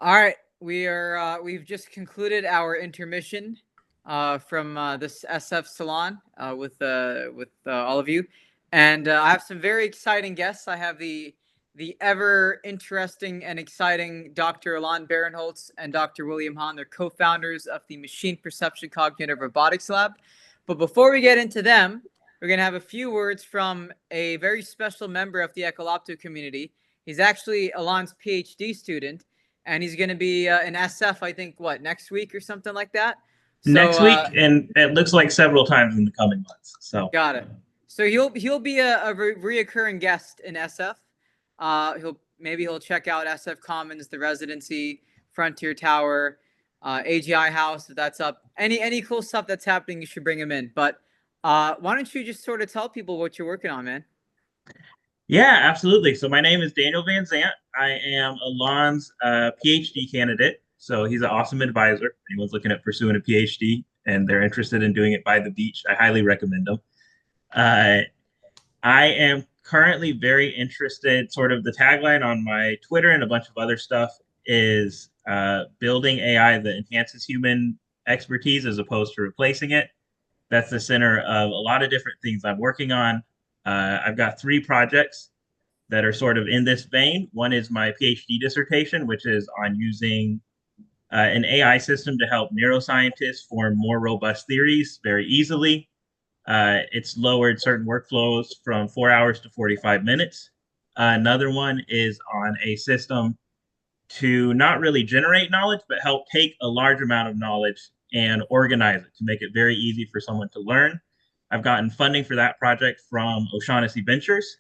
All right, we've just concluded our intermission from this SF salon with all of you, and I have some very exciting guests. I have the ever interesting and exciting Dr. Alain Barinholtz and Dr. William Hahn. They're co-founders of the Machine Perception Cognitive Robotics Lab. But before we get into them, we're going to have a few words from a very special member of the Ekkolapto community. He's actually Alain's PhD student, and he's going to be in SF, I think, next week or something like that. Next week, and it looks like several times in the coming months. So got it. So he'll be a reoccurring guest in SF. He'll check out SF Commons, the residency, Frontier Tower, AGI House, if that's up. Any cool stuff that's happening, you should bring him in. But why don't you just sort of tell people what you're working on, man? Yeah, absolutely. So my name is Daniel Van Zant. I am Alain's PhD candidate. So he's an awesome advisor. If anyone's looking at pursuing a PhD and they're interested in doing it by the beach, I highly recommend them. I am currently very interested, sort of the tagline on my Twitter and a bunch of other stuff is building AI that enhances human expertise as opposed to replacing it. That's the center of a lot of different things I'm working on. I've got 3 projects that are sort of in this vein. One is my PhD dissertation, which is on using an AI system to help neuroscientists form more robust theories very easily. It's lowered certain workflows from 4 hours to 45 minutes. Another one is on a system to not really generate knowledge, but help take a large amount of knowledge and organize it to make it very easy for someone to learn. I've gotten funding for that project from O'Shaughnessy Ventures.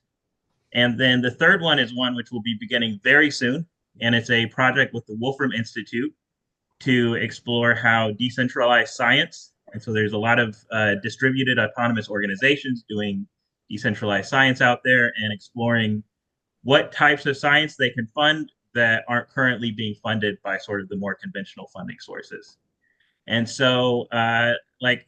And then the third one is one which will be beginning very soon. And it's a project with the Wolfram Institute to explore how decentralized science, and so there's a lot of distributed autonomous organizations doing decentralized science out there and exploring what types of science they can fund that aren't currently being funded by sort of the more conventional funding sources. And so, like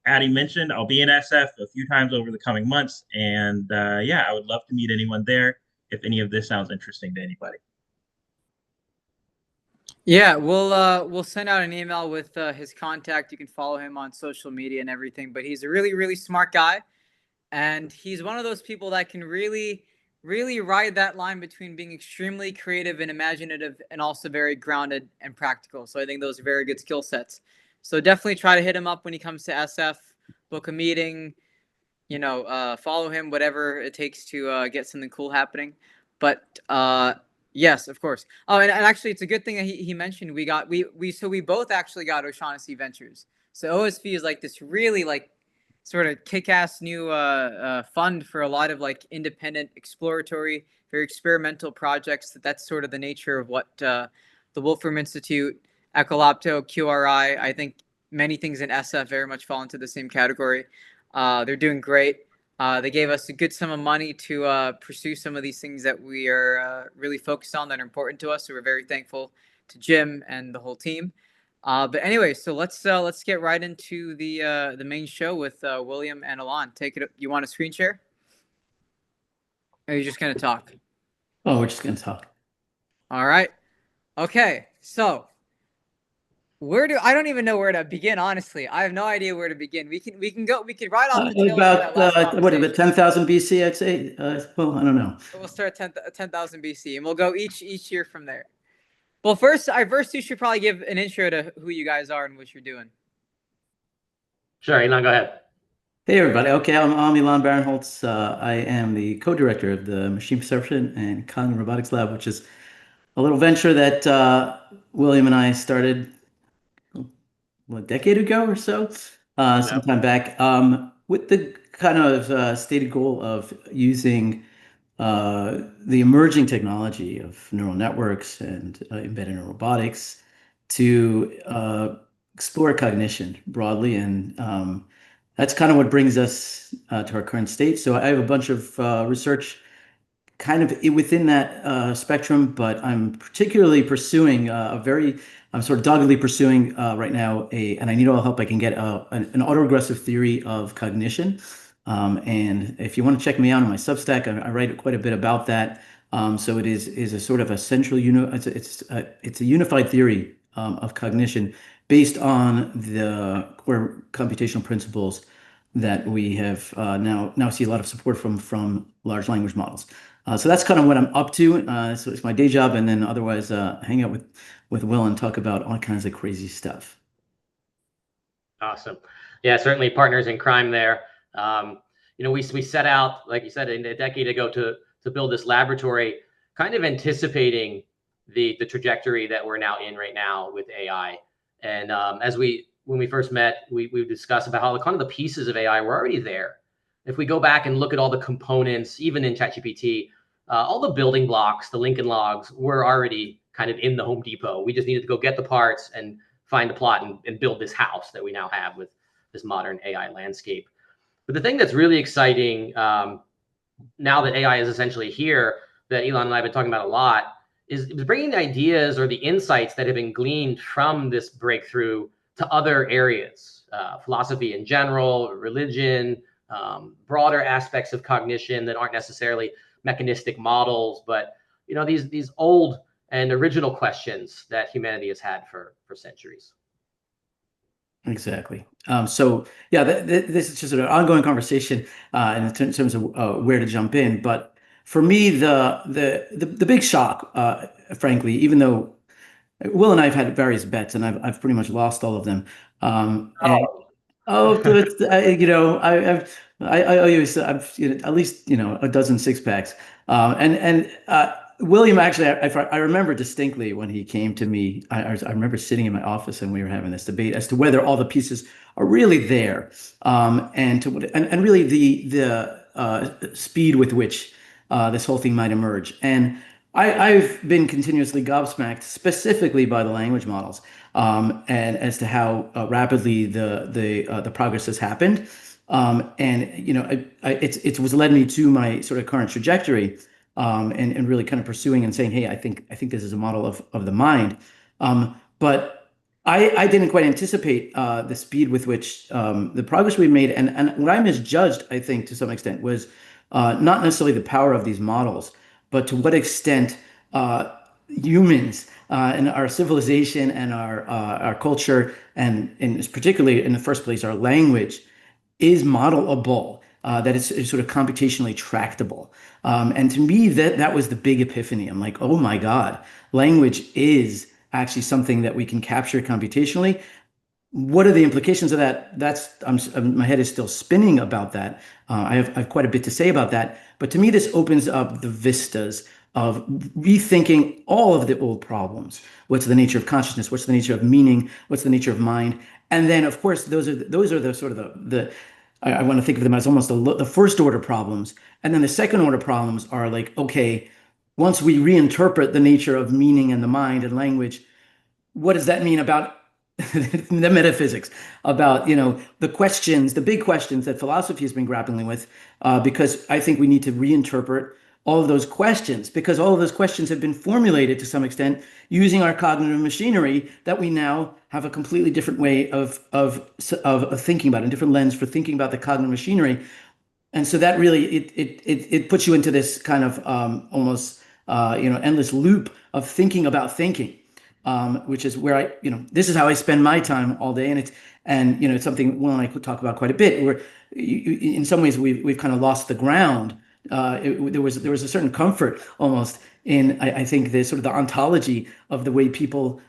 Addie mentioned, I'll be in SF a few times over the coming months. And yeah, I would love to meet anyone there if any of this sounds interesting to anybody. Yeah, we'll send out an email with his contact. You can follow him on social media and everything. But he's a really, really smart guy. And he's one of those people that can really, really ride that line between being extremely creative and imaginative and also very grounded and practical. So I think those are very good skill sets. So definitely try to hit him up when he comes to SF, book a meeting, follow him, whatever it takes to get something cool happening. But yes, of course. Oh, and actually, it's a good thing that he mentioned we both actually got O'Shaughnessy Ventures. So OSV is like this really like sort of kick-ass new fund for a lot of like independent, exploratory, very experimental projects. That's sort of the nature of what the Wolfram Institute, Ekkolapto, QRI. I think many things in SF very much fall into the same category. They're doing great. They gave us a good sum of money to pursue some of these things that we are really focused on that are important to us. So we're very thankful to Jim and the whole team. But anyway, so let's get right into the main show with William and Alain. Take it. You want a screen share? Or are you just gonna talk? Oh, we're just gonna talk. All right. Okay. So I don't even know where to begin. Honestly, I have no idea where to begin. We can right off the tail about what is it, 10,000 BC? I'd say. Well, I don't know. We'll start 10,000 BC, and we'll go each year from there. Well, first you should probably give an intro to who you guys are and what you're doing. Sure, Elon, go ahead. Hey, everybody. Okay, I'm Alain Barinholtz. I am the co-director of the Machine Perception and Cognitive Robotics Lab, which is a little venture that William and I started a decade ago or so, sometime back, with the kind of stated goal of using the emerging technology of neural networks and embedded robotics to explore cognition broadly. And that's kind of what brings us to our current state. So I have a bunch of research kind of within that spectrum, but I'm particularly pursuing I'm sort of doggedly pursuing right now and I need all help I can get, an autoregressive theory of cognition. And if you want to check me out on my Substack, I write quite a bit about that. So it is a sort of a central it's a unified theory of cognition based on the core computational principles that we have now see a lot of support from large language models. So that's kind of what I'm up to. So it's my day job, and then otherwise hang out with Will and talk about all kinds of crazy stuff. Awesome. Yeah, certainly partners in crime there. We set out, like you said, a decade ago to build this laboratory, kind of anticipating the trajectory that we're now in right now with AI. And when we first met, we discussed about how the kind of the pieces of AI were already there. If we go back and look at all the components, even in ChatGPT, all the building blocks, the Lincoln logs were already kind of in the Home Depot. We just needed to go get the parts and find the plot and build this house that we now have with this modern AI landscape. But the thing that's really exciting now that AI is essentially here, that Elon and I have been talking about a lot, is bringing the ideas or the insights that have been gleaned from this breakthrough to other areas, philosophy in general, religion, broader aspects of cognition that aren't necessarily mechanistic models, but these old and original questions that humanity has had for centuries. Exactly. So yeah, this is just an ongoing conversation in terms of where to jump in. But for me, the big shock, frankly, even though Will and I have had various bets, and I've pretty much lost all of them. I've at least a dozen six packs, and William, actually, I remember distinctly when he came to me. I remember sitting in my office and we were having this debate as to whether all the pieces are really there, and really the speed with which this whole thing might emerge. And I've been continuously gobsmacked, specifically by the language models, and as to how rapidly the progress has happened. It was led me to my sort of current trajectory. And really kind of pursuing and saying, hey, I think this is a model of the mind. But I didn't quite anticipate the speed with which the progress we made. And what I misjudged, I think, to some extent, was not necessarily the power of these models, but to what extent humans and our civilization and our culture, and particularly in the first place, our language, is modelable. That it's sort of computationally tractable. And to me, that was the big epiphany. I'm like, oh my God, language is actually something that we can capture computationally. What are the implications of that? My head is still spinning about that. I have quite a bit to say about that. But to me, this opens up the vistas of rethinking all of the old problems. What's the nature of consciousness? What's the nature of meaning? What's the nature of mind? And then, of course, those are the sort of the I want to think of them as almost the first order problems. And then the second order problems are like, okay, once we reinterpret the nature of meaning and the mind and language, what does that mean about the metaphysics, about, the big questions that philosophy has been grappling with? Because I think we need to reinterpret all of those questions, because all of those questions have been formulated to some extent using our cognitive machinery that we now have a completely different way of thinking about it, a different lens for thinking about the cognitive machinery. And so that really, it puts you into this kind of almost, endless loop of thinking about thinking, which is where this is how I spend my time all day. And it's something Will and I could talk about quite a bit, where in some ways we've kind of lost the ground. There was a certain comfort almost in, I think, the sort of the ontology of the way people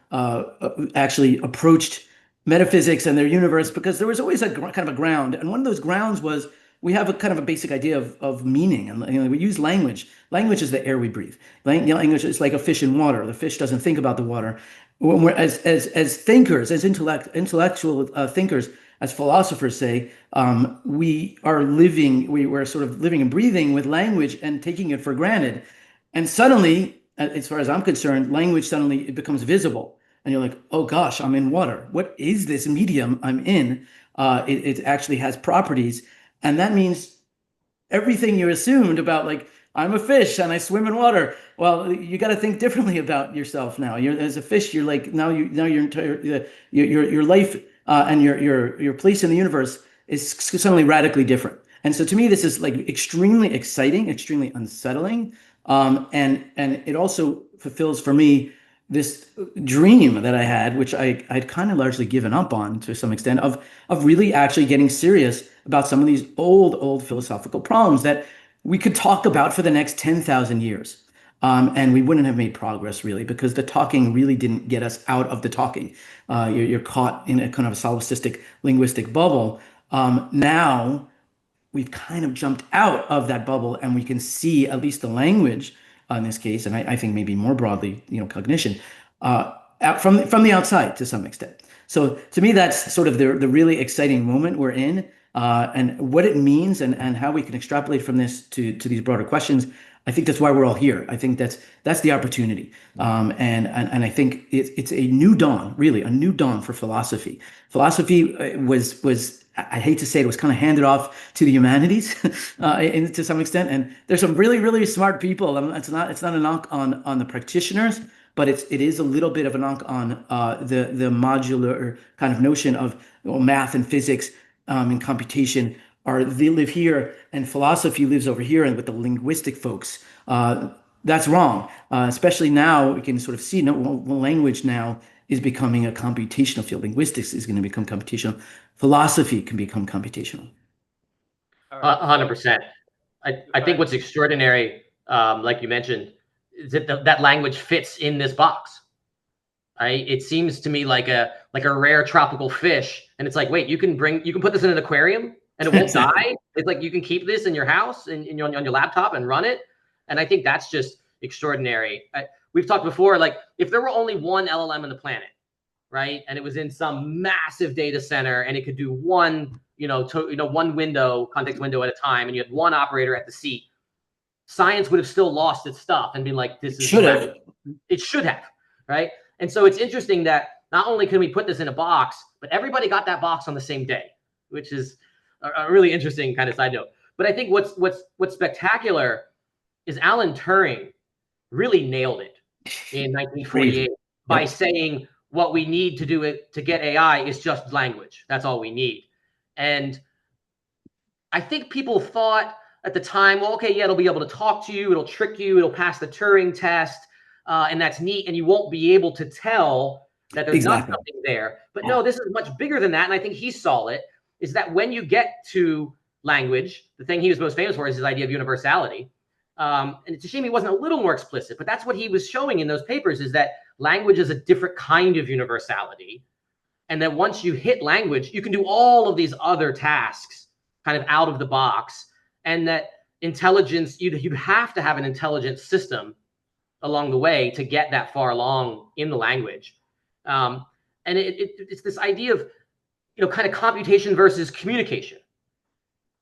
actually approached metaphysics and their universe, because there was always a kind of a ground, and one of those grounds was we have a kind of a basic idea of meaning, and we use language. Language is the air we breathe. Language is like a fish in water. The fish doesn't think about the water. When we're, as thinkers, as intellectual thinkers, as philosophers say, we're sort of living and breathing with language and taking it for granted. And suddenly, as far as I'm concerned, language suddenly it becomes visible. And you're like, oh gosh, I'm in water. What is this medium I'm in? It actually has properties. And that means everything you assumed about, like, I'm a fish and I swim in water. Well, you got to think differently about yourself now. As a fish, you're like, your life and your place in the universe is suddenly radically different. And so to me, this is like extremely exciting, extremely unsettling, And it also fulfills for me this dream that I had, which I'd kind of largely given up on to some extent, of really actually getting serious about some of these old philosophical problems that we could talk about for the next 10,000 years. And we wouldn't have made progress really, because the talking really didn't get us out of the talking. You're caught in a kind of a solipsistic linguistic bubble. Now we've kind of jumped out of that bubble, and we can see at least the language in this case, and I think maybe more broadly, cognition, from the outside to some extent. So to me, that's sort of the really exciting moment we're in, and what it means, and how we can extrapolate from this to these broader questions. I think that's why we're all here. I think that's the opportunity, and I think it's a new dawn, really a new dawn for philosophy. Philosophy was, I hate to say it, was kind of handed off to the humanities to some extent, and there's some really smart people. It's not a knock on the practitioners, but it is a little bit of a knock on the modular kind of notion of math and physics and computation they live here, and philosophy lives over here, and with the linguistic folks. That's wrong, especially now we can sort of see language now is becoming a computational field. Linguistics is going to become computational. Philosophy can become computational. 100%. I think what's extraordinary, like you mentioned, is that that language fits in this box. Right? It seems to me like a rare tropical fish, and it's like, wait, you can put this in an aquarium and it won't die. It's like you can keep this in your house and on your laptop and run it. And I think that's just extraordinary. We've talked before, like if there were only one LLM on the planet, right, and it was in some massive data center, and it could do one, one context window at a time, and you had one operator at the seat, science would have still lost its stuff and been like, this is it should have, right? And so it's interesting that not only can we put this in a box, but everybody got that box on the same day, which is a really interesting kind of side note. But I think what's spectacular is Alan Turing really nailed it in 1948 by saying what we need to do to get AI is just language. That's all we need. And I think people thought at the time, well, okay, yeah, it'll be able to talk to you, it'll trick you, it'll pass the Turing test, and that's neat, and you won't be able to tell that there's not something there. But no, this is much bigger than that, and I think he saw it, is that when you get to language, the thing he was most famous for is his idea of universality. And it's a shame he wasn't a little more explicit, but that's what he was showing in those papers, is that language is a different kind of universality. And that once you hit language, you can do all of these other tasks kind of out of the box. And that intelligence, you'd have to have an intelligent system along the way to get that far along in the language. And it's this idea of, kind of computation versus communication.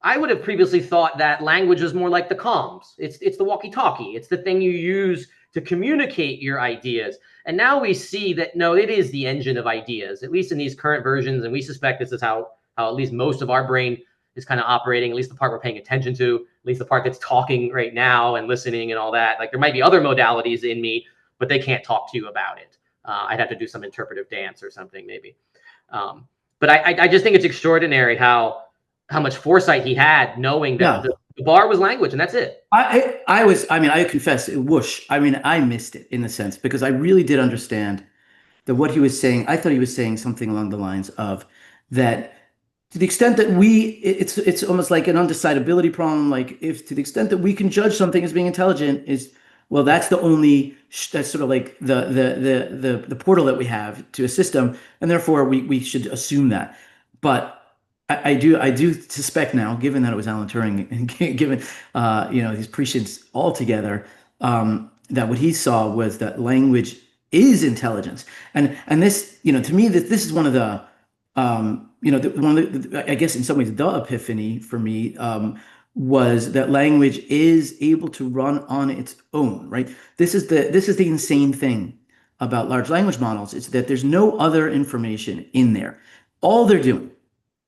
I would have previously thought that language was more like the comms. It's the walkie-talkie. It's the thing you use to communicate your ideas. And now we see that, no, it is the engine of ideas, at least in these current versions. And we suspect this is how at least most of our brain is kind of operating, at least the part we're paying attention to, at least the part that's talking right now and listening and all that. Like there might be other modalities in me, but they can't talk to you about it. I'd have to do some interpretive dance or something maybe. But I just think it's extraordinary how much foresight he had, knowing that the bar was language, and that's it. I confess, whoosh. I missed it in a sense, because I really did understand that what he was saying. I thought he was saying something along the lines of that, to the extent that it's almost like an undecidability problem. Like if to the extent that we can judge something as being intelligent that's that's sort of like the portal that we have to a system, and therefore we should assume that. But I do suspect now, given that it was Alan Turing, and given his prescience altogether, that what he saw was that language is intelligence, and this, to me, this is one of the I guess in some ways the epiphany for me was that language is able to run on its own. Right. This is the insane thing about large language models. It's that there's no other information in there. All they're doing.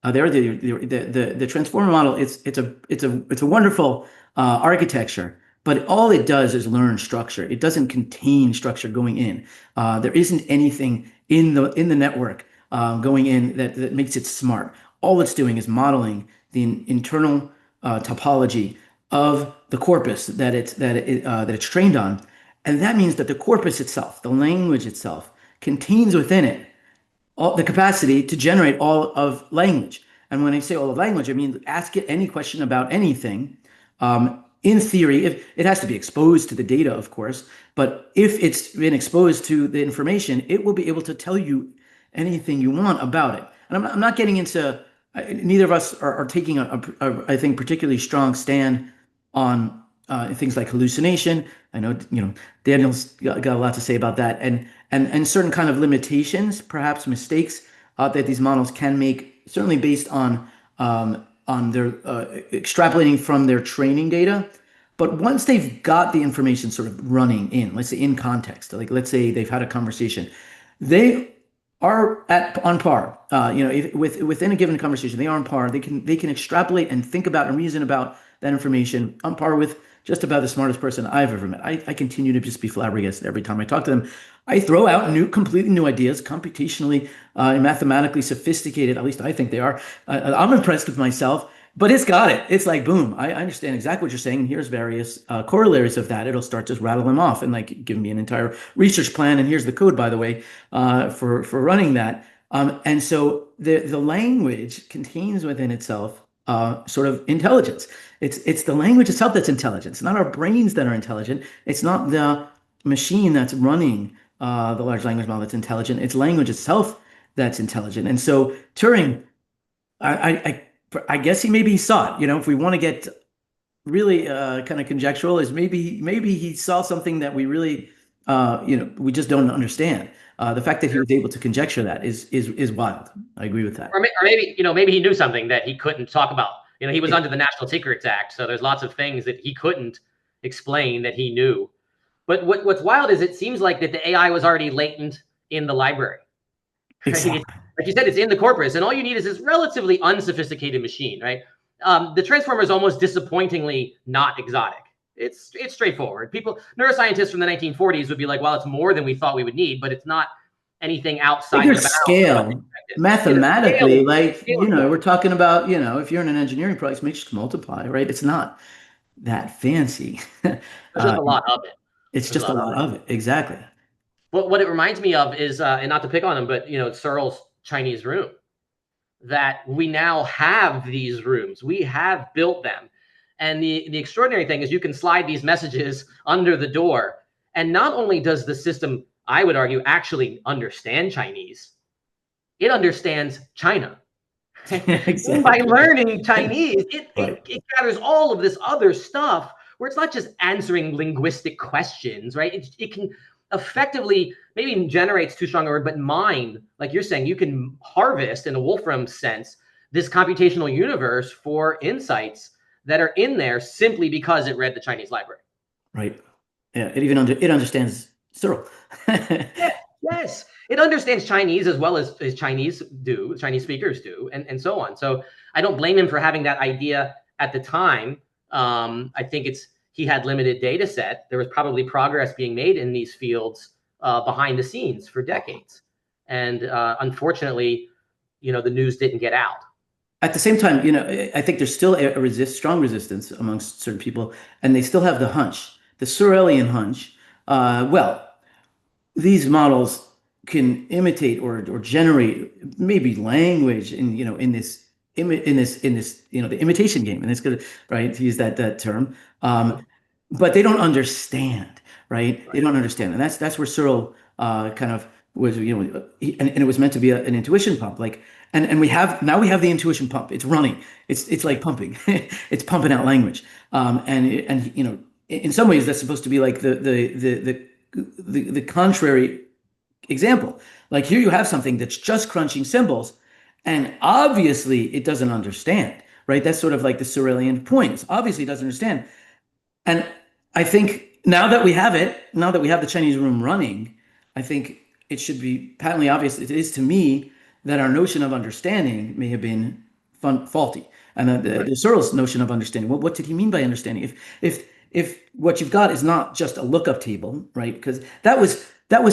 The transformer model. It's a wonderful architecture, but all it does is learn structure. It doesn't contain structure going in. There isn't anything in the network going in that makes it smart. All it's doing is modeling the internal topology of the corpus that it's trained on. And that means that the corpus itself, the language itself, contains within it all the capacity to generate all of language. And when I say all of language, I mean ask it any question about anything. In theory, if it has to be exposed to the data, of course, but if it's been exposed to the information, it will be able to tell you anything you want about it. And I'm not getting into, neither of us are taking I think, particularly strong stand on things like hallucination. I know, Daniel's got a lot to say about that, and certain kind of limitations, perhaps mistakes that these models can make, certainly based on their extrapolating from their training data. But once they've got the information sort of running in, let's say in context, like let's say they've had a conversation, they are on par. Within a given conversation, they are on par. They can extrapolate and think about and reason about that information on par with just about the smartest person I've ever met. I continue to just be flabbergasted every time I talk to them. I throw out completely new ideas, computationally and mathematically sophisticated. At least I think they are. I'm impressed with myself, but it's got it. It's like, boom, I understand exactly what you're saying. And here's various corollaries of that. It'll start just rattling off and like give me an entire research plan. And here's the code, by the way, for running that. And so the language contains within itself sort of intelligence. It's the language itself that's intelligent. It's not our brains that are intelligent. It's not the machine that's running the large language model that's intelligent. It's language itself that's intelligent. And so Turing, I guess he maybe saw it. If we want to get really kind of conjectural, is maybe he saw something that we really we just don't understand. The fact that he was able to conjecture that is wild. I agree with that. Or maybe maybe he knew something that he couldn't talk about. He was under the National Secrets Act, so there's lots of things that he couldn't explain that he knew. But what's wild is it seems like that the AI was already latent in the library. Exactly. Like you said, it's in the corpus, and all you need is this relatively unsophisticated machine, right? The transformer is almost disappointingly not exotic. It's straightforward. Neuroscientists from the 1940s would be like, well, it's more than we thought we would need, but it's not anything outside Bigger the bounds. Scale, mathematically, we're talking about, if you're in an engineering project, make just multiply, right? It's not that fancy. There's just a lot of it. It's just a lot of it. Exactly. What it reminds me of is, and not to pick on him, but Searle's Chinese room, that we now have these rooms. We have built them. And the extraordinary thing is you can slide these messages under the door. And not only does the system, I would argue, actually understand Chinese, it understands China. Exactly. By learning Chinese, it gathers all of this other stuff where it's not just answering linguistic questions, right? It can effectively, maybe generates too strong a word, but mine, like you're saying, you can harvest in a Wolfram sense this computational universe for insights that are in there simply because it read the Chinese library. Right. Yeah. It understands Searle. Yes. It understands Chinese as well as Chinese speakers do, and so on. So I don't blame him for having that idea at the time. I think he had limited data set. There was probably progress being made in these fields behind the scenes for decades. And unfortunately, the news didn't get out. At the same time, I think there's still a strong resistance amongst certain people, and they still have the hunch, the Searlean hunch. These models can imitate or generate maybe language in this the imitation game, and it's good, right, to use that term. But they don't understand, right? They don't understand, and that's where Searle kind of was, and it was meant to be an intuition pump, like, and we have the intuition pump. It's running. It's like pumping. It's pumping out language, and in some ways that's supposed to be like the contrary example. Like here you have something that's just crunching symbols, and obviously it doesn't understand, right? That's sort of like the Searlean point. It obviously doesn't understand. And I think now that we have the Chinese room running, I think it should be patently obvious, it is to me, that our notion of understanding may have been faulty. And the Searle's notion of understanding, well, what did he mean by understanding? If what you've got is not just a lookup table, right? Because that was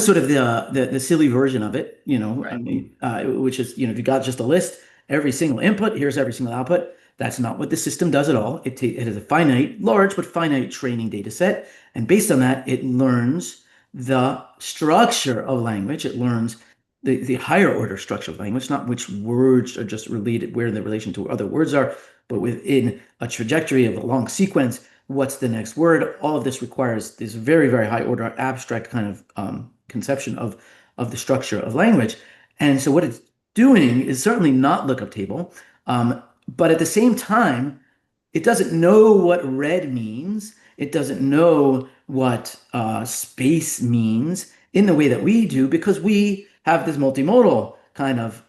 sort of the silly version of it, right. I mean, which is, if you got just a list, every single input, here's every single output. That's not what the system does at all. It has a finite, large but finite training data set. And based on that, it learns the structure of language. It learns the higher order structure of language, not which words are just related, where the relation to other words are, but within a trajectory of a long sequence, what's the next word? All of this requires this very, very high order abstract kind of conception of the structure of language. And so what it's doing is certainly not lookup table, but at the same time, it doesn't know what red means. It doesn't know what space means in the way that we do, because we have this multimodal kind of,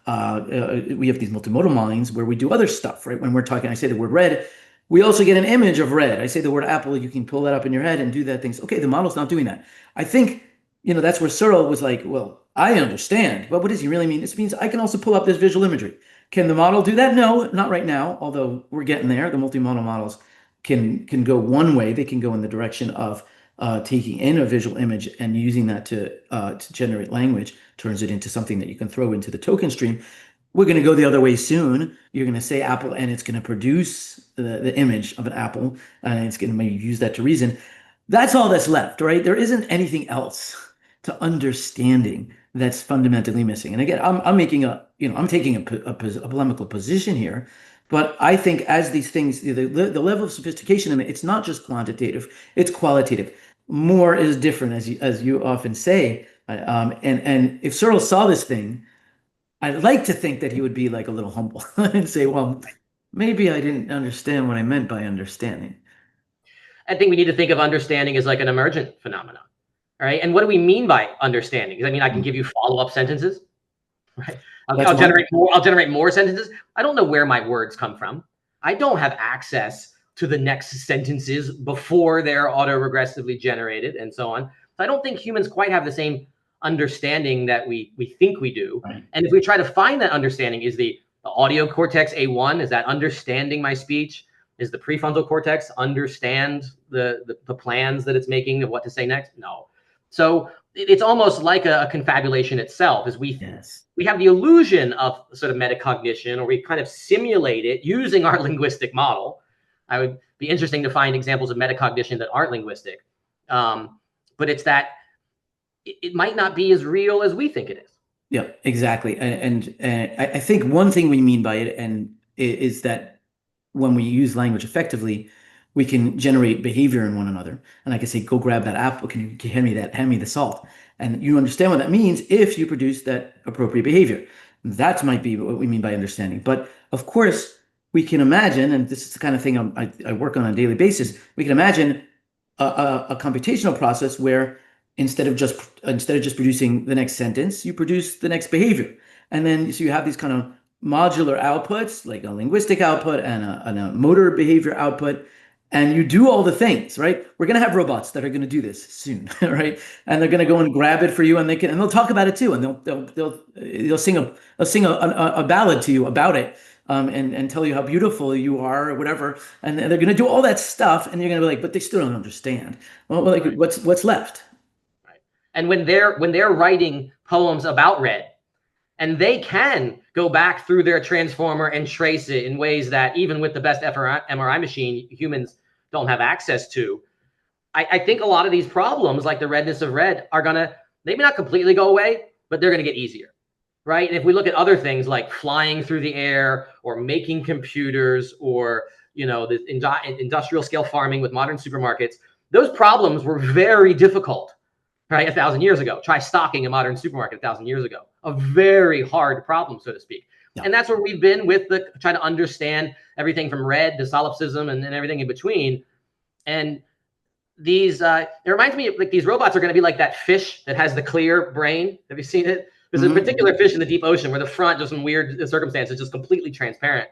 we have these multimodal minds where we do other stuff, right? When we're talking, I say the word red, we also get an image of red. I say the word apple, you can pull that up in your head and do that things. Okay, the model's not doing that. I think, that's where Searle was like, well, I understand, but what does he really mean? This means I can also pull up this visual imagery. Can the model do that? No, not right now, although we're getting there. The multimodal models can go one way. They can go in the direction of taking in a visual image and using that to generate language, turns it into something that you can throw into the token stream. We're going to go the other way soon. You're going to say apple, and it's going to produce the image of an apple, and it's going to maybe use that to reason. That's all that's left, right? There isn't anything else to understanding that's fundamentally missing. And again, I'm making I'm taking a polemical position here, but I think as these things, the level of sophistication in it, it's not just quantitative, it's qualitative. More is different, as you often say. And if Searle saw this thing, I'd like to think that he would be like a little humble and say, well, maybe I didn't understand what I meant by understanding. I think we need to think of understanding as like an emergent phenomenon. All right. And what do we mean by understanding? Because I can give you follow-up sentences, right? I'll generate more sentences. I don't know where my words come from. I don't have access to the next sentences before they're auto-regressively generated and so on. So I don't think humans quite have the same understanding that we think we do. Right. And if we try to find that understanding, is the audio cortex A1, is that understanding my speech? Is the prefrontal cortex understand the plans that it's making of what to say next? No. So it's almost like a confabulation itself, as we have the illusion of sort of metacognition, or we kind of simulate it using our linguistic model. I would be interesting to find examples of metacognition that aren't linguistic. But it's that it might not be as real as we think it is. Yeah, exactly. And I think one thing we mean by it is that when we use language effectively, we can generate behavior in one another. And I can say, go grab that apple. Can you hand me that? Hand me the salt. And you understand what that means if you produce that appropriate behavior. That might be what we mean by understanding. But of course, we can imagine, and this is the kind of thing I work on a daily basis, we can imagine a computational process where instead of just producing the next sentence, you produce the next behavior. And then so you have these kind of modular outputs, like a linguistic output and a motor behavior output, and you do all the things, right? We're going to have robots that are going to do this soon, right? And they're going to go and grab it for you, and they'll talk about it too, and they'll sing a ballad to you about it, and tell you how beautiful you are or whatever, and they're going to do all that stuff, and you're going to be like, but they still don't understand. Well, like right. What's left? Right. And when they're writing poems about red, and they can go back through their transformer and trace it in ways that even with the best MRI machine, humans don't have access to. I think a lot of these problems, like the redness of red, are going to maybe not completely go away, but they're going to get easier, right? And if we look at other things like flying through the air or making computers or, the industrial scale farming with modern supermarkets, those problems were very difficult, right? 1,000 years ago. Try stocking a modern supermarket 1,000 years ago. A very hard problem, so to speak. Yeah. And that's where we've been with trying to understand everything from red to solipsism and everything in between. And these, it reminds me of like these robots are going to be like that fish that has the clear brain. Have you seen it? There's a particular fish in the deep ocean where the front, just in weird circumstances, is just completely transparent.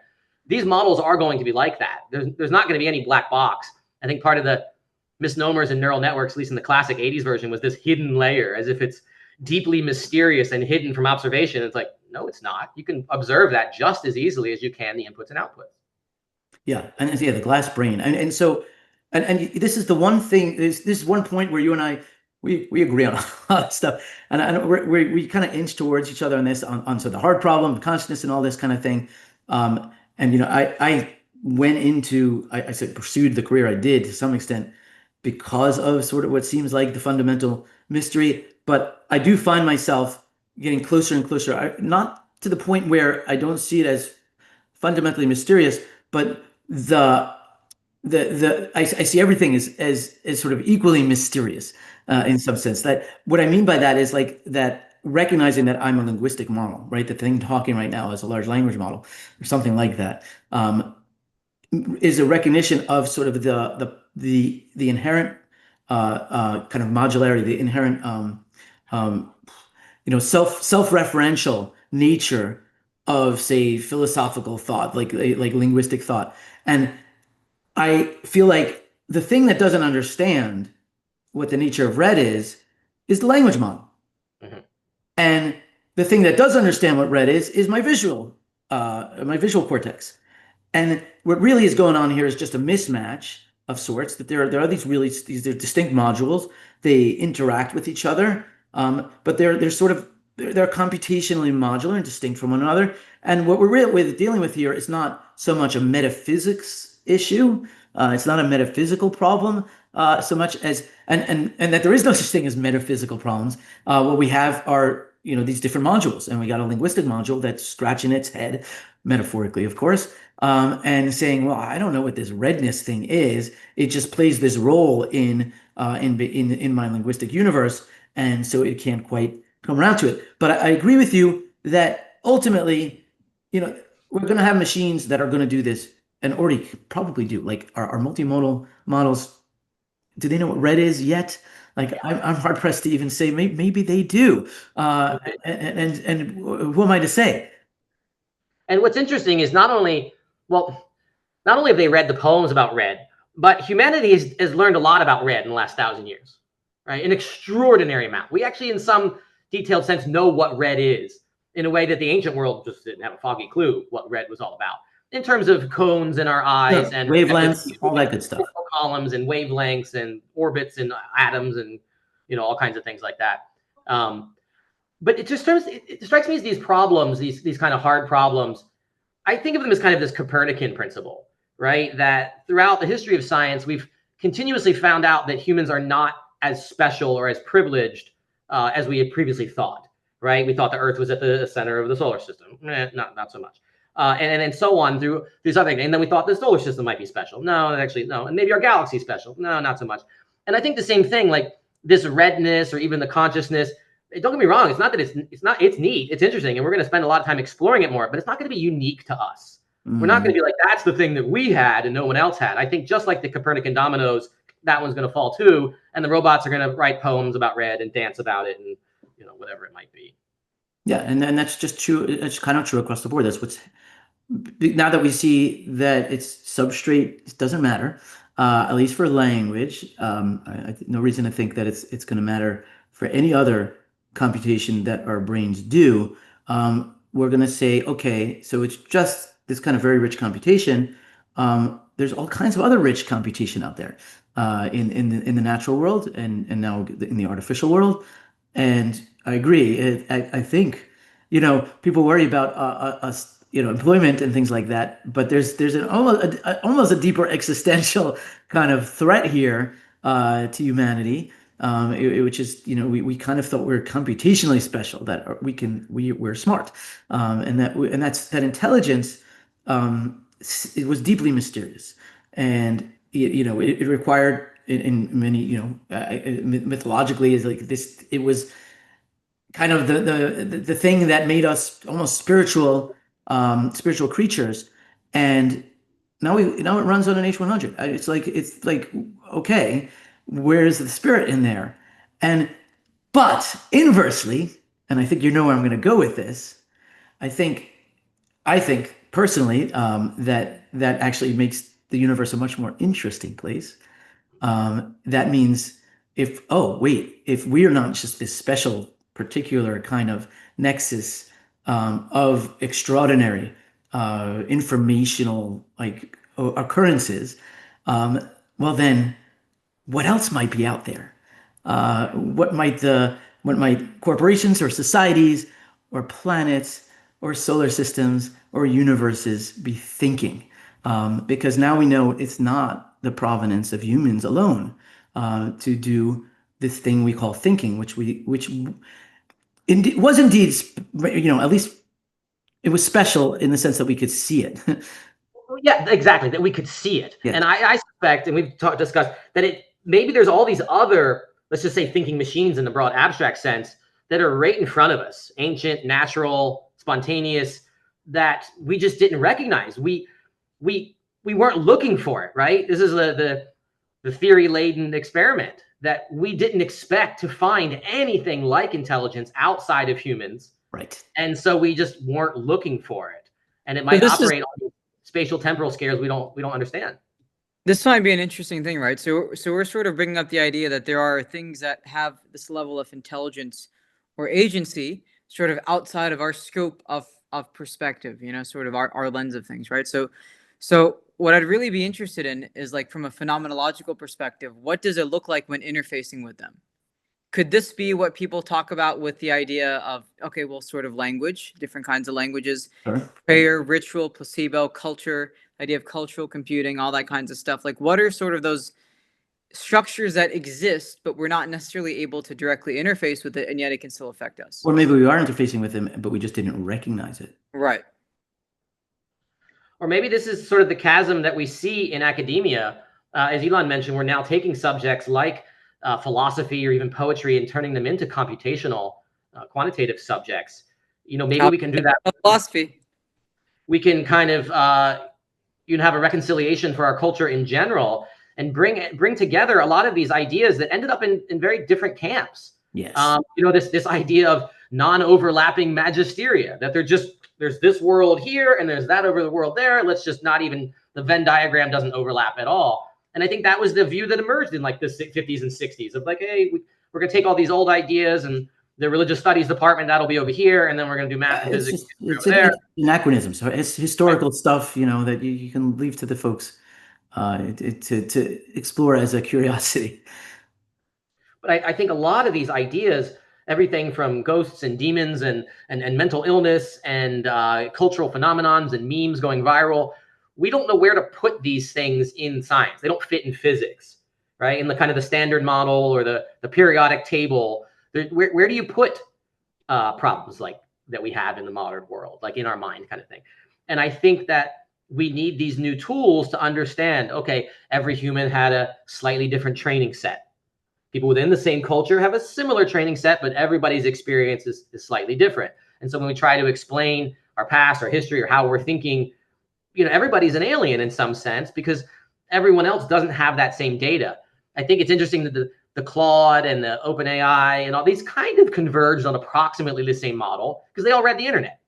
These models are going to be like that. There's not going to be any black box. I think part of the misnomers in neural networks, at least in the classic 80s version, was this hidden layer, as if it's deeply mysterious and hidden from observation. It's like, no, it's not. You can observe that just as easily as you can the inputs and outputs. Yeah, and the glass brain, and so this is the one thing. This is one point where you and I we agree on a lot of stuff, and we kind of inch towards each other on this on so the hard problem of consciousness and all this kind of thing. And I went into, I said, pursued the career I did to some extent because of sort of what seems like the fundamental mystery. But I do find myself getting closer and closer, not to the point where I don't see it as fundamentally mysterious, but I see everything as sort of equally mysterious in some sense. That what I mean by that is like that recognizing that I'm a linguistic model, right? The thing talking right now is a large language model or something like that, is a recognition of sort of the inherent kind of modularity, the inherent self-referential nature of, say, philosophical thought, like linguistic thought. And I feel like the thing that doesn't understand what the nature of red is the language model. Mm-hmm. And the thing that does understand what red is my visual cortex. And what really is going on here is just a mismatch of sorts, that there are these distinct modules. They interact with each other, but they're computationally modular and distinct from one another. And what we're really dealing with here is not so much a metaphysics issue. It's not a metaphysical problem so much as and that there is no such thing as metaphysical problems. What we have are these different modules, and we got a linguistic module that's scratching its head, metaphorically, of course, and saying, well, I don't know what this redness thing is. It just plays this role in my linguistic universe, and so it can't quite come around to it. But I agree with you that ultimately, we're going to have machines that are going to do this, and already probably do. Like our multimodal models, do they know what red is yet? Like I'm hard pressed to even say maybe they do. And who am I to say? And what's interesting is not only have they read the poems about red, but humanity has learned a lot about red in the last 1,000 years, right? An extraordinary amount. We actually, in some detailed sense, know what red is in a way that the ancient world just didn't have a foggy clue what red was all about, in terms of cones in our eyes and wavelengths, all that good stuff, columns and wavelengths and orbits and atoms and all kinds of things like that. But it strikes me as these problems, these kind of hard problems. I think of them as kind of this Copernican principle, right? That throughout the history of science, we've continuously found out that humans are not as special or as privileged as we had previously thought, right? We thought the Earth was at the center of the solar system. Not so much. And so on through these other things. And then we thought the solar system might be special. No, actually, no. And maybe our galaxy is special. No, not so much. And I think the same thing, like this redness or even the consciousness, don't get me wrong. It's not that it's neat. It's interesting. And we're going to spend a lot of time exploring it more, but it's not going to be unique to us. Mm-hmm. We're not going to be like, that's the thing that we had and no one else had. I think just like the Copernican dominoes, that one's going to fall too. And the robots are going to write poems about red and dance about it and, whatever it might be. Yeah. And that's just true. It's kind of true across the board. That's what's, now that we see that it's substrate, it doesn't matter, at least for language. No reason to think that it's going to matter for any other computation that our brains do. We're going to say, okay, so it's just this kind of very rich computation. There's all kinds of other rich computation out there in the natural world and now in the artificial world. And I agree. I think, people worry about us, employment and things like that. But there's almost a deeper existential kind of threat here to humanity. Which is, we kind of thought we were computationally special, that we're smart, and that intelligence, it was deeply mysterious, and it required in many, mythologically is like this. It was kind of the thing that made us almost spiritual creatures, and now it runs on an H100. It's like okay. Where's the spirit in there? But inversely, and I think you know where I'm going to go with this, I think personally that actually makes the universe a much more interesting place. That means if we are not just this special, particular kind of nexus of extraordinary informational occurrences, well then, what else might be out there? What might corporations or societies or planets or solar systems or universes be thinking? because now we know it's not the provenance of humans alone to do this thing we call thinking, which was indeed, at least it was special in the sense that we could see it. Yeah, exactly. That we could see it. Yeah. And I suspect, and we've discussed that maybe there's all these other, let's just say, thinking machines in the broad abstract sense that are right in front of us, ancient, natural, spontaneous, that we just didn't recognize. We weren't looking for it, right? This is the theory-laden experiment that we didn't expect to find anything like intelligence outside of humans. Right. And so we just weren't looking for it. And it might operate on spatial temporal scales we don't understand. This might be an interesting thing, right? So we're sort of bringing up the idea that there are things that have this level of intelligence or agency sort of outside of our scope of perspective, sort of our lens of things, right? So what I'd really be interested in is, like, from a phenomenological perspective, what does it look like when interfacing with them? Could this be what people talk about with the idea of, okay, well, sort of language, different kinds of languages, prayer, ritual, placebo, culture, idea of cultural computing, all that kinds of stuff? Like, what are sort of those structures that exist, but we're not necessarily able to directly interface with it, and yet it can still affect us? Or maybe we are interfacing with them, but we just didn't recognize it. Right. Or maybe this is sort of the chasm that we see in academia. As Elon mentioned, we're now taking subjects like philosophy or even poetry and turning them into computational, quantitative subjects. Maybe we can do that. Philosophy. We can kind of have a reconciliation for our culture in general and bring together a lot of these ideas that ended up in very different camps. Yes. This idea of non-overlapping magisteria, that there's this world here and there's that over the world there. Let's just not even, the Venn diagram doesn't overlap at all. And I think that was the view that emerged in like the 50s and 60s of like, hey, we're going to take all these old ideas and the religious studies department, that'll be over here. And then we're going to do math and physics. It's anachronisms. So it's historical stuff, that you can leave to the folks to explore as a curiosity. But I think a lot of these ideas, everything from ghosts and demons and mental illness and cultural phenomenons and memes going viral, we don't know where to put these things in science. They don't fit in physics, right? In the kind of the standard model or the periodic table. Where do you put problems like that we have in the modern world, like in our mind kind of thing? And I think that we need these new tools to understand, okay, every human had a slightly different training set. People within the same culture have a similar training set, but everybody's experience is slightly different. And so when we try to explain our past, our history, or how we're thinking, everybody's an alien in some sense because everyone else doesn't have that same data. I think it's interesting that the Claude and the OpenAI and all these kind of converged on approximately the same model because they all read the internet,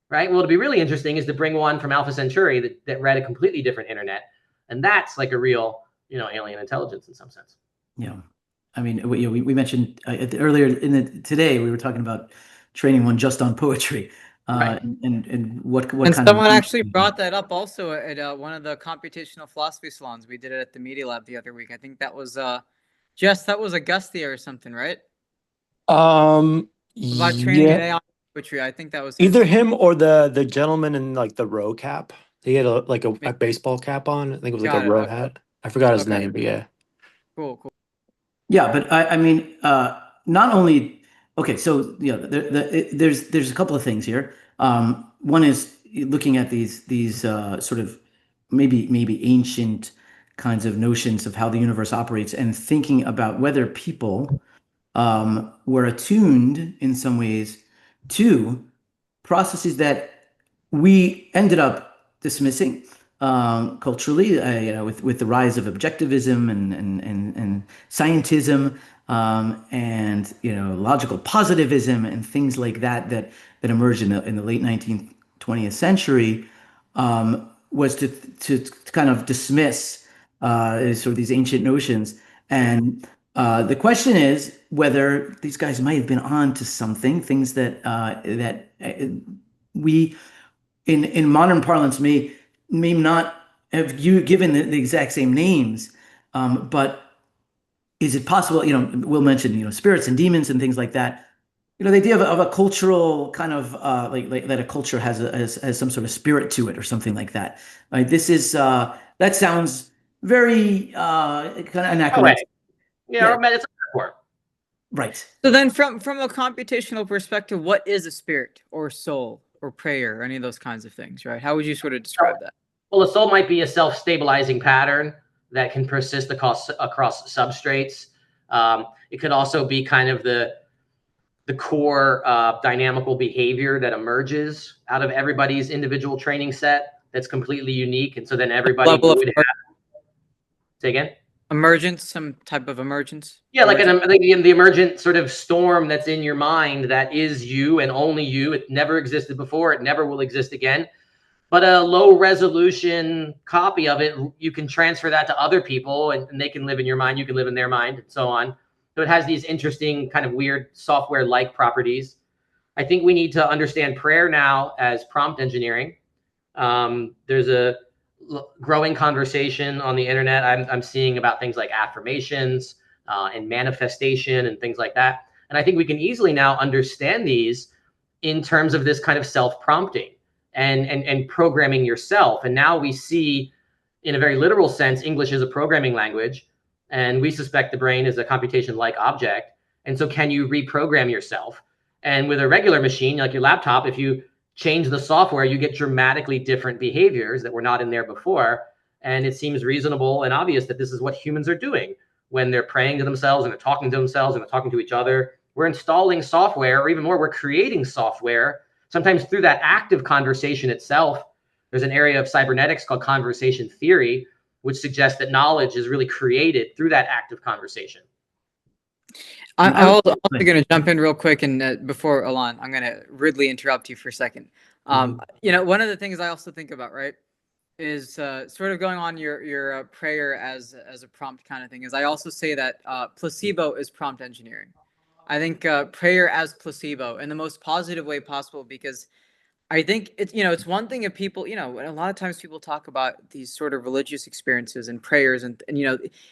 right? Well, it'd be really interesting is to bring one from Alpha Centauri that read a completely different internet. And that's like a real, alien intelligence in some sense. Yeah. I mean, we mentioned earlier today, we were talking about training one just on poetry. Right. And what and kind someone of actually brought that up also at one of the computational philosophy salons. We did it at the Media Lab the other week. I think that was Jess, that was Augustia or something, right? About training an AI on poetry. I think that was either him or the gentleman in like the row cap. He had a baseball cap on. I think it was like a row hat. I forgot his name, but yeah. Cool. Yeah, but I mean, not only so there's a couple of things here. One is looking at these sort of maybe ancient kinds of notions of how the universe operates and thinking about whether people were attuned in some ways to processes that we ended up dismissing culturally, with the rise of objectivism and scientism, and logical positivism and things like that emerged in the late 19th, 20th century, was to kind of dismiss sort of these ancient notions. And the question is whether these guys might have been on to something, things that we in modern parlance may not have given the exact same names, but is it possible? We'll mention spirits and demons and things like that. the idea of a cultural kind of like that a culture has some sort of spirit to it or something like that. This is that sounds very kind of anachronistic. Yeah, or it's a metaphor. Right. So then from a computational perspective, what is a spirit or soul or prayer or any of those kinds of things, right? How would you sort of describe that? Well, a soul might be a self-stabilizing pattern that can persist across substrates. It could also be kind of the core dynamical behavior that emerges out of everybody's individual training set that's completely unique. And so then everybody would have. Say again? Emergence, some type of emergence? Yeah, like the emergent sort of storm that's in your mind that is you and only you. It never existed before. It never will exist again. But a low resolution copy of it, you can transfer that to other people and they can live in your mind. You can live in their mind and so on. So it has these interesting kind of weird software-like properties. I think we need to understand prayer now as prompt engineering. There's a growing conversation on the internet I'm seeing about things like affirmations and manifestation and things like that. And I think we can easily now understand these in terms of this kind of self-prompting and programming yourself. And now we see, in a very literal sense, English is a programming language, and we suspect the brain is a computation-like object. And so can you reprogram yourself? And with a regular machine, like your laptop, if you change the software, you get dramatically different behaviors that were not in there before. And it seems reasonable and obvious that this is what humans are doing when they're praying to themselves and they're talking to themselves and they're talking to each other. We're installing software, or even more, we're creating software, sometimes through that active conversation itself. There's an area of cybernetics called conversation theory, which suggests that knowledge is really created through that active conversation. I'm also going to jump in real quick, and before Alon, I'm going to rudely interrupt you for a second. One of the things I also think about, right, is sort of going on your prayer as a prompt kind of thing. Is I also say that placebo is prompt engineering. I think prayer as placebo in the most positive way possible, because I think it's one thing if people, a lot of times people talk about these sort of religious experiences and prayers and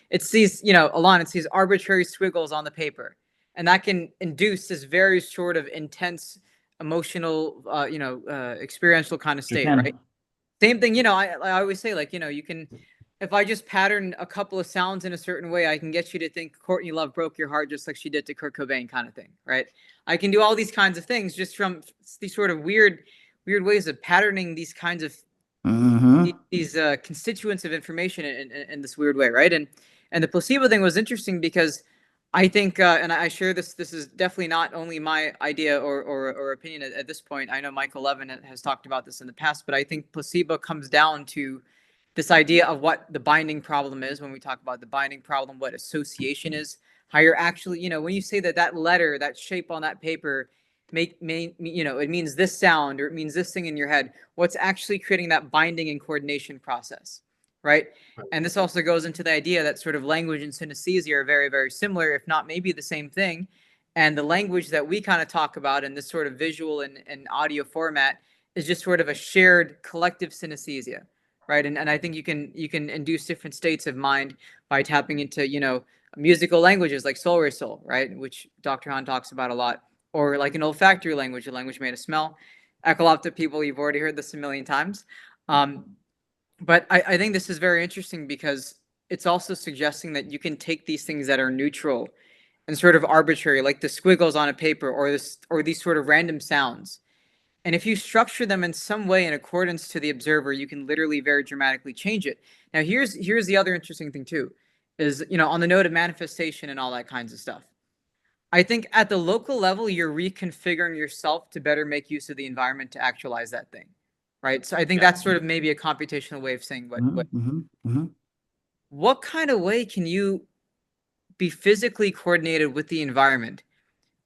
it's these, Alon, it's these arbitrary squiggles on the paper, and that can induce this very sort of intense emotional, experiential kind of state, right? Same thing, I always say, like, you can, if I just pattern a couple of sounds in a certain way, I can get you to think Courtney Love broke your heart just like she did to Kurt Cobain kind of thing, right? I can do all these kinds of things just from these sort of weird ways of patterning these kinds of these constituents of information in this weird way, right? And the placebo thing was interesting because I think, and I share this is definitely not only my idea or opinion at this point. I know Michael Levin has talked about this in the past, but I think placebo comes down to this idea of what the binding problem is. When we talk about the binding problem, what association is, how you're actually, when you say that letter, that shape on that paper, it means this sound or it means this thing in your head, what's actually creating that binding and coordination process, right? And this also goes into the idea that sort of language and synesthesia are very, very similar, if not maybe the same thing. And the language that we kind of talk about in this sort of visual and audio format is just sort of a shared collective synesthesia, right? And I think you can induce different states of mind by tapping into, musical languages like soul ray soul, right? Which Dr. Hahn talks about a lot. Or like an olfactory language, a language made of smell. Ekkolapto people, you've already heard this a million times. But I think this is very interesting because it's also suggesting that you can take these things that are neutral and sort of arbitrary, like the squiggles on a paper or these sort of random sounds. And if you structure them in some way in accordance to the observer, you can literally very dramatically change it. Now, here's the other interesting thing too, is, on the note of manifestation and all that kinds of stuff. I think at the local level, you're reconfiguring yourself to better make use of the environment to actualize that thing, right? So I think that's sort of maybe a computational way of saying what kind of way can you be physically coordinated with the environment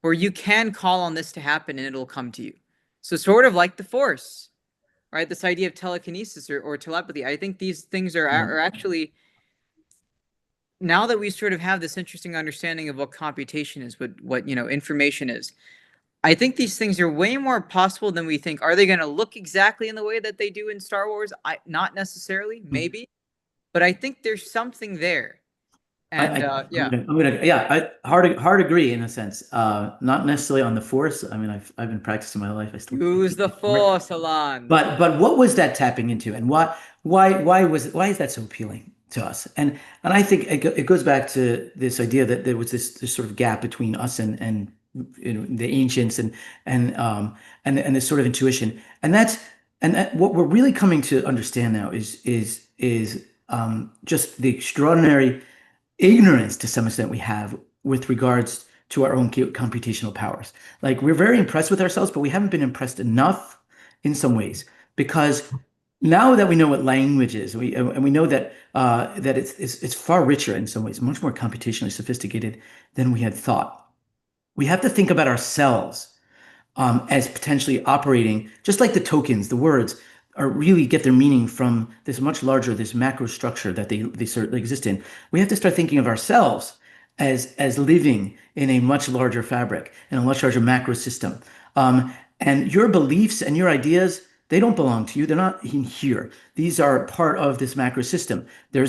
where you can call on this to happen and it'll come to you? So sort of like the Force, right? This idea of telekinesis or telepathy. I think these things are actually, now that we sort of have this interesting understanding of what computation is, what information is, I think these things are way more possible than we think. Are they going to look exactly in the way that they do in Star Wars? Not necessarily, maybe, but I think there's something there. And yeah, hard agree in a sense. Not necessarily on the force. I mean, I've been practicing my life. I still use the force, Alon. But what was that tapping into, and why is that so appealing to us? And I think it goes back to this idea that there was this sort of gap between us and the ancients and this sort of intuition, and that what we're really coming to understand now is just the extraordinary ignorance to some extent we have with regards to our own computational powers. Like, we're very impressed with ourselves, but we haven't been impressed enough in some ways, because now that we know what language is, we know that that it's far richer in some ways, much more computationally sophisticated than we had thought. We have to think about ourselves as potentially operating just like the tokens, the words are really get their meaning from this much larger, this macro structure that they certainly exist in. We have to start thinking of ourselves as living in a much larger fabric, in a much larger macro system. And your beliefs and your ideas, they don't belong to you. They're not in here. These are part of this macro system. I've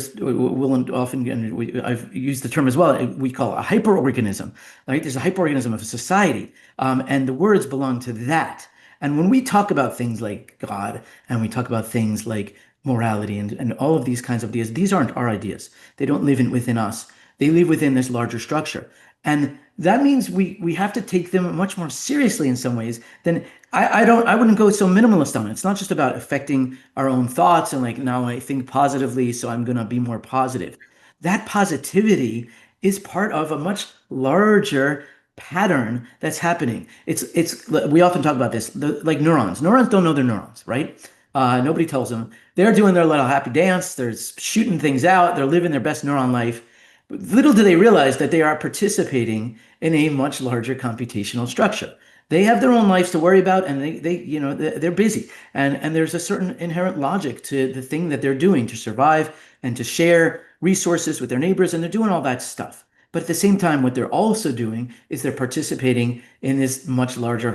used the term as well, we call it a hyperorganism, right? There's a hyperorganism of a society, and the words belong to that. And when we talk about things like God, and we talk about things like morality and all of these kinds of ideas, these aren't our ideas. They don't live within us. They live within this larger structure. And that means we have to take them much more seriously in some ways than I wouldn't go so minimalist on it. It's not just about affecting our own thoughts and like, now I think positively, so I'm going to be more positive. That positivity is part of a much larger pattern that's happening. We often talk about this, like neurons. Neurons don't know they're neurons, right? Nobody tells them. They're doing their little happy dance. They're shooting things out. They're living their best neuron life. Little do they realize that they are participating in a much larger computational structure. They have their own lives to worry about, and they're busy. And there's a certain inherent logic to the thing that they're doing to survive and to share resources with their neighbors, and they're doing all that stuff. But at the same time, what they're also doing is they're participating in this much larger,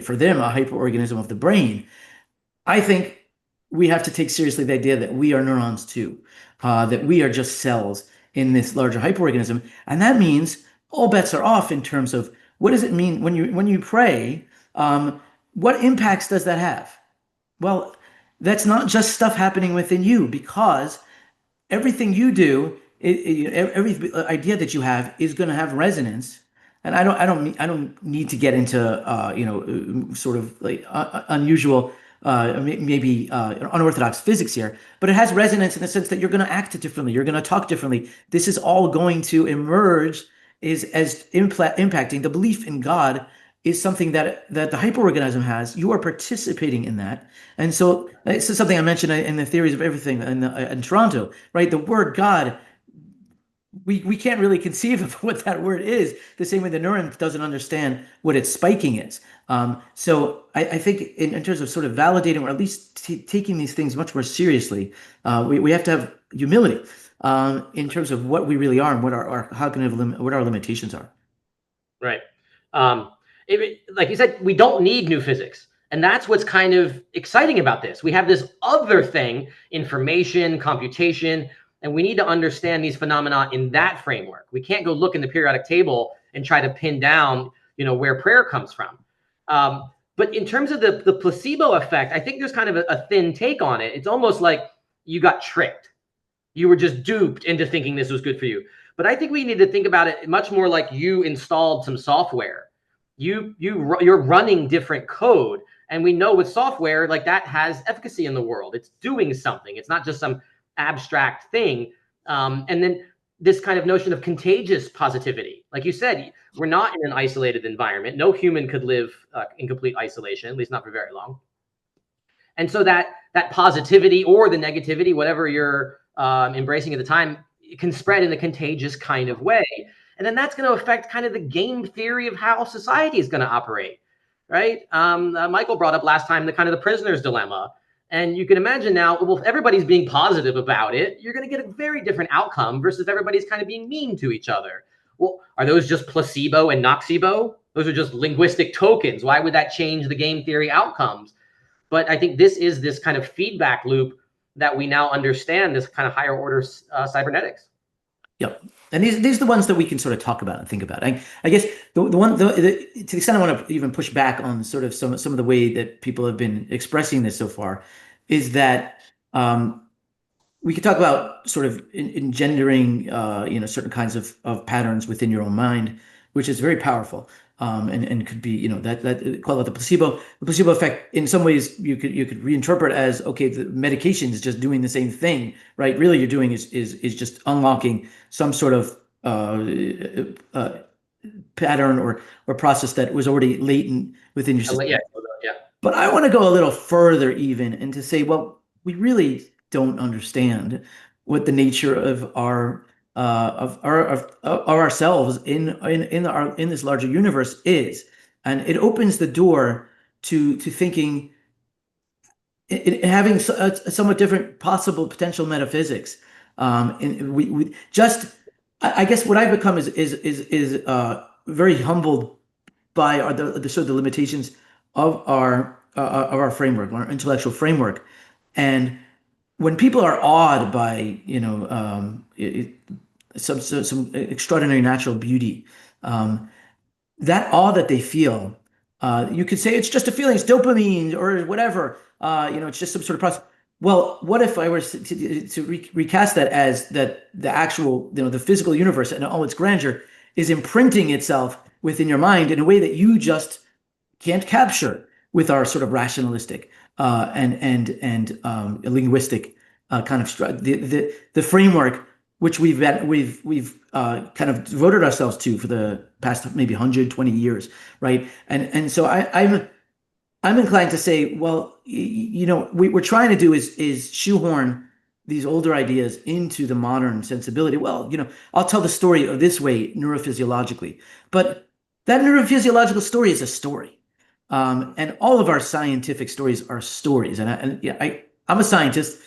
for them, a hyperorganism of the brain. I think we have to take seriously the idea that we are neurons too, that we are just cells in this larger hyperorganism. And that means all bets are off in terms of what does it mean when you pray? What impacts does that have? Well, that's not just stuff happening within you, because everything you do, every idea that you have is going to have resonance. And I don't need to get into sort of like unusual, maybe unorthodox physics here, but it has resonance in the sense that you're going to act differently, you're going to talk differently. This is all going to emerge as impacting the belief in God is something that the hyperorganism has. You are participating in that. And so this is something I mentioned in the theories of everything in Toronto, right? The word God, we can't really conceive of what that word is, the same way the neuron doesn't understand what its spiking is. So I think in terms of sort of validating, or at least taking these things much more seriously, we have to have humility in terms of what we really are and what our limitations are. Right. Like you said, we don't need new physics. And that's what's kind of exciting about this. We have this other thing, information, computation, and we need to understand these phenomena in that framework. We can't go look in the periodic table and try to pin down, where prayer comes from. But in terms of the placebo effect, I think there's kind of a thin take on it. It's almost like you got tricked. You were just duped into thinking this was good for you. But I think we need to think about it much more like you installed some software. You're running different code. And we know with software, like, that has efficacy in the world. It's doing something. It's not just some abstract thing. And then this kind of notion of contagious positivity. Like you said, we're not in an isolated environment. No human could live in complete isolation, at least not for very long. And so that positivity or the negativity, whatever you're embracing at the time, it can spread in a contagious kind of way. And then that's going to affect kind of the game theory of how society is going to operate, right? Michael brought up last time the kind of the prisoner's dilemma. And you can imagine now, well, if everybody's being positive about it, you're going to get a very different outcome versus everybody's kind of being mean to each other. Well, are those just placebo and nocebo? Those are just linguistic tokens. Why would that change the game theory outcomes? But I think this is this kind of feedback loop that we now understand, this kind of higher order cybernetics. Yep. And these are the ones that we can sort of talk about and think about. I guess to the extent I want to even push back on sort of some of the way that people have been expressing this so far is that we could talk about sort of engendering certain kinds of patterns within your own mind, which is very powerful. And could be, that call it the placebo effect. In some ways, you could reinterpret as, okay, the medication is just doing the same thing, right? Really, you're doing is just unlocking some sort of pattern or process that was already latent within your system. Yeah. But I want to go a little further even and to say, well, we really don't understand what the nature of ourselves in this larger universe is, and it opens the door to thinking, having a somewhat different possible potential metaphysics. And we just, I guess what I've become is very humbled by the sort of the limitations of our framework, our intellectual framework, and when people are awed by some extraordinary natural beauty, that awe that they feel, you could say it's just a feeling, it's dopamine or whatever, it's just some sort of process. Well, what if I were to recast that as that the actual, the physical universe and all its grandeur is imprinting itself within your mind in a way that you just can't capture with our sort of rationalistic and linguistic kind of the framework which we've kind of devoted ourselves to for the past maybe 120 years, right? And so I'm inclined to say, well, what we're trying to do is shoehorn these older ideas into the modern sensibility. Well, I'll tell the story of this way neurophysiologically, but that neurophysiological story is a story. And all of our scientific stories are stories. And I'm a scientist.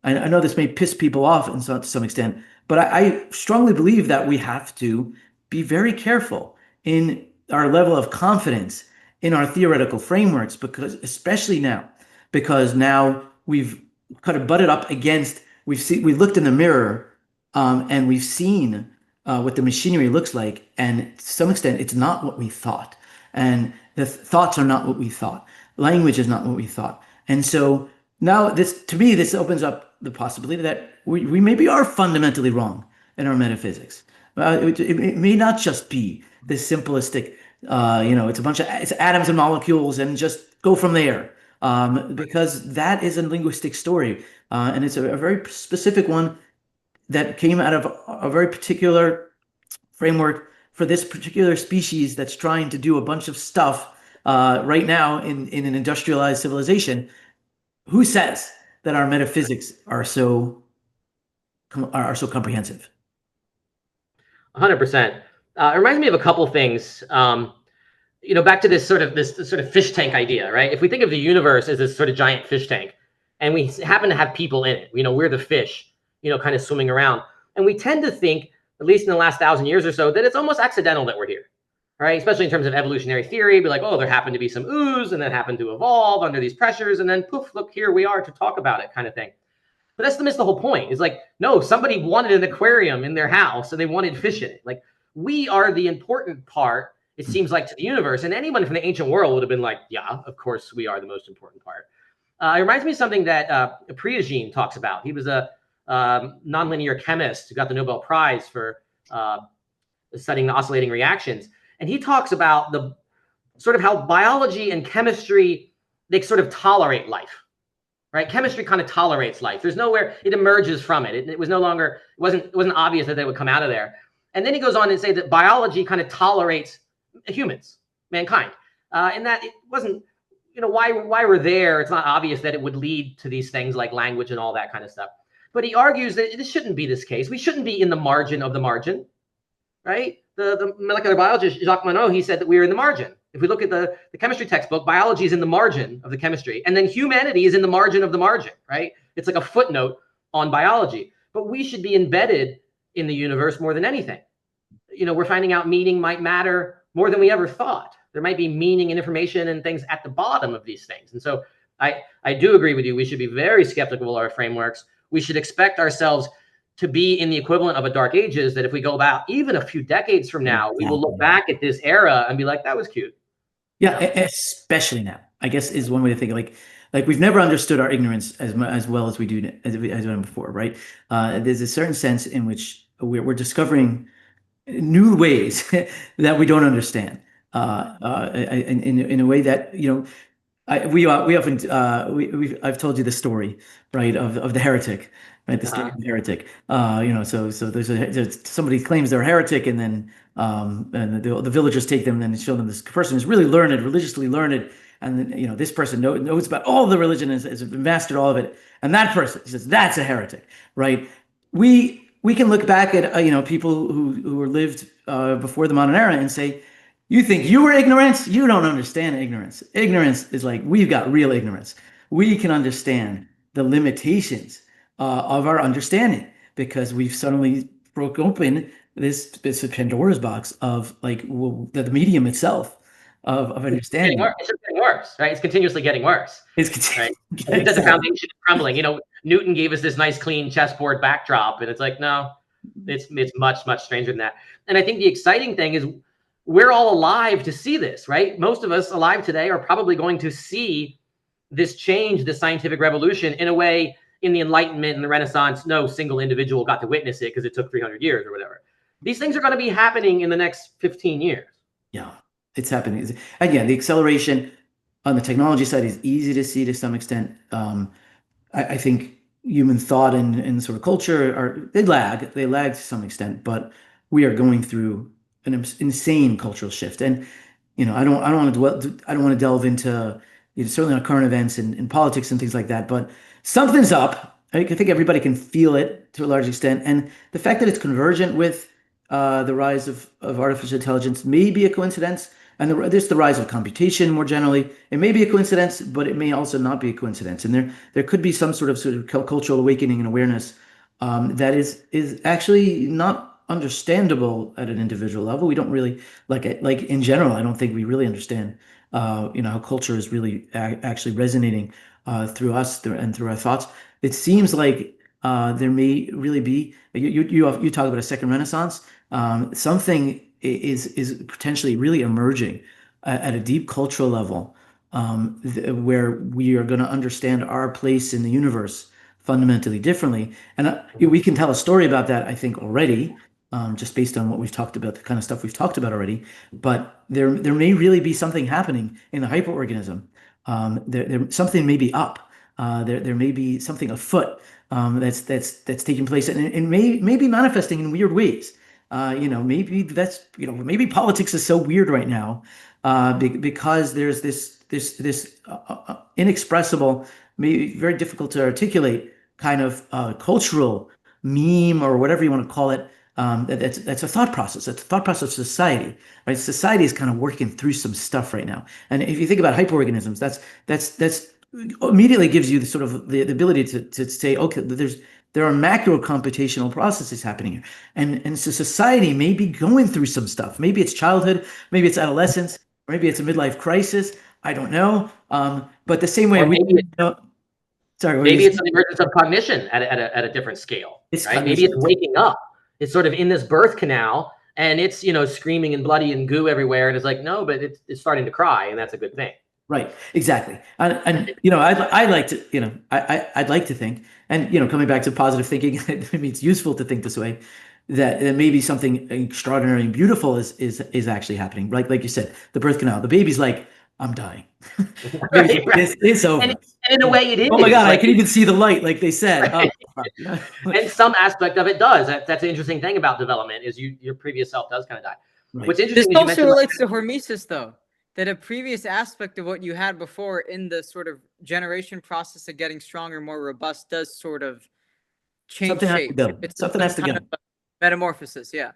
I know this may piss people off to some extent, but I strongly believe that we have to be very careful in our level of confidence in our theoretical frameworks, especially now, because now we've kind of butted up against, we looked in the mirror and we've seen what the machinery looks like. And to some extent, it's not what we thought. And the thoughts are not what we thought. Language is not what we thought. And so now to me, this opens up the possibility that we maybe are fundamentally wrong in our metaphysics. It may not just be this simplistic, it's atoms and molecules and just go from there. Because that is a linguistic story. And it's a very specific one that came out of a very particular framework for this particular species that's trying to do a bunch of stuff right now in an industrialized civilization. Who says that our metaphysics are so comprehensive? 100%. It reminds me of a couple things. Back to this sort of fish tank idea, right? If we think of the universe as this sort of giant fish tank, and we happen to have people in it, we're the fish, kind of swimming around, and we tend to think, at least in the last 1,000 years or so, that it's almost accidental that we're here, right? Especially in terms of evolutionary theory, be like, oh, there happened to be some ooze, and that happened to evolve under these pressures, and then poof, look, here we are to talk about it, kind of thing. But that's the whole point. It's like, no, somebody wanted an aquarium in their house, and they wanted fish in it. Like, we are the important part, it seems like, to the universe, and anyone from the ancient world would have been like, yeah, of course we are the most important part. It reminds me of something that Prigogine talks about. He was a nonlinear chemist who got the Nobel Prize for studying the oscillating reactions. And he talks about the sort of how biology and chemistry, they sort of tolerate life, right? Chemistry kind of tolerates life. There's nowhere it emerges from it. It was no longer, it wasn't obvious that they would come out of there. And then he goes on and say that biology kind of tolerates humans, mankind, and that it wasn't, why we're there. It's not obvious that it would lead to these things like language and all that kind of stuff. But he argues that this shouldn't be this case. We shouldn't be in the margin of the margin, right? The molecular biologist Jacques Monod, he said that we are in the margin. If we look at the chemistry textbook, biology is in the margin of the chemistry, and then humanity is in the margin of the margin, right? It's like a footnote on biology. But we should be embedded in the universe more than anything. We're finding out meaning might matter more than we ever thought. There might be meaning and information and things at the bottom of these things. And so I do agree with you. We should be very skeptical of our frameworks. We should expect ourselves to be in the equivalent of a dark ages that if we go about even a few decades from now, we will look back at this era and be like, that was cute. Yeah, especially now, I guess, is one way to think. Like we've never understood our ignorance as well as we do as done before, right? There's a certain sense in which we're discovering new ways that we don't understand, in a way that, you know, I've told you the story, right, of the heretic, right, the story of the heretic. You know, so there's somebody claims they're a heretic, and then and the villagers take them and then show them this person who's really learned, religiously learned, and then, you know, this person knows about all the religion, has mastered all of it, and that person, he says, that's a heretic, right? We can look back at, you know, people who were lived before the modern era and say, you think you were ignorant? You don't understand ignorance. Ignorance is like, we've got real ignorance. We can understand the limitations of our understanding because we've suddenly broke open this Pandora's box of like the medium itself of understanding. It's just getting worse, right? It's continuously getting worse. Right? That the foundation is crumbling. You know, Newton gave us this nice clean chessboard backdrop, and it's like, no, it's much, much stranger than that. And I think the exciting thing is we're all alive to see this, right? Most of us alive today are probably going to see this change, the scientific revolution, in a way. In the Enlightenment and the Renaissance, no single individual got to witness it because it took 300 years or whatever. These things are going to be happening in the next 15 years. Yeah, it's happening. And yeah, the acceleration on the technology side is easy to see to some extent. I think human thought and sort of culture they lag to some extent, but we are going through an insane cultural shift. And, you know, I don't want to delve into, you know, certainly on current events and politics and things like that, but something's up. I think everybody can feel it to a large extent. And the fact that it's convergent with the rise of artificial intelligence may be a coincidence. And there's the rise of computation more generally. It may be a coincidence, but it may also not be a coincidence. And there could be some sort of cultural awakening and awareness that is actually not understandable at an individual level. We don't really like in general. I don't think we really understand you know, how culture is really actually resonating through us and through our thoughts. It seems like there may really be, you talk about a second renaissance. Something is potentially really emerging at a deep cultural level, where we are going to understand our place in the universe fundamentally differently. And we can tell a story about that, I think, already, just based on what we've talked about, the kind of stuff we've talked about already. But there may really be something happening in the hyperorganism. Something may be up. There may be something afoot that's taking place, and may be manifesting in weird ways. You know, maybe that's, you know, maybe politics is so weird right now because there's this inexpressible, maybe very difficult to articulate kind of cultural meme or whatever you want to call it. That's a thought process. It's a thought process of society, right? Society is kind of working through some stuff right now. And if you think about hyperorganisms, that's immediately gives you the sort of the ability to say, okay, there are macro computational processes happening here. And so society may be going through some stuff. Maybe it's childhood, maybe it's adolescence, maybe it's a midlife crisis. I don't know. But the same way maybe it's an emergence of cognition at a different scale. Right? Maybe it's waking up. It's sort of in this birth canal, and it's, you know, screaming and bloody and goo everywhere, and it's like, no, but it's starting to cry, and that's a good thing. Right, exactly. And you know, I'd like to, you know, I'd like to think, and, you know, coming back to positive thinking, I mean, it's useful to think this way, that maybe something extraordinary and beautiful is actually happening. Like you said, the birth canal, the baby's like, I'm dying. Right. It's over. And in a way, it is. Oh my God, like, I can even see the light, like they said. Right. Oh. And some aspect of it does. That's an interesting thing about development is your previous self does kind of die. Right. What's interesting this also relates to hormesis, though, that a previous aspect of what you had before in the sort of generation process of getting stronger, more robust, does sort of change shape. Something has to go. Metamorphosis, yeah.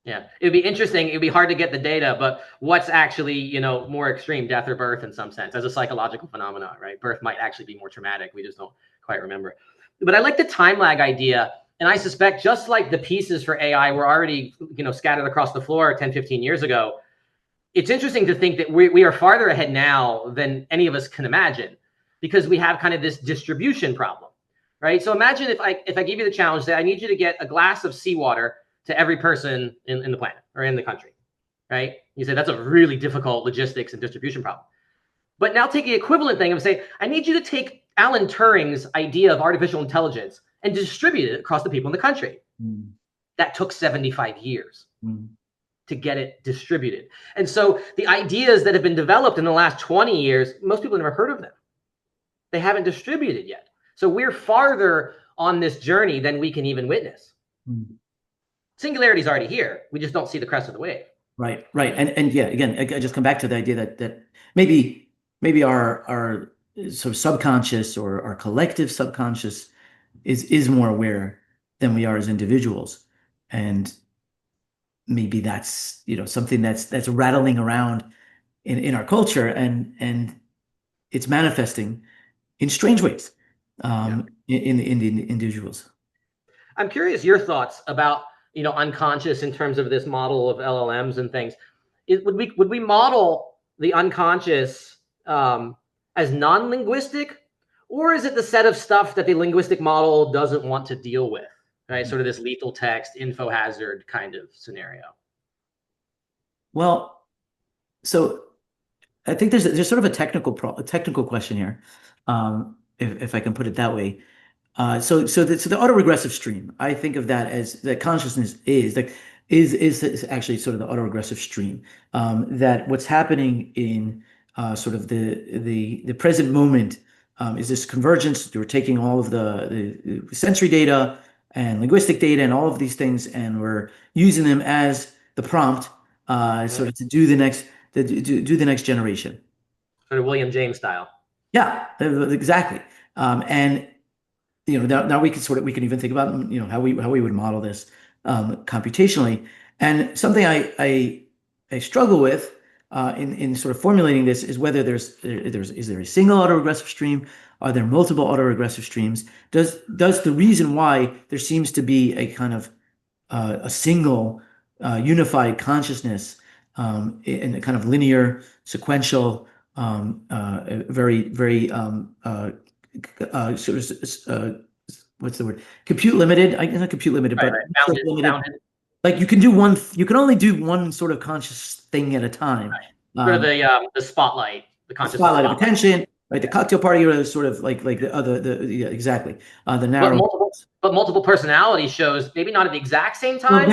Yeah, it'd be interesting. It'd be hard to get the data, but what's actually, you know, more extreme, death or birth in some sense, as a psychological phenomenon, right? Birth might actually be more traumatic. We just don't quite remember. But I like the time lag idea. And I suspect just like the pieces for AI were already, you know, scattered across the floor 10, 15 years ago, it's interesting to think that we are farther ahead now than any of us can imagine, because we have kind of this distribution problem. right? So imagine if I give you the challenge that I need you to get a glass of seawater to every person in the planet or in the country, right? You say that's a really difficult logistics and distribution problem. But now take the equivalent thing and say, I need you to take Alan Turing's idea of artificial intelligence and distribute it across the people in the country. That took 75 years to get it distributed. And so the ideas that have been developed in the last 20 years, most people have never heard of them. They haven't distributed yet. So we're farther on this journey than we can even witness. Singularity is already here. We just don't see the crest of the wave. Right. And yeah, again, I just come back to the idea that maybe our sort of subconscious or our collective subconscious is more aware than we are as individuals. And maybe that's, something that's rattling around in our culture and it's manifesting in strange ways in the individuals. I'm curious your thoughts about, unconscious in terms of this model of LLMs and things. Would we model the unconscious as non-linguistic, or is it the set of stuff that the linguistic model doesn't want to deal with, right? Sort of this lethal text, info hazard kind of scenario. Well, so I think there's sort of a technical question here, if I can put it that way. So the autoregressive stream, I think of that as that consciousness is actually sort of the autoregressive stream. That what's happening in sort of the present moment is this convergence. We're taking all of the sensory data and linguistic data and all of these things, and we're using them as the prompt, sort of to do the next generation. Sort of William James style. Yeah, exactly. And now we can even think about how we would model this computationally. And something I struggle with in sort of formulating this is whether is there a single autoregressive stream? Are there multiple autoregressive streams? Does the reason why there seems to be a kind of a single unified consciousness in a kind of linear, sequential, very sort of what's the word? Compute limited. Not compute limited, but bounded. Like you can only do one sort of conscious thing at a time. Sort of the spotlight, the conscious spotlight of attention, right? The cocktail party is sort of like the other, yeah, exactly. The narrow. But multiple personality shows maybe not at the exact same time.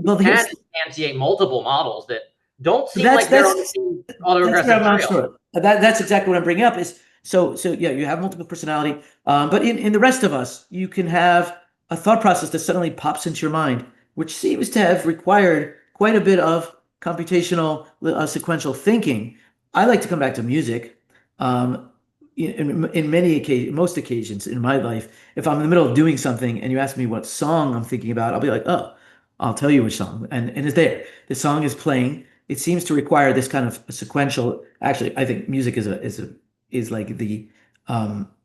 Well, can instantiate multiple models that don't seem like they're on the same autoregressive trail. Sure. That's exactly what I'm bringing up. Is so yeah, you have multiple personality, but in the rest of us, you can have a thought process that suddenly pops into your mind, which seems to have required quite a bit of computational sequential thinking. I like to come back to music. In most occasions in my life, if I'm in the middle of doing something and you ask me what song I'm thinking about, I'll be like, oh, I'll tell you which song, and it's there. The song is playing. It seems to require this kind of sequential. Actually, I think music is like the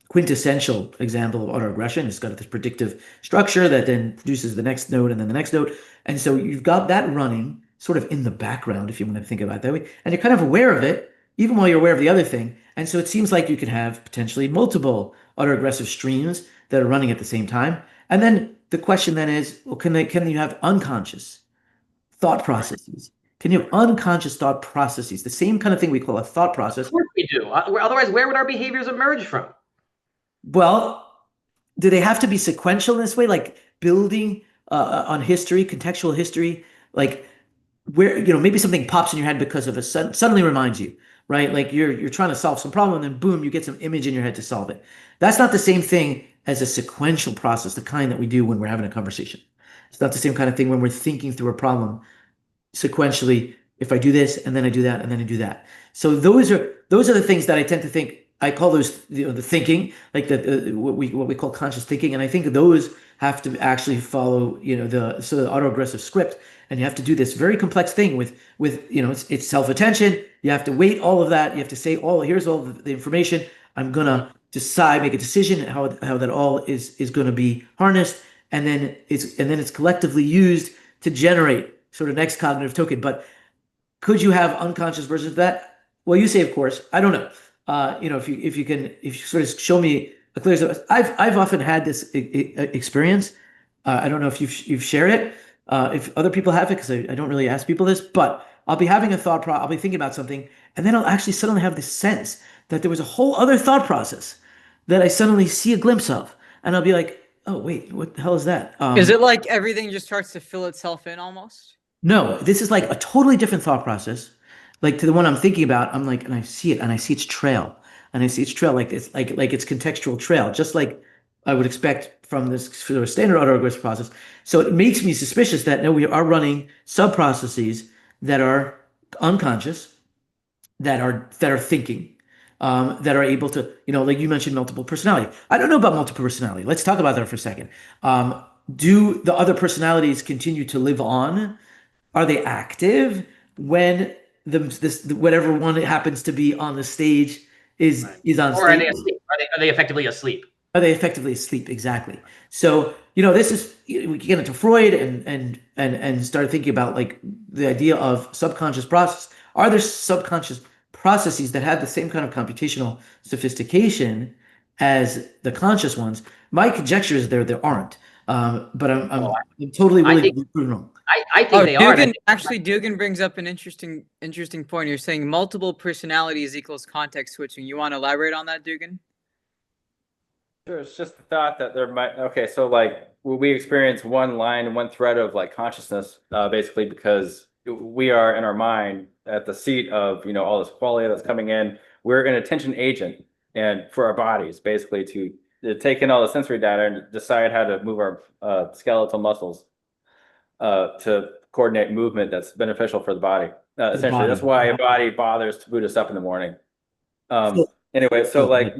quintessential example of autoregression. It's got this predictive structure that then produces the next note and then the next note, and so you've got that running sort of in the background, if you want to think about it that way, and you're kind of aware of it even while you're aware of the other thing. And so it seems like you can have potentially multiple autoregressive streams that are running at the same time. And then the question then is, well, can you have unconscious thought processes? Can you have unconscious thought processes? The same kind of thing we call a thought process. Of course we do. Otherwise, where would our behaviors emerge from? Well, do they have to be sequential in this way, like building on history, contextual history, like where maybe something pops in your head because of suddenly reminds you, right? Like you're trying to solve some problem, and then boom, you get some image in your head to solve it. That's not the same thing as a sequential process, the kind that we do when we're having a conversation. It's not the same kind of thing when we're thinking through a problem sequentially. If I do this and then I do that and then I do that. So those are the things that I tend to think. I call those the thinking, like what we call conscious thinking, and I think those have to actually follow the autoregressive script, and you have to do this very complex thing with it's self-attention. You have to weight all of that. You have to say here's all the information. I'm gonna make a decision how that all is going to be harnessed, and then it's collectively used to generate sort of next cognitive token. But could you have unconscious versions of that? Well, you say, of course. I don't know. If you sort of show me I've often had this experience. I don't know if you've shared it, if other people have it, because I don't really ask people this, but I'll be having a I'll be thinking about something, and then I'll actually suddenly have this sense that there was a whole other thought process that I suddenly see a glimpse of, and I'll be like, oh wait, what the hell is that? Is it like everything just starts to fill itself in almost? No, this is like a totally different thought process. Like to the one I'm thinking about, I'm like, and I see it, and I see its trail, and I see its trail like it's like its contextual trail, just like I would expect from this sort of standard autoregressive process. So it makes me suspicious that no, we are running sub processes that are unconscious, that are thinking, that are able to, like you mentioned, multiple personality. I don't know about multiple personality. Let's talk about that for a second. Do the other personalities continue to live on? Are they active when whatever one happens to be on the stage is on Or are they stage? asleep? Are they effectively asleep? Are they effectively asleep? Exactly. So, this is, we can get into Freud and start thinking about like the idea of subconscious process. Are there subconscious processes that have the same kind of computational sophistication as the conscious ones? My conjecture is there aren't. But I'm totally willing to be proven wrong. I think they are. Actually, Dugan brings up an interesting point. You're saying multiple personalities equals context switching. You want to elaborate on that, Dugan? Sure, it's just the thought that there might. Okay, so like we experience one line, one thread of like consciousness, basically because we are in our mind at the seat of all this qualia that's coming in. We're an attention agent, and for our bodies, basically to take in all the sensory data and decide how to move our skeletal muscles to coordinate movement that's beneficial for the body. Essentially, that's why a body bothers to boot us up in the morning. Anyway, so like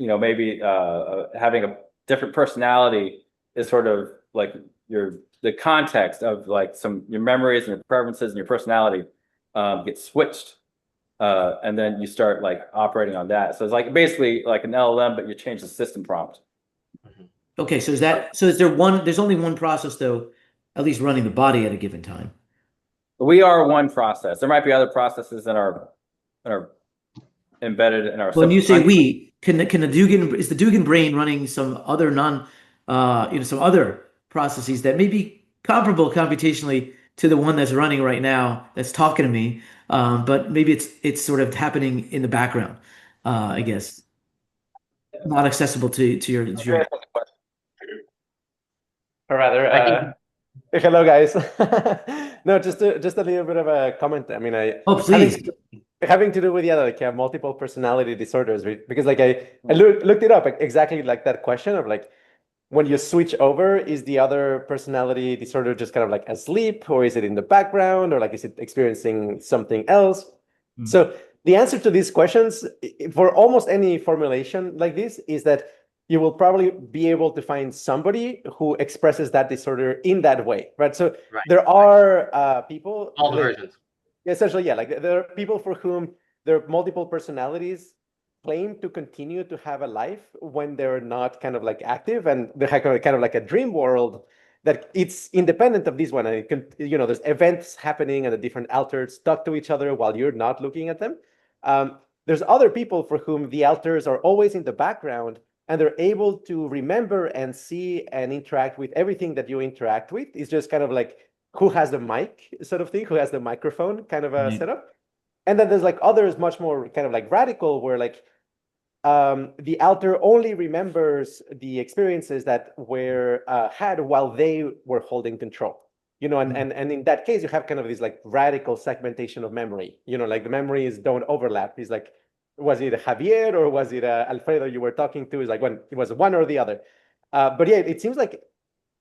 maybe having a different personality is sort of like the context of like your memories and your preferences and your personality get switched. And then you start like operating on that. So it's like basically like an LLM, but you change the system prompt. Okay, so there's only one process though, at least running the body at a given time. We are one process. There might be other processes that are embedded in our. When you say we, is the Dugan brain running some other some other processes that may be comparable computationally to the one that's running right now, that's talking to me, but maybe it's sort of happening in the background, I guess, not accessible to your. Or rather, hello guys. No, just a little bit of a comment. I mean, please. Having to do with multiple personality disorders, because like I looked it up exactly like that question of like, when you switch over, is the other personality disorder just kind of like asleep, or is it in the background, or like is it experiencing something else? Mm-hmm. So the answer to these questions for almost any formulation like this is that you will probably be able to find somebody who expresses that disorder in that way, right? So there are people, all the versions. Essentially, yeah, like there are people for whom there are multiple personalities claim to continue to have a life when they're not kind of like active, and they have kind of like a dream world that it's independent of this one. And it can, there's events happening and the different alters talk to each other while you're not looking at them. There's other people for whom the alters are always in the background, and they're able to remember and see and interact with everything that you interact with. It's just kind of like who has the mic sort of thing, who has the microphone kind of a setup. And then there's like others much more kind of like radical, where like the alter only remembers the experiences that were had while they were holding control. And in that case, you have kind of this like radical segmentation of memory. Like the memories don't overlap. It's like, was it Javier or was it Alfredo you were talking to? Is like when it was one or the other. But yeah, it seems like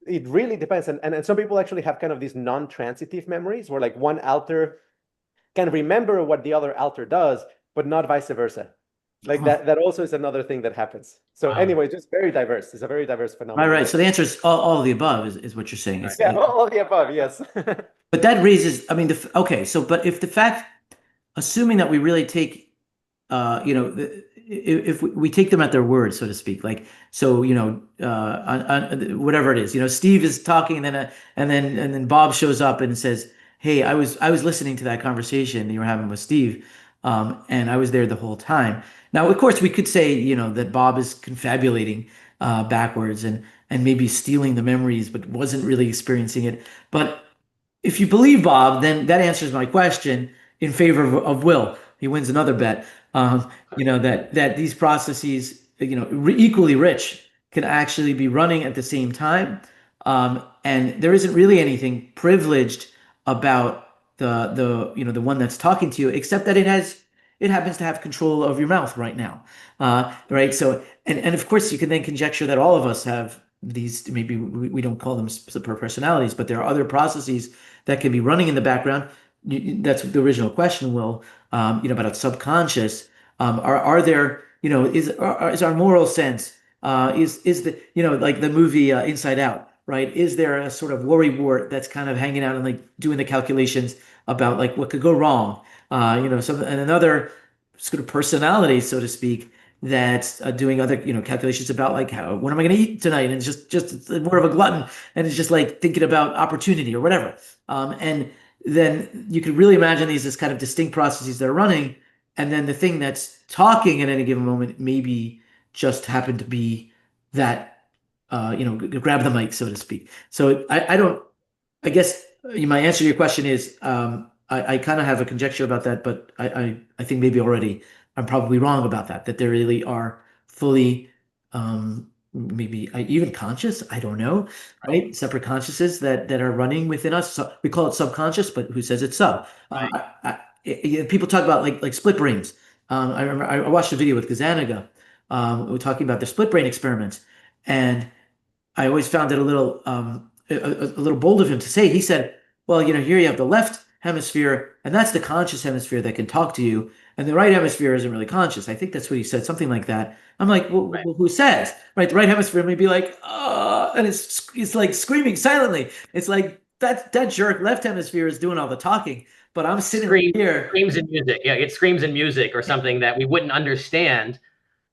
it really depends. And some people actually have kind of these non-transitive memories where like one alter can remember what the other alter does, but not vice versa. Like that also is another thing that happens. So anyway, just very diverse. It's a very diverse phenomenon. Right. So the answer is all of the above is what you're saying. Right. All of the above, yes. But that raises, I mean, but if the fact, assuming that we really take, if we take them at their word, so to speak, like, so, whatever it is, Steve is talking and then Bob shows up and says, hey, I was listening to that conversation you were having with Steve. and I was there the whole time. Now, of course, we could say, that Bob is confabulating backwards and maybe stealing the memories, but wasn't really experiencing it. But if you believe Bob, then that answers my question in favor of Will. He wins another bet. That these processes, equally rich, can actually be running at the same time, and there isn't really anything privileged about the one that's talking to you, except that it happens to have control of your mouth right now, right? So, and of course, you can then conjecture that all of us have these. Maybe we don't call them super personalities, but there are other processes that can be running in the background. That's the original question, Will. About a subconscious. Are there? Is our moral sense? Is the like the movie Inside Out, right? Is there a sort of worrywart that's kind of hanging out and like doing the calculations about like what could go wrong? And another sort of personality, so to speak, that's doing other calculations about like what am I going to eat tonight, and it's just more of a glutton, and it's just like thinking about opportunity or whatever. And then you could really imagine these as kind of distinct processes that are running, and then the thing that's talking at any given moment maybe just happened to be that grab the mic, so to speak. So I guess my answer to your question is I kind of have a conjecture about that, but I think maybe already I'm probably wrong about that there really are fully maybe even conscious, I don't know, right? Separate consciousnesses that are running within us. So we call it subconscious, but who says it's sub? People talk about like split brains. I remember I watched a video with Gazanaga. We're talking about the split brain experiments, and I always found it a little bold of him to say. He said, "Well, here you have the left hemisphere, and that's the conscious hemisphere that can talk to you, and the right hemisphere isn't really conscious." I think that's what he said, something like that. I'm like, well, who says? Right, the right hemisphere may be like, and it's like screaming silently. It's like that jerk left hemisphere is doing all the talking, but I'm sitting here. Screams in music, yeah, it screams in music or something that we wouldn't understand.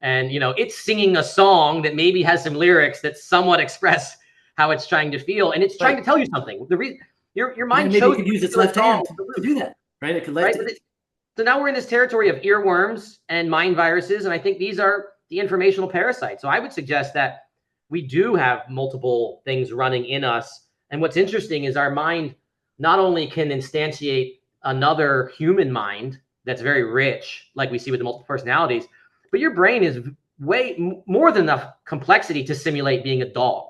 And it's singing a song that maybe has some lyrics that somewhat express how it's trying to feel, and it's trying to tell you something. The reason your mind maybe chose it could use its left hand to do that, right? It could So now we're in this territory of earworms and mind viruses, and I think these are the informational parasites. So I would suggest that we do have multiple things running in us. And what's interesting is our mind not only can instantiate another human mind that's very rich, like we see with the multiple personalities, but your brain is way more than enough complexity to simulate being a dog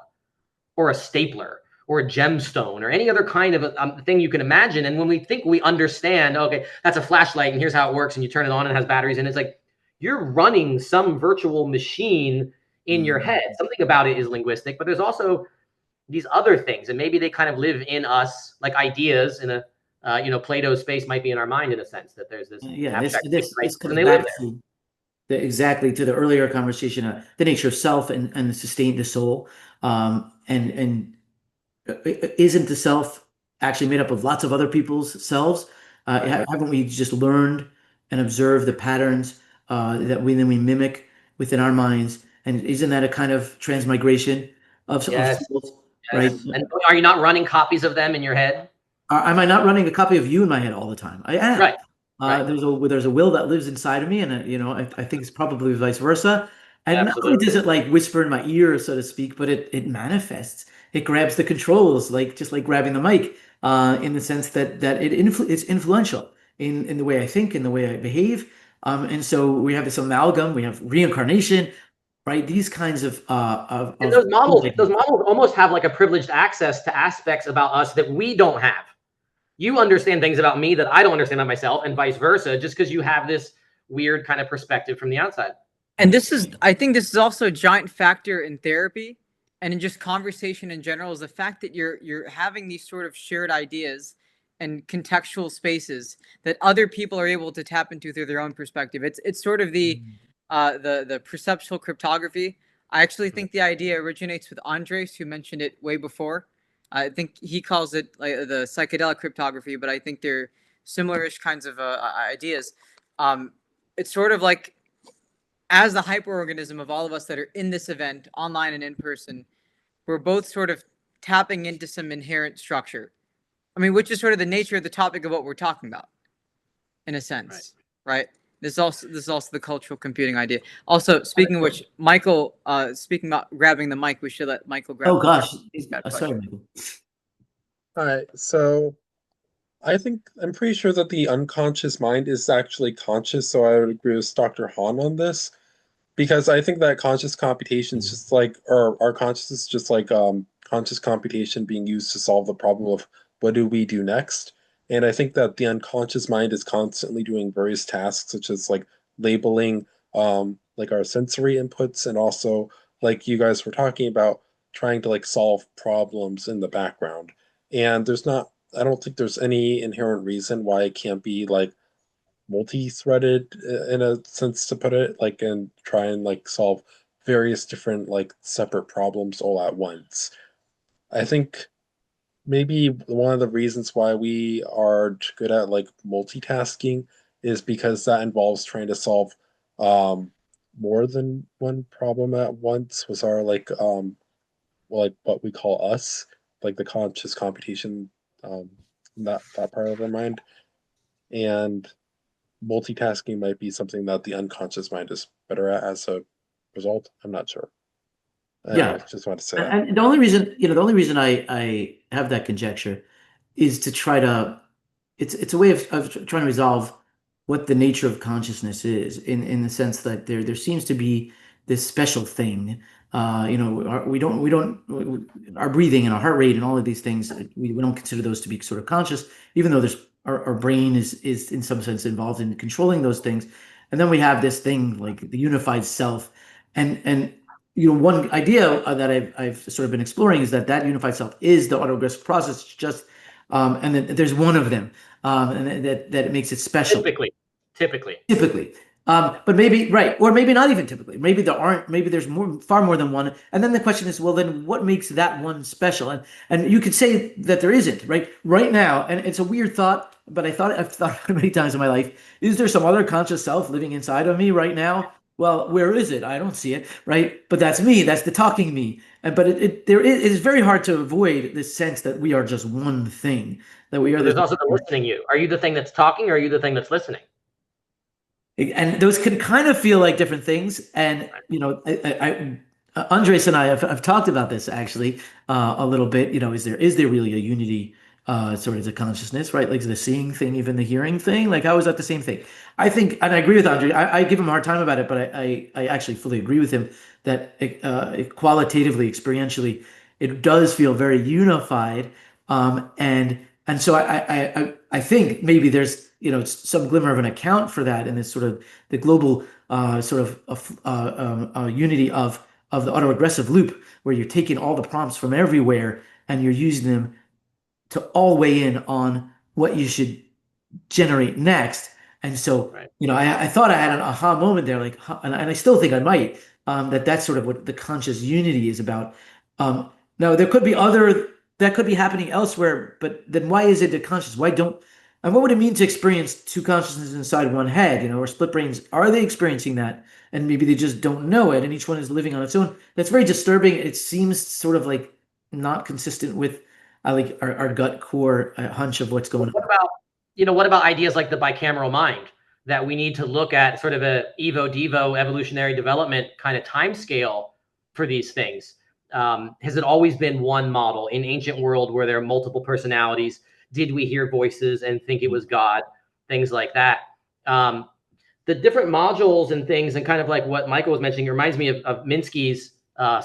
or a stapler or a gemstone or any other kind of thing you can imagine. And when we think we understand, okay, that's a flashlight and here's how it works, and you turn it on and it has batteries, and it's like you're running some virtual machine in your head. Something about it is linguistic, but there's also these other things, and maybe they kind of live in us like ideas in a Plato's space might be in our mind in a sense, that there's this this comes back to exactly to the earlier conversation, the nature of self and the sustain the soul, and isn't the self actually made up of lots of other people's selves? Haven't we just learned and observed the patterns that we mimic within our minds? And isn't that a kind of transmigration of souls? Yes. Right? And are you not running copies of them in your head? Am I not running a copy of you in my head all the time? I am. Right. There's a will that lives inside of me, and I think it's probably vice versa. And Absolutely. not only does it like whisper in my ear, so to speak, but it manifests. It grabs the controls, just like grabbing the mic, in the sense that it's influential in the way I think, in the way I behave. And so we have this amalgam. We have reincarnation, right? These kinds of and those models almost have like a privileged access to aspects about us that we don't have. You understand things about me that I don't understand about myself, and vice versa, just because you have this weird kind of perspective from the outside. And I think this is also a giant factor in therapy and in just conversation in general, is the fact that you're having these sort of shared ideas and contextual spaces that other people are able to tap into through their own perspective. It's sort of the perceptual cryptography. I actually think the idea originates with Andrés, who mentioned it way before. I think he calls it like the psychedelic cryptography, but I think they're similar-ish kinds of ideas. It's sort of like, as the hyperorganism of all of us that are in this event, online and in person, we're both sort of tapping into some inherent structure. I mean, which is sort of the nature of the topic of what we're talking about, in a sense, right? This is also the cultural computing idea. Also, speaking of which, Michael, speaking about grabbing the mic, we should let Michael grab. Oh gosh, He's got a sorry, question. Michael. All right, so I'm pretty sure that the unconscious mind is actually conscious, so I would agree with Dr. Hahn on this, because I think that conscious computation is just like, or our consciousness is just like conscious computation being used to solve the problem of what do we do next. And I think that the unconscious mind is constantly doing various tasks, such as like labeling like our sensory inputs, and also like you guys were talking about, trying to like solve problems in the background. And I don't think there's any inherent reason why it can't be like multi-threaded in a sense, to put it, like, and try and like solve various different like separate problems all at once. I think maybe one of the reasons why we are good at like multitasking is because that involves trying to solve more than one problem at once, was our like what we call us, like the conscious computation, that part of our mind. And multitasking might be something that the unconscious mind is better at as a result. I'm not sure. Yeah, just want to say that. And the only reason I have that conjecture is to try to, it's a way of trying to resolve what the nature of consciousness is, in the sense that there seems to be this special thing. We don't our breathing and our heart rate and all of these things, we don't consider those to be sort of conscious, even though our brain is in some sense involved in controlling those things. And then we have this thing like the unified self, and one idea that I've sort of been exploring is that unified self is the autoregressive process, just and then there's one of them, and that it makes it special. Typically. But maybe, right, or maybe not even typically. Maybe there's far more than one. And then the question is, well, then what makes that one special? And you could say that there isn't, right? Right now, and it's a weird thought, but I've thought about it many times in my life. Is there some other conscious self living inside of me right now? Well, where is it? I don't see it, right? But that's me. That's the talking me. But it is very hard to avoid this sense that we are just one thing. That we are. There's also the listening you. Are you the thing that's talking, or are you the thing that's listening? And those can kind of feel like different things. And Andrés and I have talked about this actually a little bit. Is there really a unity? Sort of the consciousness, right? Like the seeing thing, even the hearing thing. Like, how is that the same thing? I think, and I agree with Andrés. I give him a hard time about it, but I actually fully agree with him that qualitatively, experientially, it does feel very unified. And so I think maybe there's some glimmer of an account for that in this sort of the global sort of unity of the autoregressive loop, where you're taking all the prompts from everywhere and you're using them to all weigh in on what you should generate next. And so, right. I thought I had an aha moment there, like, and I still think I might, that's sort of what the conscious unity is about. Now there could be that could be happening elsewhere, but then why is it the conscious? And what would it mean to experience two consciousnesses inside one head, or split brains? Are they experiencing that? And maybe they just don't know it, and each one is living on its own. That's very disturbing. It seems sort of like not consistent with our gut core hunch of what's going on. What about ideas like the bicameral mind, that we need to look at sort of a evo-devo evolutionary development kind of time scale for these things? Has it always been one model in ancient world where there are multiple personalities? Did we hear voices and think it was God? Things like that. The different modules and things, and kind of like what Michael was mentioning, it reminds me of Minsky's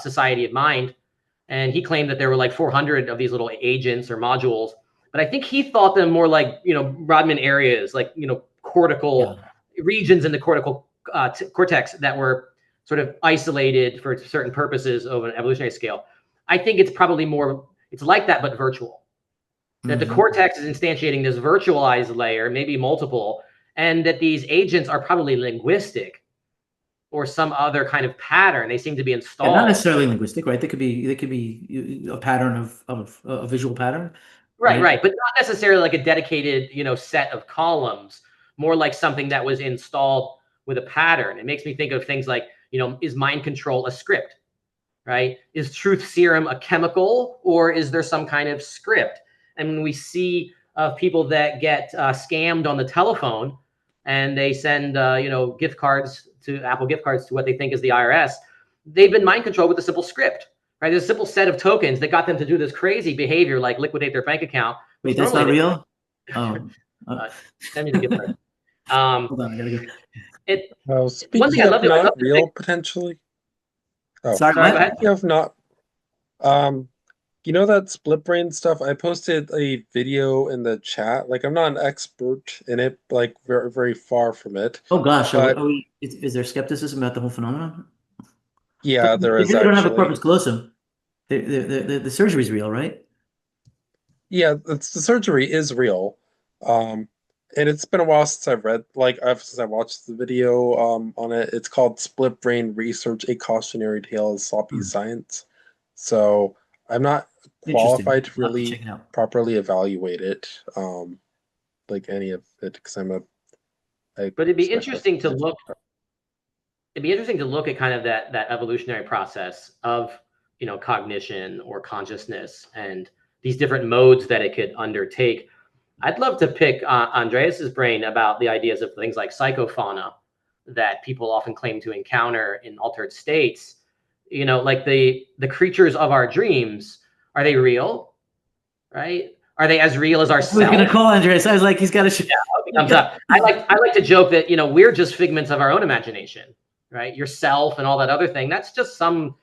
Society of Mind. And he claimed that there were like 400 of these little agents or modules. But I think he thought them more like, Rodman areas, like, cortical regions in the cortical cortex that were sort of isolated for certain purposes of an evolutionary scale. I think it's probably it's like that, but virtual. That the cortex is instantiating this virtualized layer, maybe multiple, and that these agents are probably linguistic or some other kind of pattern. They seem to be installed. And not necessarily linguistic, right? They could be a pattern of a visual pattern. Right. But not necessarily like a dedicated, set of columns, more like something that was installed with a pattern. It makes me think of things like, is mind control a script, right? Is truth serum a chemical, or is there some kind of script? And when we see people that get scammed on the telephone, and they send gift cards to Apple gift cards to what they think is the IRS. They've been mind controlled with a simple script, right? There's a simple set of tokens that got them to do this crazy behavior, like liquidate their bank account. Wait, that's not real? Send me the gift card. Hold on, I gotta go. One Speaking thing I love of not to real, potentially. Oh, Sorry, Sorry, go what? ahead. speaking of not, you know that split brain stuff? I posted a video in the chat. Like, I'm not an expert in it, like very, very far from it. Oh gosh, But is there skepticism about the whole phenomenon? yeah, there They is really don't have a actually. corpus callosum. The surgery is real, right? Yeah, the surgery is real. And it's been a while since I've read, since I watched the video on it. It's called Split Brain Research, A Cautionary Tale of Sloppy Science. So I'm not qualified to I'll have to really check it out. properly evaluate it, like any of it, because I'm a But it'd be interesting to look. It'd be interesting to look at kind of that evolutionary process of cognition or consciousness and these different modes that it could undertake. I'd love to pick Andreas's brain about the ideas of things like psychofauna that people often claim to encounter in altered states. Like the creatures of our dreams. Are they real? Right? Are they as real as ourselves? I was gonna call Andrés. I was like, he's got to. Thumbs up. I like to joke that we're just figments of our own imagination, right? Yourself and all that other thing. That's just some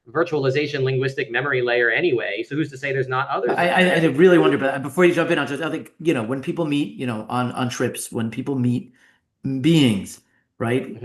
virtualization linguistic memory layer anyway. So who's to say there's not others? I really wonder, but before you jump in, I think when people meet, on trips, when people meet beings, right?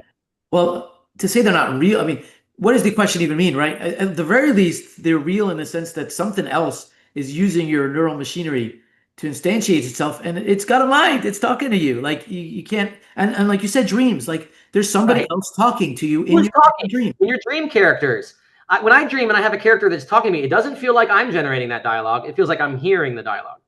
Well, to say they're not real, I mean, what does the question even mean, right? At the very least, they're real in the sense that something else is using your neural machinery to instantiate itself, and it's got a mind. It's talking to you. Like you can't, and like you said, dreams. Like there's somebody else talking to you in your dream. In your dream characters. When I dream and I have a character that's talking to me, it doesn't feel like I'm generating that dialogue. It feels like I'm hearing the dialogue.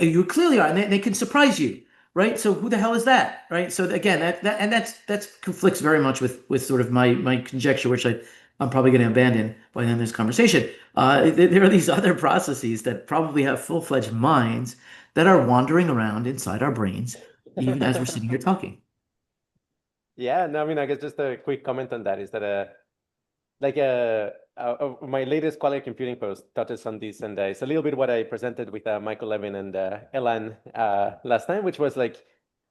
You clearly are, and they can surprise you, right? So who the hell is that, right? So again, that conflicts very much with sort of my conjecture, which I'm probably going to abandon by the end of this conversation. There are these other processes that probably have full-fledged minds that are wandering around inside our brains, even as we're sitting here talking. Yeah, no, I mean, I guess just a quick comment on that is that my latest Qualia computing post touches on this, and it's a little bit what I presented with Michael Levin and Elan last time, which was like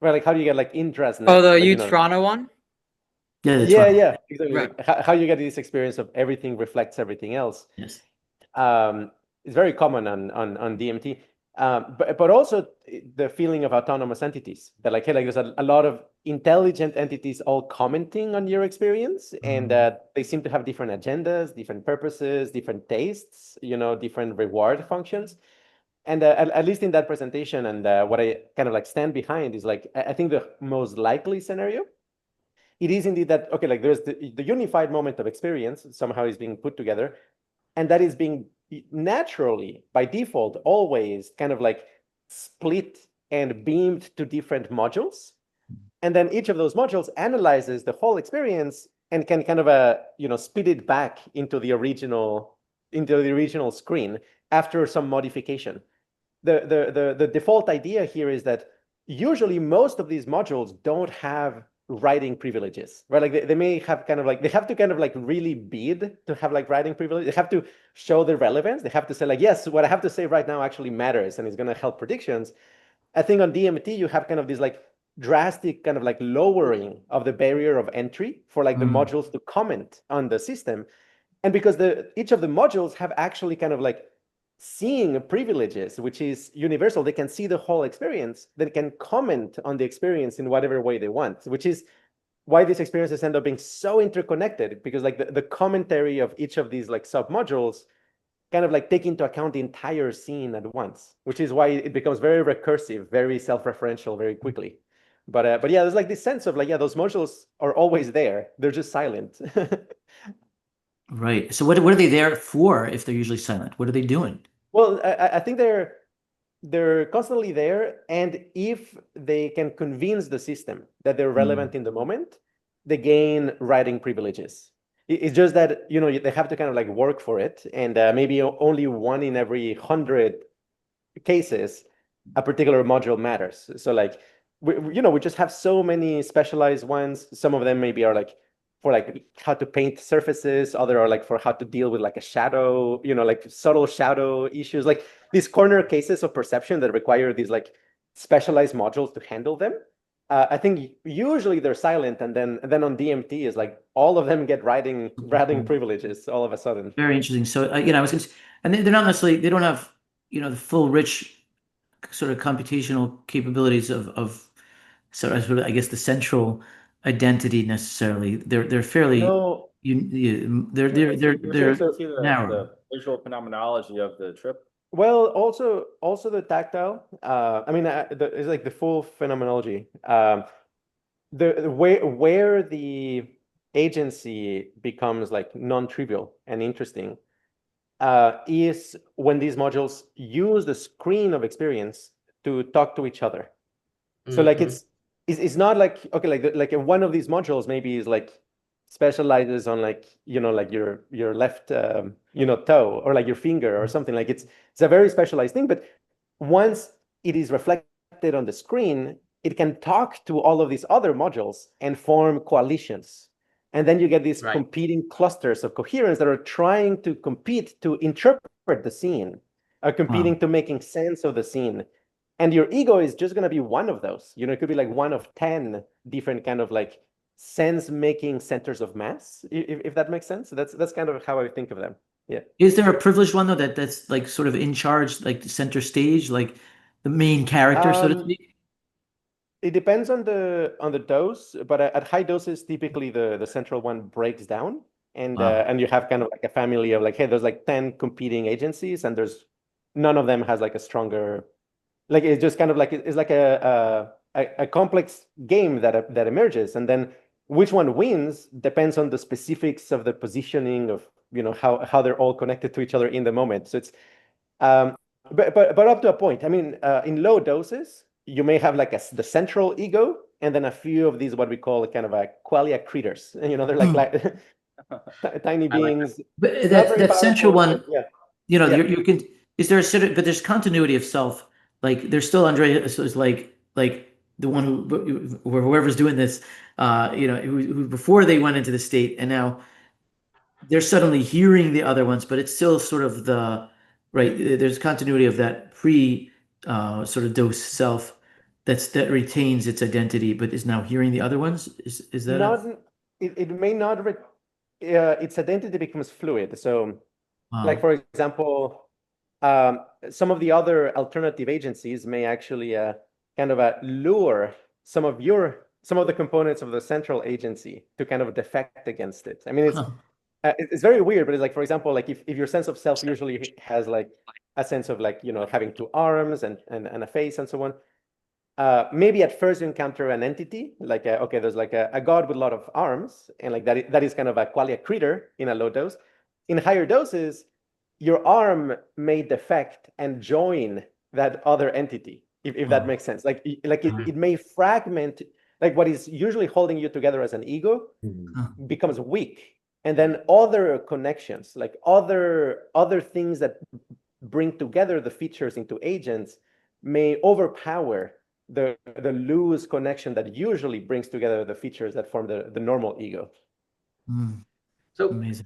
how do you get like intras? Oh, the Toronto one. Yeah, exactly. Right. Like, how you get this experience of everything reflects everything else. Yes. It's very common on DMT. But also the feeling of autonomous entities that hey, there's a lot of intelligent entities all commenting on your experience, and they seem to have different agendas, different purposes, different tastes, different reward functions. And at least in that presentation, and what I kind of stand behind is I think the most likely scenario, it is indeed that, okay, there's the unified moment of experience somehow is being put together, and that is being naturally, by default, always kind of split and beamed to different modules. And then each of those modules analyzes the whole experience and can kind of spit it back into the original screen after some modification. The default idea here is that usually most of these modules don't have writing privileges, right? They may have kind of they have to kind of really bid to have writing privilege. They have to show the relevance. They have to say yes, what I have to say right now actually matters and is going to help predictions. I think on DMT you have kind of this drastic kind of lowering of the barrier of entry for the modules to comment on the system, and because each of the modules have actually kind of seeing privileges, which is universal. They can see the whole experience, they can comment on the experience in whatever way they want, which is why these experiences end up being so interconnected, because the commentary of each of these sub-modules kind of take into account the entire scene at once, which is why it becomes very recursive, very self-referential very quickly. But yeah, there's this sense of those modules are always there. They're just silent. Right. So what are they there for if they're usually silent? What are they doing? Well, I think they're constantly there, and if they can convince the system that they're relevant in the moment, they gain writing privileges. It's just that they have to kind of work for it, and maybe only 1 in every 100 cases a particular module matters. So we just have so many specialized ones. Some of them maybe are like for like how to paint surfaces. Other are like for how to deal with like a shadow, like subtle shadow issues, like these corner cases of perception that require these like specialized modules to handle them. I think usually they're silent, and then on DMT is like all of them get writing privileges all of a sudden. Very interesting. So I was and they're not necessarily, they don't have the full rich sort of computational capabilities of sort of I guess the central identity necessarily. They're fairly No, they're narrow. the visual phenomenology of the trip. Well, also the tactile. I mean, it's like the full phenomenology. The where the agency becomes like non-trivial and interesting is when these modules use the screen of experience to talk to each other. So like it's not like, okay, like one of these modules maybe is like specializes on like like your left toe or like your finger or something. Like it's a very specialized thing, but once it is reflected on the screen, it can talk to all of these other modules and form coalitions, and then you get these competing clusters of coherence that are trying to compete to interpret the scene, are competing to making sense of the scene. And your ego is just going to be one of those. It could be like one of 10 different kind of like sense-making centers of mass, if that makes sense. That's kind of how I think of them. Yeah. Is there a privileged one though that's like sort of in charge, like the center stage, like the main character, so to speak? It depends on the dose, but at high doses, typically the central one breaks down, and you have kind of like a family of like, hey, there's like 10 competing agencies, and there's none of them has like a stronger, like it's just kind of like it's like a complex game that emerges, and then which one wins depends on the specifics of the positioning of how they're all connected to each other in the moment. So it's but up to a point. I mean, in low doses, you may have like the central ego, and then a few of these what we call kind of a qualia critters. They're like tiny beings. But that central one, yeah. You can. Is there a sort of, but there's continuity of self. Like there's still Andrés is like the one who whoever's doing this, who before they went into the state, and now they're suddenly hearing the other ones, but it's still sort of there's continuity of that sort of dose self that retains its identity, but is now hearing the other ones. Is that not? It may not. Its identity becomes fluid. So, like for example, some of the other alternative agencies may actually kind of lure some of the components of the central agency to kind of defect against it. I mean, it's very weird, but it's like, for example, like if your sense of self usually has like a sense of like having two arms and a face and so on. Maybe at first you encounter an entity like okay, there's like a god with a lot of arms, and like that is kind of a qualia critter in a low dose. In higher doses, your arm may defect and join that other entity, if that makes sense. Like it may fragment, like what is usually holding you together as an ego becomes weak, and then other connections, like other things that bring together the features into agents, may overpower the loose connection that usually brings together the features that form the normal ego. So amazing.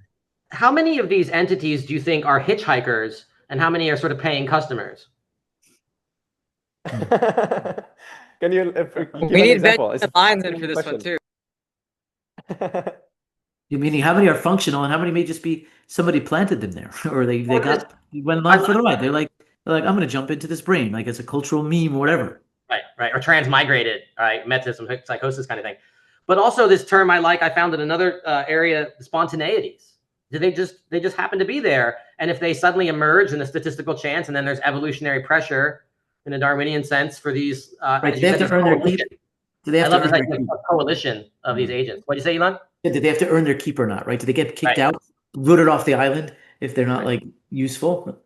How many of these entities do you think are hitchhikers, and how many are sort of paying customers? Can you give we need lines in for this one too. You meaning how many are functional, and how many may just be somebody planted them there, or they went along for the ride. They're like I'm going to jump into this brain, like it's a cultural meme or whatever. Right, or transmigrated, right, met to some psychosis kind of thing. But also this term I found in another area, spontaneities. They just happen to be there, and if they suddenly emerge in a statistical chance, and then there's evolutionary pressure in a Darwinian sense for these. Right, they have to earn their keep. Do they have to earn their keep? Coalition of these agents. What do you say, Elon? Yeah, did they have to earn their keep or not? Right? Do they get kicked out, rooted off the island if they're not like useful?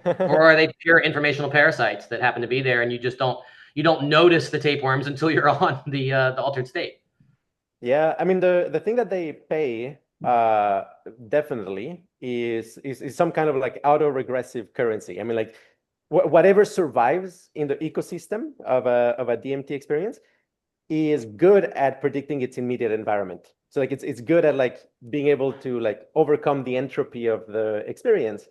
Or are they pure informational parasites that happen to be there, and you just don't notice the tapeworms until you're on the altered state? Yeah, I mean the thing that they pay definitely is some kind of like auto-regressive currency. I mean, like whatever survives in the ecosystem of a DMT experience is good at predicting its immediate environment. So like it's good at like being able to like overcome the entropy of the experience.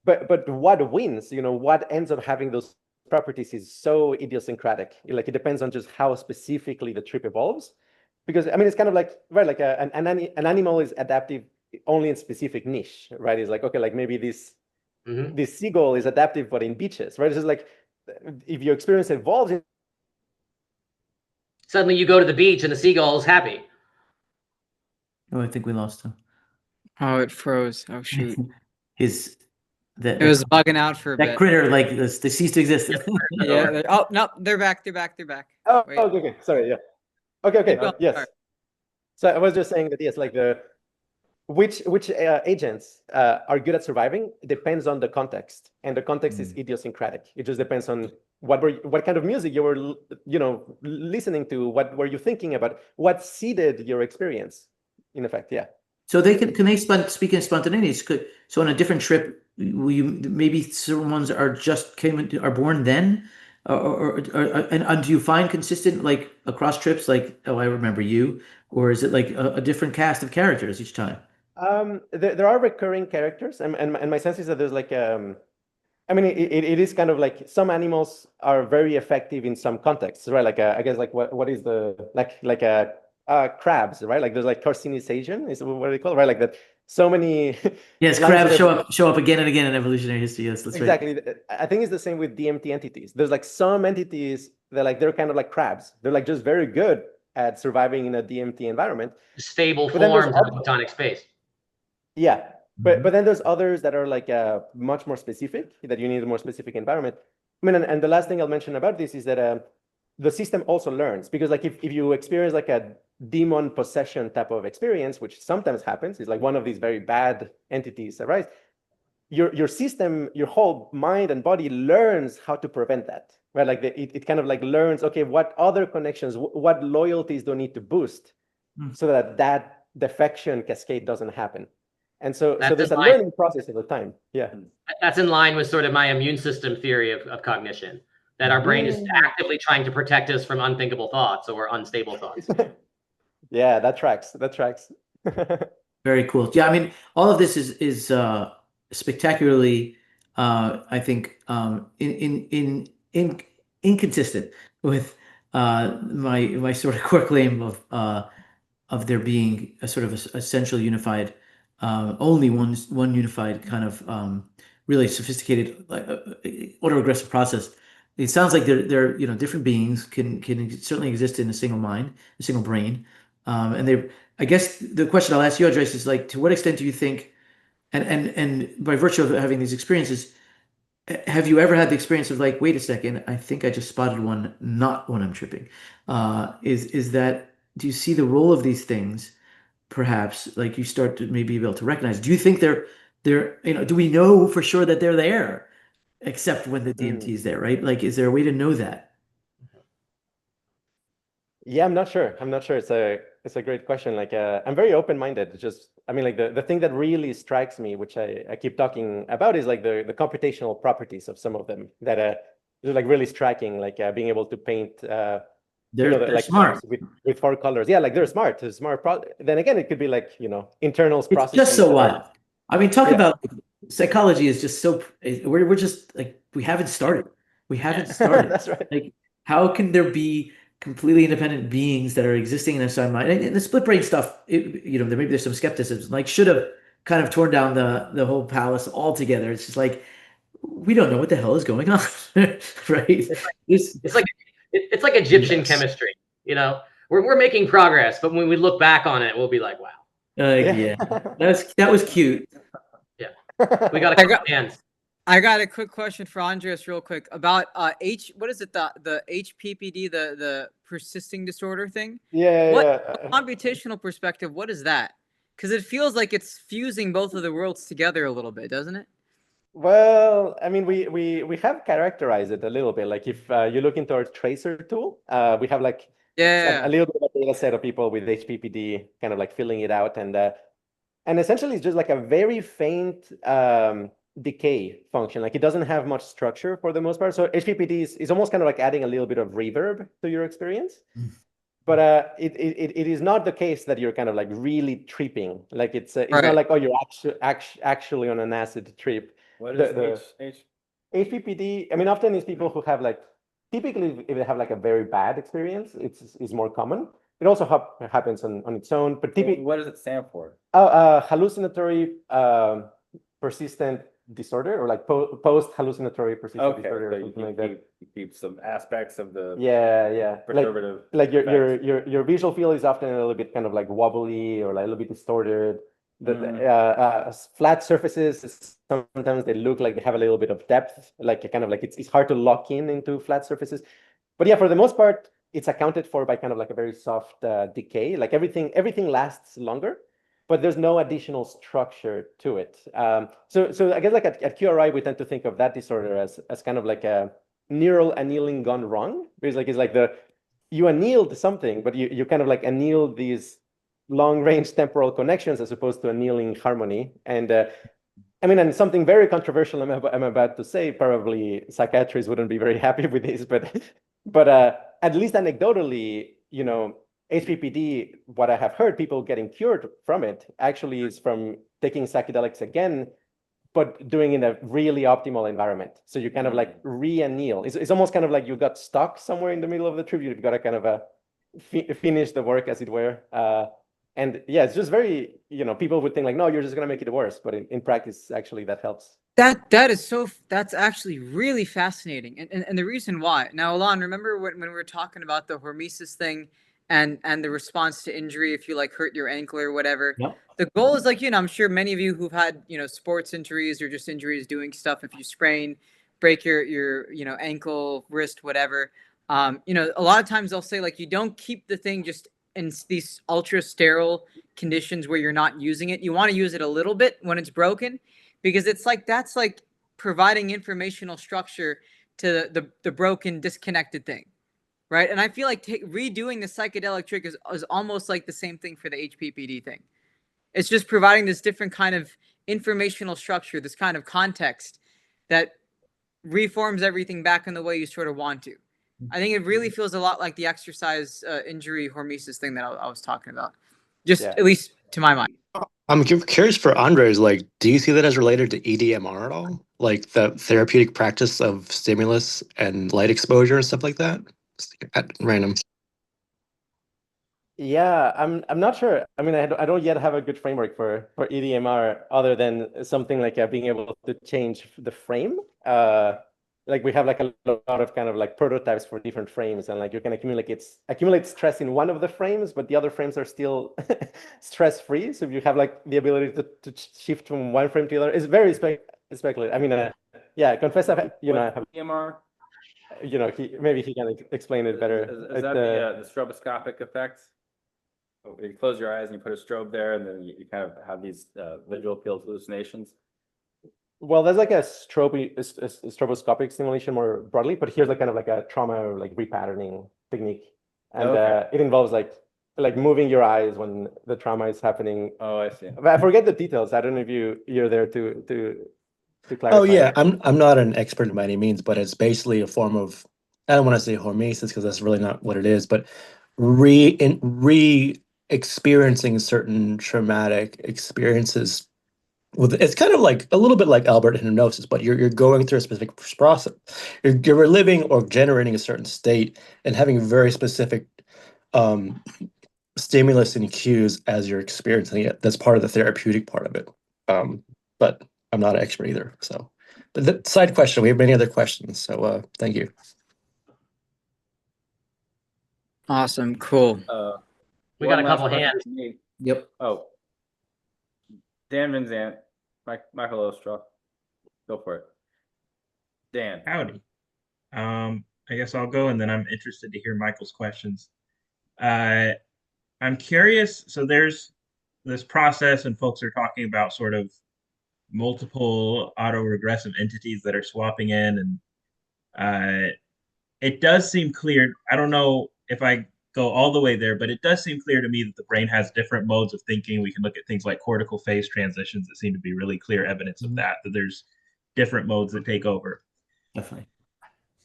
But what wins, what ends up having those properties is so idiosyncratic. Like it depends on just how specifically the trip evolves. Because I mean, it's kind of like, right, like an animal is adaptive only in specific niche, right? It's like, okay, like maybe this seagull is adaptive, but in beaches, right? It's just like, if your experience evolves, suddenly you go to the beach and the seagull is happy. Oh, I think we lost him. Oh, it froze. Oh shoot. It was bugging out for a bit. That critter, like, they ceased to exist. Yeah. Oh no, they're back. They're back. They're back. Oh, Wait. okay. Sorry. Yeah. Okay. Yes. Sorry. So I was just saying that yes, like which agents are good at surviving depends on the context, and the context is idiosyncratic. It just depends on what kind of music you were, listening to, what were you thinking about, what seeded your experience. In effect, yeah. So can they speaking of spontaneity? So on a different trip, maybe certain ones are born then, and do you find consistent like across trips, like, oh, I remember you, or is it like a different cast of characters each time? There are recurring characters, and my sense is that there's like I mean, it is kind of like some animals are very effective in some contexts, right? Like I guess like what is the crabs, right? Like there's like carcinization is what they call it, right? Like that. So many. Yes, crabs show up again and again in evolutionary history. Yes, that's exactly. Right. I think it's the same with DMT entities. There's like some entities that like they're kind of like crabs. They're like just very good at surviving in a DMT environment. Stable forms of the photonic space. Yeah. But then there's others that are like much more specific, that you need a more specific environment. I mean, and the last thing I'll mention about this is that the system also learns, because like if you experience like a demon possession type of experience, which sometimes happens, is like one of these very bad entities arise, your system, your whole mind and body learns how to prevent that, right? Like it kind of like learns, okay, what other connections, what loyalties do I need to boost so that defection cascade doesn't happen. And so there's a learning process over time. Yeah. That's in line with sort of my immune system theory of cognition, that our brain is actively trying to protect us from unthinkable thoughts or unstable thoughts. Yeah, that tracks. Very cool. Yeah, I mean, all of this is spectacularly, I think, inconsistent with my sort of core claim of there being a sort of a central unified, only one unified kind of really sophisticated autoregressive process. It sounds like they're different beings can certainly exist in a single mind, a single brain, and I guess the question I'll ask you, Andrés, is like, to what extent do you think, and by virtue of having these experiences, have you ever had the experience of like, wait a second, I think I just spotted one, not when I'm tripping? Is that, do you see the role of these things? Perhaps like you start to maybe be able to recognize. Do you think they're do we know for sure that they're there, except when the DMT is there, right? Like, is there a way to know that? Yeah, I'm not sure. It's a great question. Like, I'm very open-minded. Just, I mean, like the thing that really strikes me, which I keep talking about, is like the computational properties of some of them that are like really striking. Like being able to paint. They're like smart with 4 colors. Yeah, like they're smart. Then again, it could be like internal processes. It's just so wild. I mean, talk about psychology is just so. We're just like we haven't started. That's right. Like, how can there be completely independent beings that are existing in a side mind? And the split brain stuff, maybe there's some skepticism. Like, should have kind of torn down the whole palace altogether. It's just like we don't know what the hell is going on, right? It's like Egyptian chemistry. We're making progress, but when we look back on it, we'll be like, wow. Yeah, that was cute. Yeah, we got a couple hands. I got a quick question for Andrés, real quick, about what is it, the HPPD, the persisting disorder thing? Yeah. Computational perspective, what is that? Because it feels like it's fusing both of the worlds together a little bit, doesn't it? Well, I mean, we have characterized it a little bit. Like if you look into our tracer tool, we have like a little bit of a data set of people with HPPD kind of like filling it out. And essentially it's just like a very faint decay function. Like it doesn't have much structure for the most part. So HPPD is almost kind of like adding a little bit of reverb to your experience. But it is not the case that you're kind of like really tripping. Like it's not like, oh, you're actually on an acid trip. What is HPPD? I mean, often it's people who have like, typically if they have like a very bad experience, it's more common. It also happens on its own, but typically. What does it stand for? Hallucinatory persistent disorder, or like post-hallucinatory persistent disorder, or something like that. You keep some aspects of the perturbative. Like your visual field is often a little bit kind of like wobbly or like a little bit distorted. Flat surfaces, sometimes they look like they have a little bit of depth, like kind of like it's hard to lock into flat surfaces. But yeah, for the most part, it's accounted for by kind of like a very soft decay. Like everything lasts longer, but there's no additional structure to it. So I guess like at QRI, we tend to think of that disorder as kind of like a neural annealing gone wrong. Because like it's like you annealed something, but you kind of like annealed these long-range temporal connections as opposed to annealing harmony. And I mean, and something very controversial I'm about to say, probably psychiatrists wouldn't be very happy with this, but at least anecdotally, you know, HPPD, what I have heard people getting cured from it actually is from taking psychedelics again, but doing in a really optimal environment. So you kind of like re-anneal. It's almost kind of like you got stuck somewhere in the middle of the trip. You've got to kind of finish the work, as it were. And yeah, it's just very, you know, people would think like, no, you're just going to make it worse. But in practice, actually, that helps. That's actually really fascinating. And the reason why. Now, Alon, remember when we were talking about the hormesis thing and the response to injury if you like hurt your ankle or whatever? Yep. The goal is like, you know, I'm sure many of you who've had, you know, sports injuries or just injuries doing stuff, if you break your you know, ankle, wrist, whatever, you know, a lot of times they'll say like, you don't keep the thing just in these ultra sterile conditions where you're not using it. You want to use it a little bit when it's broken, because it's like that's like providing informational structure to the broken, disconnected thing, right? And I feel like redoing the psychedelic trick is almost like the same thing for the HPPD thing. It's just providing this different kind of informational structure, this kind of context that reforms everything back in the way you sort of want to. I think it really feels a lot like the exercise injury hormesis thing that I was talking about, at least to my mind. I'm curious for Andres, like, do you see that as related to EDMR at all? Like the therapeutic practice of stimulus and light exposure and stuff like that? At random. Yeah, I'm not sure. I mean, I don't yet have a good framework for EDMR other than something like being able to change the frame. Like we have like a lot of kind of like prototypes for different frames, and like you can accumulate stress in one of the frames, but the other frames are still stress free. So if you have like the ability to shift from one frame to the other, it's very speculative. I mean, yeah, confess I have EMR. You know, maybe he can explain it better. Is that the stroboscopic effect? You close your eyes and you put a strobe there, and then you kind of have these visual field hallucinations. Well, there's like a stroboscopic stimulation more broadly, but here's like kind of like a trauma like repatterning technique, and it involves like moving your eyes when the trauma is happening. Oh, I see. But I forget the details. I don't know if you're there to clarify. Oh yeah, I'm not an expert by any means, but it's basically a form of, I don't want to say hormesis because that's really not what it is, but re-experiencing certain traumatic experiences. It's kind of like a little bit like Albert hypnosis, but you're going through a specific process. You're reliving or generating a certain state and having very specific stimulus and cues as you're experiencing it. That's part of the therapeutic part of it. But I'm not an expert either. So, but the side question, we have many other questions. So thank you. Awesome. Cool. We got a couple hands. Yep. Oh. Dan Vinzant, Michael Ostroff. Go for it. Dan. Howdy. I guess I'll go, and then I'm interested to hear Michael's questions. I'm curious. So there's this process, and folks are talking about sort of multiple autoregressive entities that are swapping in, and it does seem clear. I don't know if I go all the way there, but it does seem clear to me that the brain has different modes of thinking. We can look at things like cortical phase transitions that seem to be really clear evidence of that there's different modes that take over. Definitely.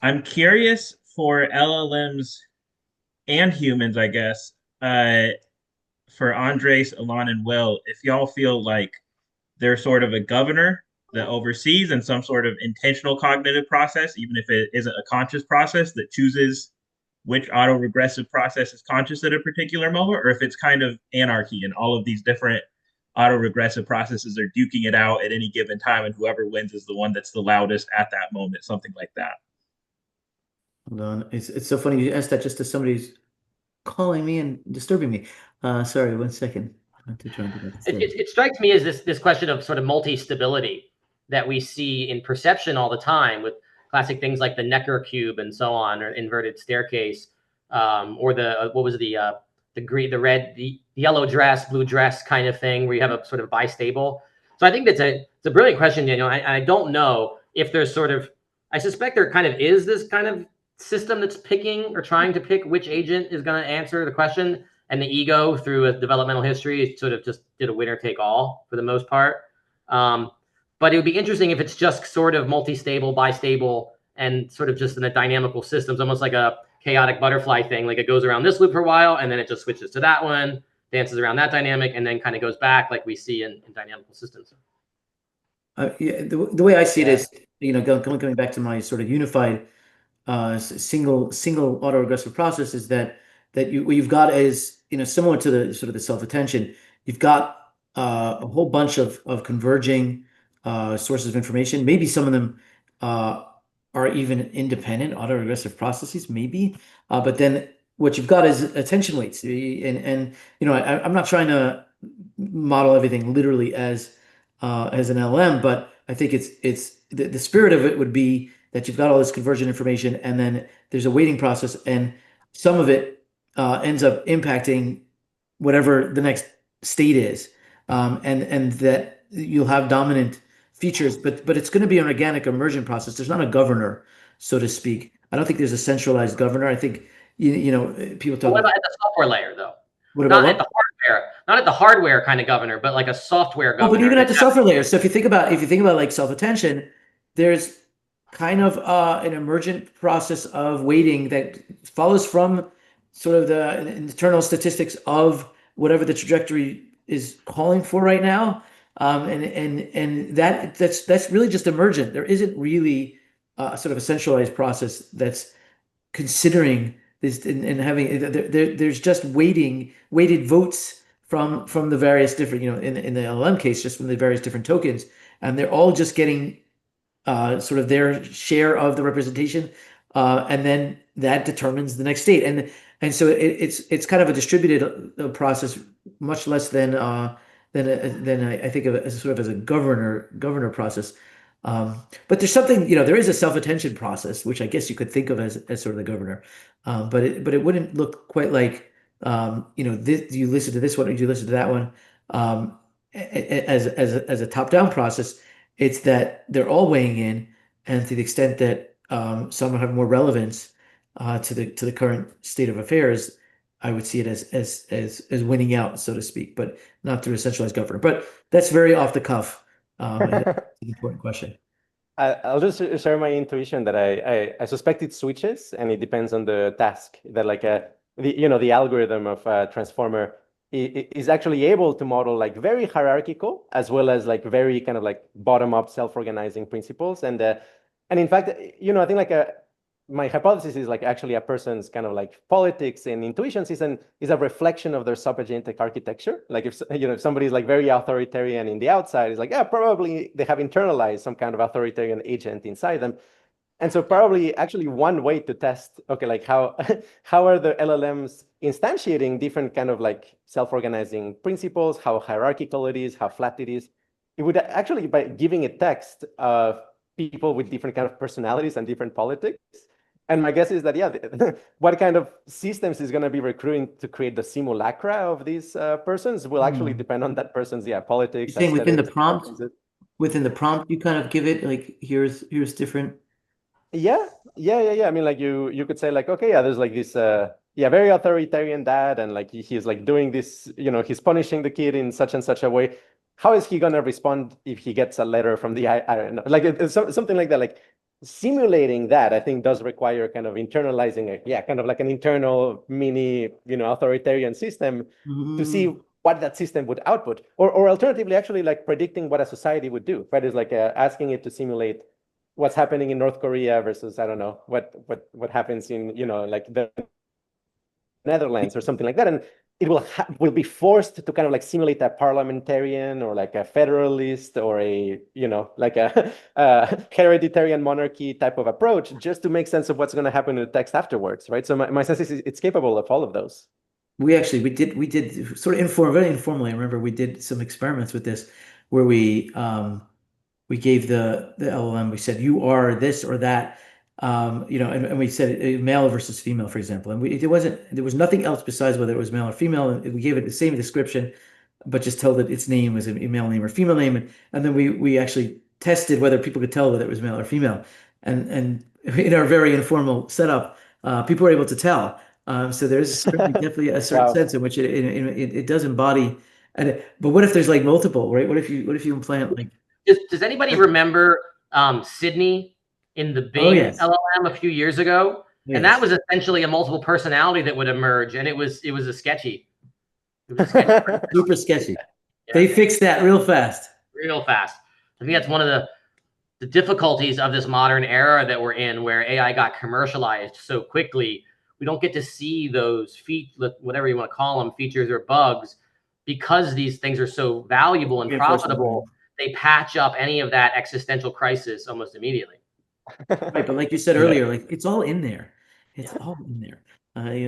I'm curious for LLMs and humans, I guess, for Andres, Alon, and Will, if y'all feel like they're sort of a governor that oversees and some sort of intentional cognitive process, even if it isn't a conscious process that chooses which autoregressive process is conscious at a particular moment, or if it's kind of anarchy and all of these different autoregressive processes are duking it out at any given time, and whoever wins is the one that's the loudest at that moment, something like that. Hold on. It's so funny you asked that just as somebody's calling me and disturbing me. Sorry, 1 second. I have to try and do that instead. It strikes me as this question of sort of multi-stability that we see in perception all the time with classic things like the Necker cube and so on, or inverted staircase, or the what was it, the green, the red, the yellow dress, blue dress kind of thing, where you have a sort of bistable. So I think it's a brilliant question, Daniel. I don't know if there's sort of, I suspect there kind of is this kind of system that's picking or trying to pick which agent is going to answer the question, and the ego through a developmental history sort of just did a winner take all for the most part. But it would be interesting if it's just sort of multi-stable, bistable, and sort of just in a dynamical system. It's almost like a chaotic butterfly thing. Like it goes around this loop for a while, and then it just switches to that one, dances around that dynamic, and then kind of goes back like we see in dynamical systems. Yeah, the way I see it is, coming back to my sort of unified single autoregressive process is that what you've got is, similar to the sort of the self-attention, you've got a whole bunch of converging sources of information. Maybe some of them are even independent autoregressive processes, maybe. But then what you've got is attention weights. And I'm not trying to model everything literally as an LLM, but I think it's the spirit of it would be that you've got all this convergent information, and then there's a weighting process, and some of it ends up impacting whatever the next state is, and that you'll have dominant features, but it's going to be an organic emergent process. There's not a governor, so to speak. I don't think there's a centralized governor. I think people talk. What about at the software layer, though? What about not at the hardware, not at the hardware kind of governor, but like a software governor. Oh, but even at the software layer. So if you think about like self-attention, there's kind of an emergent process of weighting that follows from sort of the internal statistics of whatever the trajectory is calling for right now, and that's really just emergent. There isn't really sort of a centralized process that's considering this and having there's just weighted votes from the various different, in the LLM case, just from the various different tokens, and they're all just getting sort of their share of the representation, and then that determines the next state. And so it's kind of a distributed process, much less than I think of it as sort of as a governor process. But there's something, there is a self-attention process, which I guess you could think of as sort of the governor, but it wouldn't look quite like this, you listen to this one or you listen to that one as a top-down process. It's that they're all weighing in, and to the extent that some have more relevance to the current state of affairs, I would see it as winning out, so to speak, but not through a centralized governor. But that's very off the cuff. It's an important question. I'll just share my intuition that I suspect it switches, and it depends on the task. That like the algorithm of transformer is actually able to model like very hierarchical as well as like very kind of like bottom-up self-organizing principles. And in fact, I think like my hypothesis is like actually a person's kind of like politics and intuitions is a reflection of their subagentic architecture. Like if somebody is like very authoritarian in the outside, is like, yeah, probably they have internalized some kind of authoritarian agent inside them. And so probably actually one way to test, okay, like how are the LLMs instantiating different kind of like self-organizing principles, how hierarchical it is, how flat it is. It would actually, by giving it text of people with different kind of personalities and different politics. And my guess is that, yeah, what kind of systems is going to be recruiting to create the simulacra of these persons will actually depend on that person's, politics. You're saying within the prompt, you kind of give it like, here's different. Yeah. I mean, like you could say like, okay, there's like this, very authoritarian dad, and like he's like doing this, he's punishing the kid in such and such a way. how is he gonna respond if he gets a letter from the I don't know, like it's something like that. Like simulating that, I think, does require kind of internalizing kind of like an internal mini, authoritarian system to see what that system would output, or alternatively, actually like predicting what a society would do. Right? It's like asking it to simulate what's happening in North Korea versus, I don't know, what happens in, like the Netherlands or something like that. And it will be forced to kind of like simulate a parliamentarian or like a federalist or a, like a hereditary monarchy type of approach, just to make sense of what's going to happen in the text afterwards, right? So my sense is it's capable of all of those. We did sort of very informally. I remember we did some experiments with this where we gave the LLM, we said, you are this or that, and we said male versus female, for example. And there was nothing else besides whether it was male or female. And we gave it the same description, but just told it its name was a male name or female name. And then we actually tested whether people could tell whether it was male or female. And in our very informal setup, people were able to tell. So there's definitely a certain sense in which it does embody. But what if there's like multiple, right? What if you implant like? Does anybody remember Sydney in the Bing LLM a few years ago? Yes. And that was essentially a multiple personality that would emerge, and it was a sketchy. Super sketchy. Yeah. They fixed that real fast. Real fast. I think that's one of the difficulties of this modern era that we're in, where AI got commercialized so quickly. We don't get to see those whatever you want to call them, features or bugs, because these things are so valuable and profitable. They patch up any of that existential crisis almost immediately. Right, but like you said earlier, like it's all in there. It's all in there.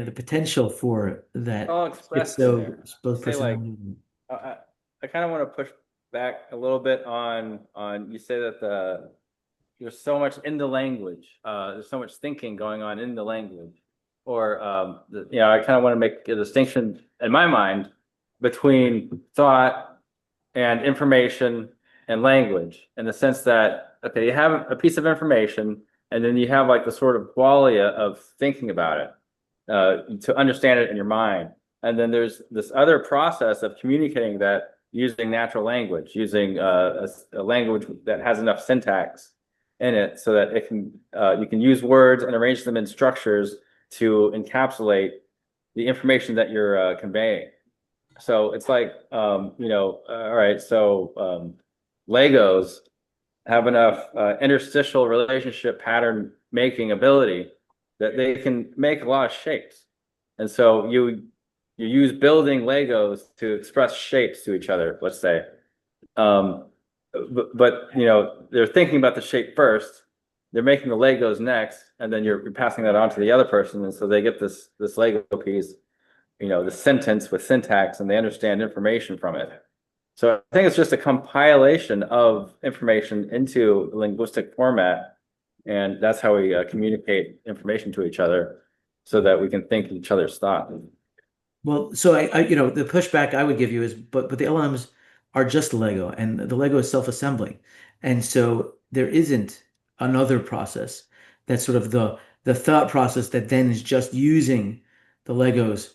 The potential for that. All expressed in there. Like, I kind of want to push back a little bit on you say that there's so much in the language. There's so much thinking going on in the language, or I kind of want to make a distinction in my mind between thought and information and language, in the sense that, okay, you have a piece of information, and then you have like the sort of qualia of thinking about it to understand it in your mind. And then there's this other process of communicating that using natural language, using a language that has enough syntax in it so that it can you can use words and arrange them in structures to encapsulate the information that you're conveying. So it's like, all right, so Legos have enough interstitial relationship pattern making ability that they can make a lot of shapes. And so you use building Legos to express shapes to each other, let's say. But they're thinking about the shape first, they're making the Legos next, and then you're passing that on to the other person. And so they get this Lego piece, the sentence with syntax, and they understand information from it. So I think it's just a compilation of information into linguistic format, and that's how we communicate information to each other, so that we can think each other's thought. Well, so I the pushback I would give you is, but the LLMs are just Lego, and the Lego is self-assembling, and so there isn't another process that's sort of the thought process that then is just using the Legos.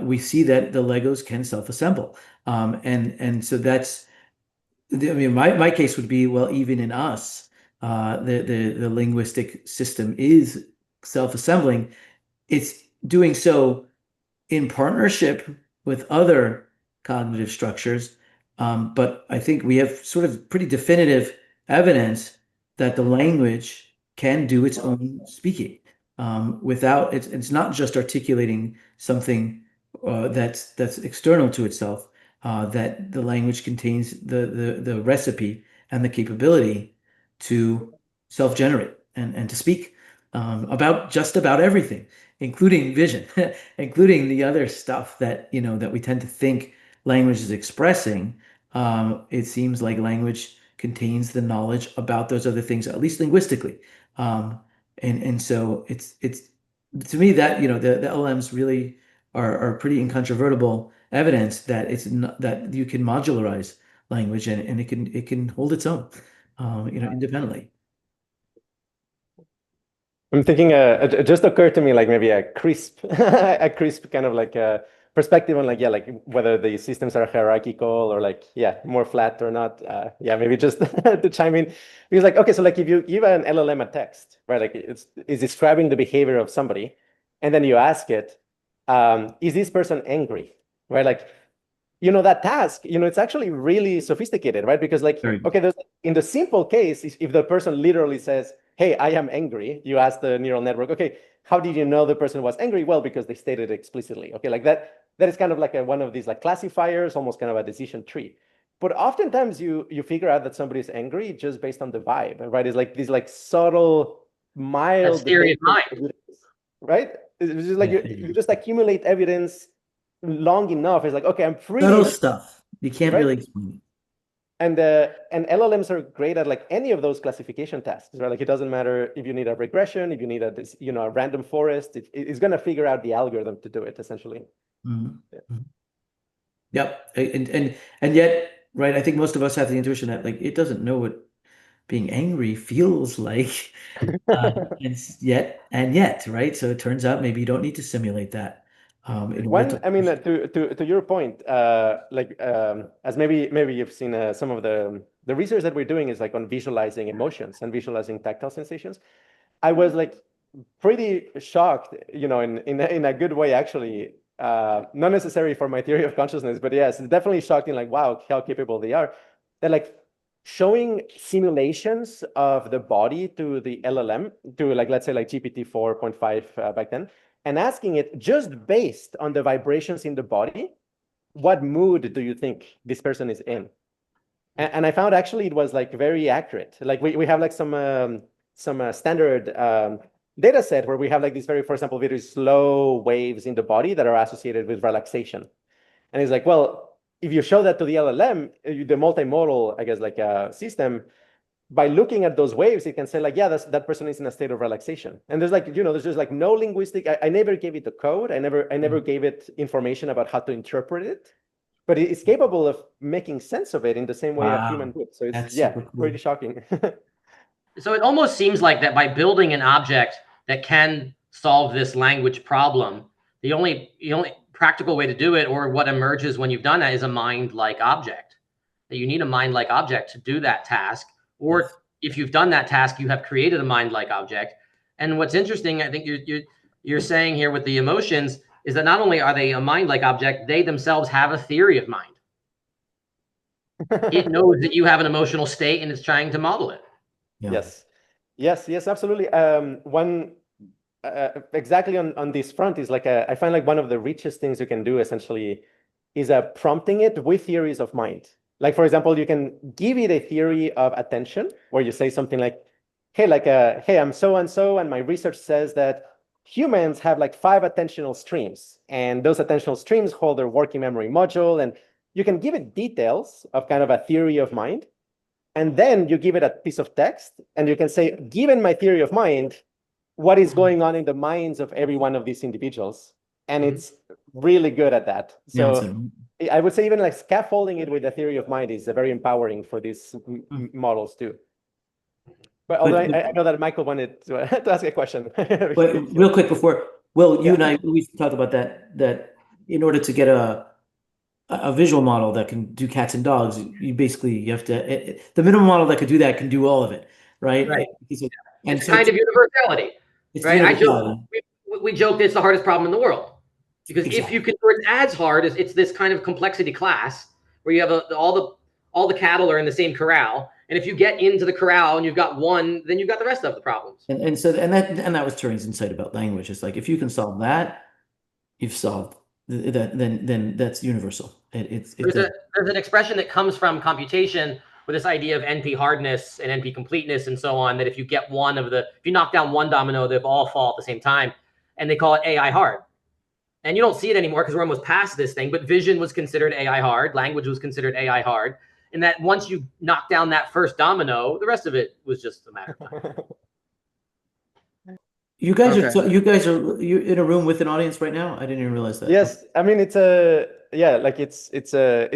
We see that the Legos can self-assemble. And so that's, my case would be, well, even in us, the linguistic system is self-assembling. It's doing so in partnership with other cognitive structures. But I think we have sort of pretty definitive evidence that the language can do its own speaking. Without it's not just articulating something that's external to itself. That the language contains the recipe and the capability to self-generate and to speak about just about everything, including vision, including the other stuff that that we tend to think language is expressing. It seems like language contains the knowledge about those other things, at least linguistically. And so it's to me that the LLMs really are pretty incontrovertible evidence that it's not, that you can modularize language and it can hold its own, independently. I'm thinking it just occurred to me like maybe a crisp a crisp kind of like a perspective on like, yeah, like whether the systems are hierarchical or like, yeah, more flat or not. Yeah, maybe just to chime in. Because like, okay, so like if you give an LLM a text, right, like it's describing the behavior of somebody, and then you ask it, is this person angry, right? Like, that task, it's actually really sophisticated, right? Because like, okay, in the simple case, if the person literally says, hey, I am angry, you ask the neural network, okay, how did you know the person was angry? Well, because they stated it explicitly. Okay, like that is kind of like one of these like classifiers, almost kind of a decision tree. But oftentimes you figure out that somebody's angry just based on the vibe, right? It's like these like subtle, mild theory of mind, right? It's just like you just accumulate evidence long enough. It's like, okay, I'm pretty subtle stuff. You can't right? really explain it. And LLMs are great at like any of those classification tasks, right? Like it doesn't matter if you need a regression, if you need a random forest, it's going to figure out the algorithm to do it essentially. Mm-hmm. Yeah. Yep. And yet, right, I think most of us have the intuition that like it doesn't know what being angry feels like. And yet, right? So it turns out maybe you don't need to simulate that. I mean, to your point, as maybe you've seen some of the research that we're doing is like on visualizing emotions and visualizing tactile sensations. I was like pretty shocked, in a good way actually. Not necessarily for my theory of consciousness, but yes, it's definitely shocking. Like, wow, how capable they are. They're like showing simulations of the body to the LLM, to like let's say like GPT 4.5 back then. And asking it just based on the vibrations in the body, what mood do you think this person is in? And I found actually it was like very accurate. Like we have like some standard data set where we have like these for example, very slow waves in the body that are associated with relaxation. And it's like, well, if you show that to the LLM, the multimodal, I guess, like system, by looking at those waves, it can say like, yeah, that person is in a state of relaxation. And there's like, there's just like no linguistic, I never gave it the code. I never gave it information about how to interpret it, but it's capable of making sense of it in the same way a human would. So it's, cool. Pretty shocking. So it almost seems like that by building an object that can solve this language problem, the only practical way to do it, or what emerges when you've done that, is a mind-like object. That you need a mind-like object to do that task. Or if you've done that task, you have created a mind-like object. And what's interesting, I think you're saying here with the emotions, is that not only are they a mind-like object, they themselves have a theory of mind. It knows that you have an emotional state and it's trying to model it. Yeah. Yes, absolutely. One exactly on this front is like I find like one of the richest things you can do essentially is prompting it with theories of mind. Like, for example, you can give it a theory of attention where you say something like, hey, I'm so-and-so, and my research says that humans have like 5 attentional streams, and those attentional streams hold their working memory module, and you can give it details of kind of a theory of mind, and then you give it a piece of text, and you can say, given my theory of mind, what is going on in the minds of every one of these individuals? And it's really good at that. So I would say even like scaffolding it with the theory of mind is very empowering for these models too. But although I know that Michael wanted to ask a question. But real quick before, Will, you and I, we talked about that in order to get a visual model that can do cats and dogs, you have to, the minimum model that could do that can do all of it, right? Right. And it's kind of universality, right? We joke it's the hardest problem in the world. Because if you convert as hard as it's this kind of complexity class where you have all the cattle are in the same corral, and if you get into the corral and you've got one, then you've got the rest of the problems. And that was Turing's insight about language. It's like if you can solve that, you've solved that. Then that's universal. There's an expression that comes from computation with this idea of NP hardness and NP completeness and so on. That if you get if you knock down one domino, they all fall at the same time, and they call it AI hard. And you don't see it anymore because we're almost past this thing, but vision was considered AI hard. Language was considered AI hard. And that once you knock down that first domino, the rest of it was just a matter of time. You guys are you in a room with an audience right now? I didn't even realize that. Yes. I mean, it's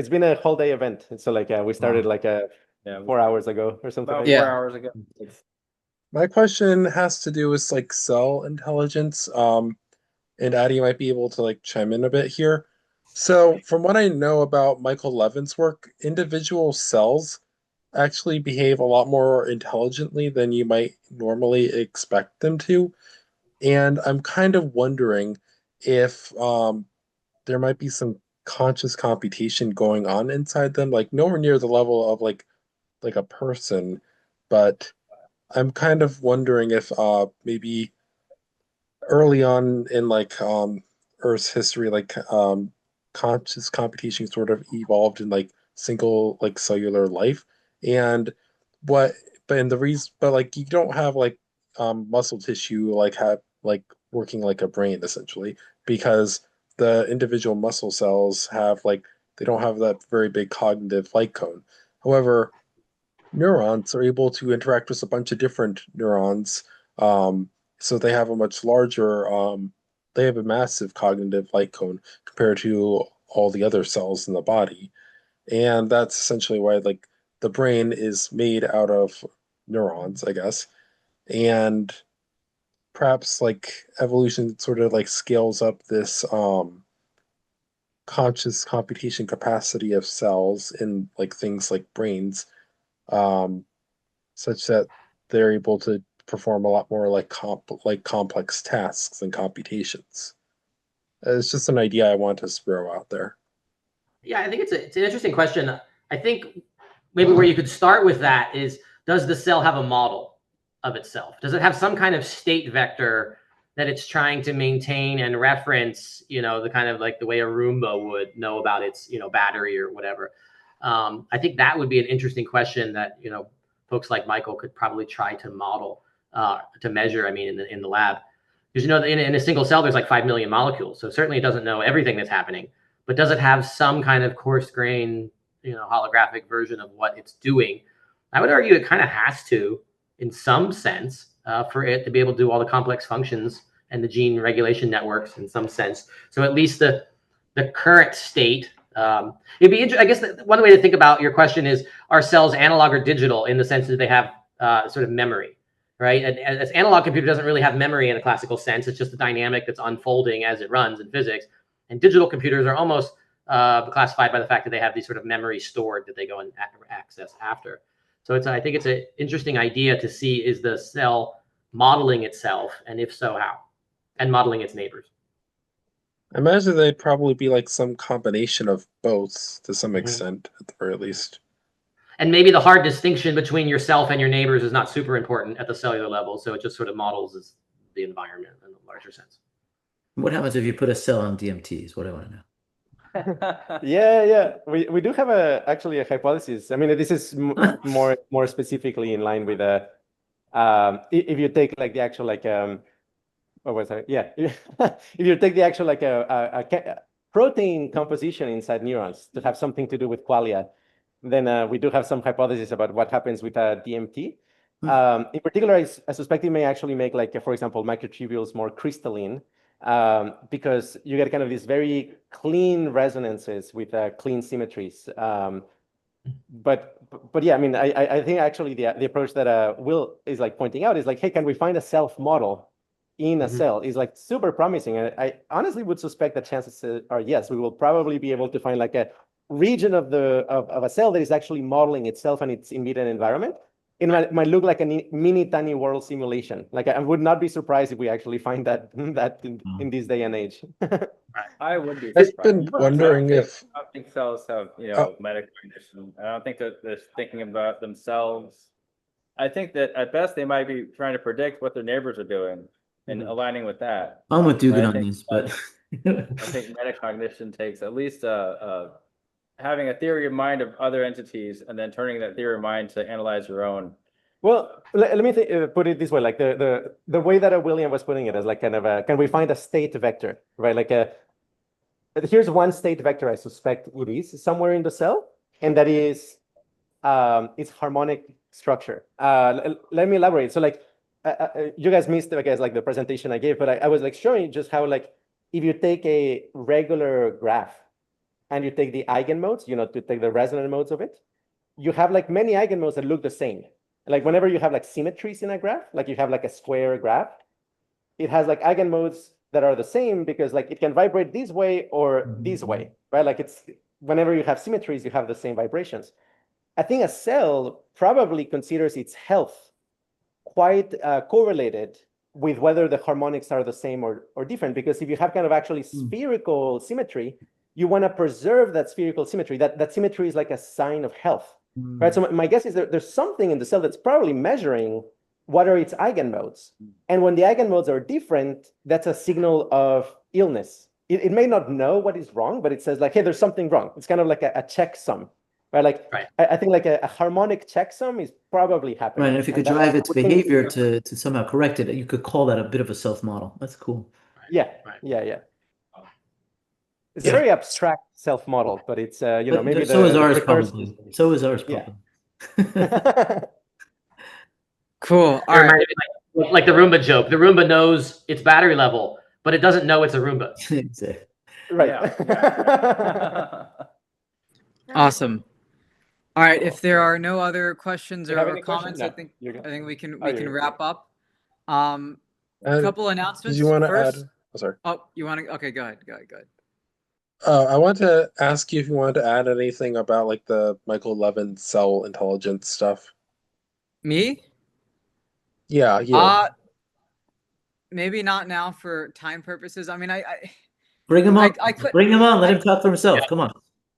been a whole day event. So like we started 4 hours ago or something. About 4 hours ago. My question has to do with like cell intelligence. And Addie might be able to like chime in a bit here. So, from what I know about Michael Levin's work, individual cells actually behave a lot more intelligently than you might normally expect them to. And I'm kind of wondering if there might be some conscious computation going on inside them, like nowhere near the level of like a person, but I'm kind of wondering if maybe early on in Earth's history, conscious computation sort of evolved in like single like cellular life, and what but in the reason but like you don't have muscle tissue like have like working like a brain essentially because the individual muscle cells have like they don't have that very big cognitive light cone. However, neurons are able to interact with a bunch of different neurons. Um, so they have a much larger, they have a massive cognitive light cone compared to all the other cells in the body. And that's essentially why like the brain is made out of neurons, I guess. And perhaps like evolution sort of like scales up this conscious computation capacity of cells in like things like brains. Um, Such that they're able to perform a lot more like complex tasks and computations. It's just an idea I want to throw out there. Yeah, I think it's an interesting question. I think maybe where you could start with that is, does the cell have a model of itself? Does it have some kind of state vector that it's trying to maintain and reference, the kind of like the way a Roomba would know about its, battery or whatever? I think that would be an interesting question that, folks like Michael could probably try to model, to measure, in the lab. Because, in a single cell, there's like 5 million molecules. So certainly it doesn't know everything that's happening, but does it have some kind of coarse grain, holographic version of what it's doing? I would argue it kind of has to, in some sense, for it to be able to do all the complex functions and the gene regulation networks in some sense. So at least the current state, it'd be interesting. I guess one way to think about your question is, are cells analog or digital in the sense that they have sort of memory, right? And as analog computer doesn't really have memory in a classical sense. It's just a dynamic that's unfolding as it runs in physics. And digital computers are almost classified by the fact that they have these sort of memory stored that they go and access after. So I think it's an interesting idea to see, is the cell modeling itself, and if so, how, and modeling its neighbors. I imagine they'd probably be like some combination of both to some extent, at the very least. And maybe the hard distinction between yourself and your neighbors is not super important at the cellular level. So it just sort of models the environment in a larger sense. What happens if you put a cell on DMTs? What do I want to know? Yeah. We do have actually a hypothesis. This is more specifically in line with if you take like the actual what was that? Yeah, if you take the actual a protein composition inside neurons to have something to do with qualia, then we do have some hypotheses about what happens with DMT. In particular, I suspect it may actually make for example, microtubules more crystalline. Because you get kind of these very clean resonances with clean symmetries. But yeah, I think actually the approach that Will is pointing out is hey, can we find a self model in a cell is super promising. And I honestly would suspect that chances are yes, we will probably be able to find a region of a cell that is actually modeling itself and its immediate environment. It might look like a mini tiny world simulation. I would not be surprised if we actually find that in this day and age. I would be I've surprised. been wondering if I don't think cells have metacognition. I don't think that they're thinking about themselves. I think that at best they might be trying to predict what their neighbors are doing and aligning with that. I'm with Dugan on this, but I think metacognition takes at least having a theory of mind of other entities and then turning that theory of mind to analyze your own. Well, let me put it this way: the way that William was putting it is can we find a state vector, right? Here's one state vector I suspect it is somewhere in the cell, and that is its harmonic structure. Let me elaborate. So you guys missed, I guess, the presentation I gave, but I was showing just how if you take a regular graph and you take the eigenmodes, to take the resonant modes of it, you have many eigenmodes that look the same. Whenever you have symmetries in a graph, you have a square graph, it has eigenmodes that are the same because like it can vibrate this way or this way, right? Like it's whenever you have symmetries, you have the same vibrations. I think a cell probably considers its health quite correlated with whether the harmonics are the same or different. Because if you have kind of actually spherical symmetry, you want to preserve that spherical symmetry. That symmetry is like a sign of health, right? So my guess is that there's something in the cell that's probably measuring what are its eigenmodes. And when the eigenmodes are different, that's a signal of illness. It may not know what is wrong, but it says like, hey, there's something wrong. It's kind of like a checksum, right? Like I think like a harmonic checksum is probably happening. Right, and if you could drive its behavior to somehow correct it, you could call that a bit of a self-model. That's cool. Yeah. It's a very abstract self-model, but it's you know, maybe so is ours probably. So is ours probably. Cool. All right. Like the Roomba joke. The Roomba knows its battery level, but it doesn't know it's a Roomba. Exactly. Right. Yeah. Awesome. All right. If there are no other questions Do you have or any comments, questions? I think we can you're wrap up. A And couple announcements. Did you want to first. add? Oh, sorry. Oh, you want to? Okay, go ahead. I want to ask you if you wanted to add anything about like the Michael Levin cell intelligence stuff. Me? Yeah, you. Maybe not now for time purposes. I mean, I bring him on. I could, bring him on. Let him talk for himself. Come on.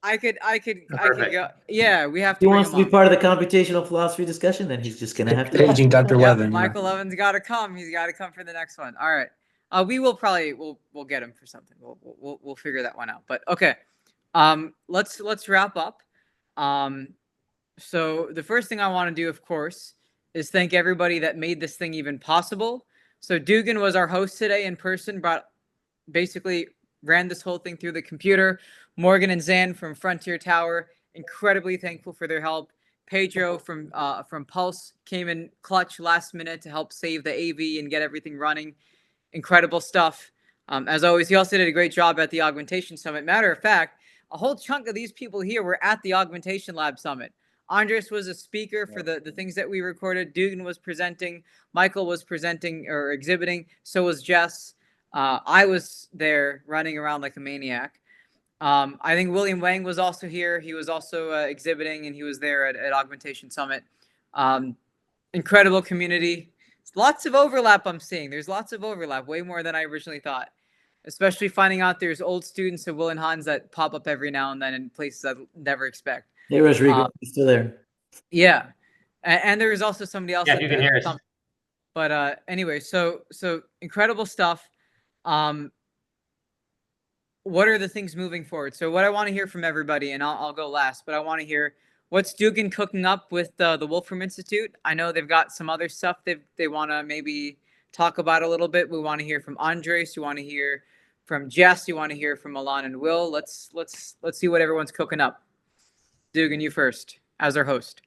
I could go. Yeah, we have to. He wants to be part of the computational philosophy discussion, then he's just gonna have to. Paging Dr. Levin. Michael Levin's got to come. He's got to come for the next one. All right. We will probably we'll get him for something. We'll figure that one out. But okay. Let's wrap up. So the first thing I want to do, of course, is thank everybody that made this thing even possible. So Dugan was our host today in person, basically ran this whole thing through the computer. Morgan and Zan from Frontier Tower, incredibly thankful for their help. Pedro from Pulse came in clutch last minute to help save the AV and get everything running. Incredible stuff. As always, he also did a great job at the Augmentation Summit. Matter of fact, a whole chunk of these people here were at the Augmentation Lab Summit. Andrés was a speaker for the things that we recorded. Dugan was presenting. Michael was presenting or exhibiting. So was Jess. I was there running around like a maniac. I think William Wang was also here. He was also exhibiting, and he was there at Augmentation Summit. Incredible community. Lots of overlap I'm seeing. There's lots of overlap, way more than I originally thought. Especially finding out there's old students of Will and Hans that pop up every now and then in places I never expect. Hey, Rodrigo, he's still there. Yeah, and there was also somebody else. Yeah, you can hear us. But anyway, so incredible stuff. What are the things moving forward? So what I want to hear from everybody, and I'll go last, but I want to hear what's Dugan cooking up with the Wolfram Institute. I know they've got some other stuff they want to maybe talk about a little bit. We want to hear from Andrés. You want to hear from Jess. You want to hear from Milan and Will. Let's see what everyone's cooking up. Dugan, you first as our host.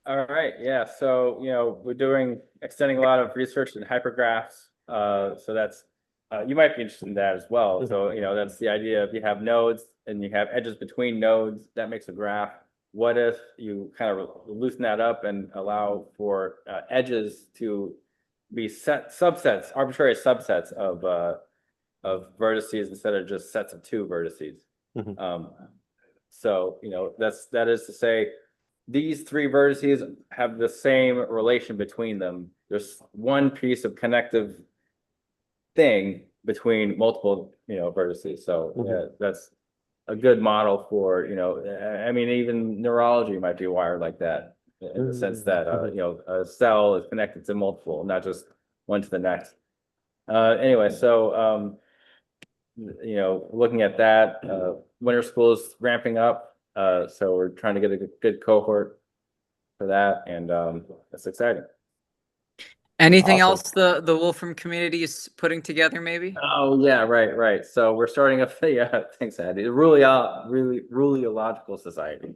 All right. Yeah. So, we're extending a lot of research in hypergraphs. So that's, you might be interested in that as well. So, that's the idea of you have nodes and you have edges between nodes that makes a graph. What if you kind of loosen that up and allow for edges to be subsets, arbitrary subsets of vertices instead of just sets of two vertices. So, that is to say, these three vertices have the same relation between them. There's one piece of connective thing between multiple, vertices. So yeah, that's a good model for, even neurology might be wired like that in the sense that, a cell is connected to multiple, not just one to the next. Anyway, so, looking at that, winter school is ramping up. So we're trying to get a good cohort for that, and that's exciting. Anything else the Wolfram community is putting together, maybe? Oh yeah, right. So we're starting a thanks, Andy. The Neurological Society,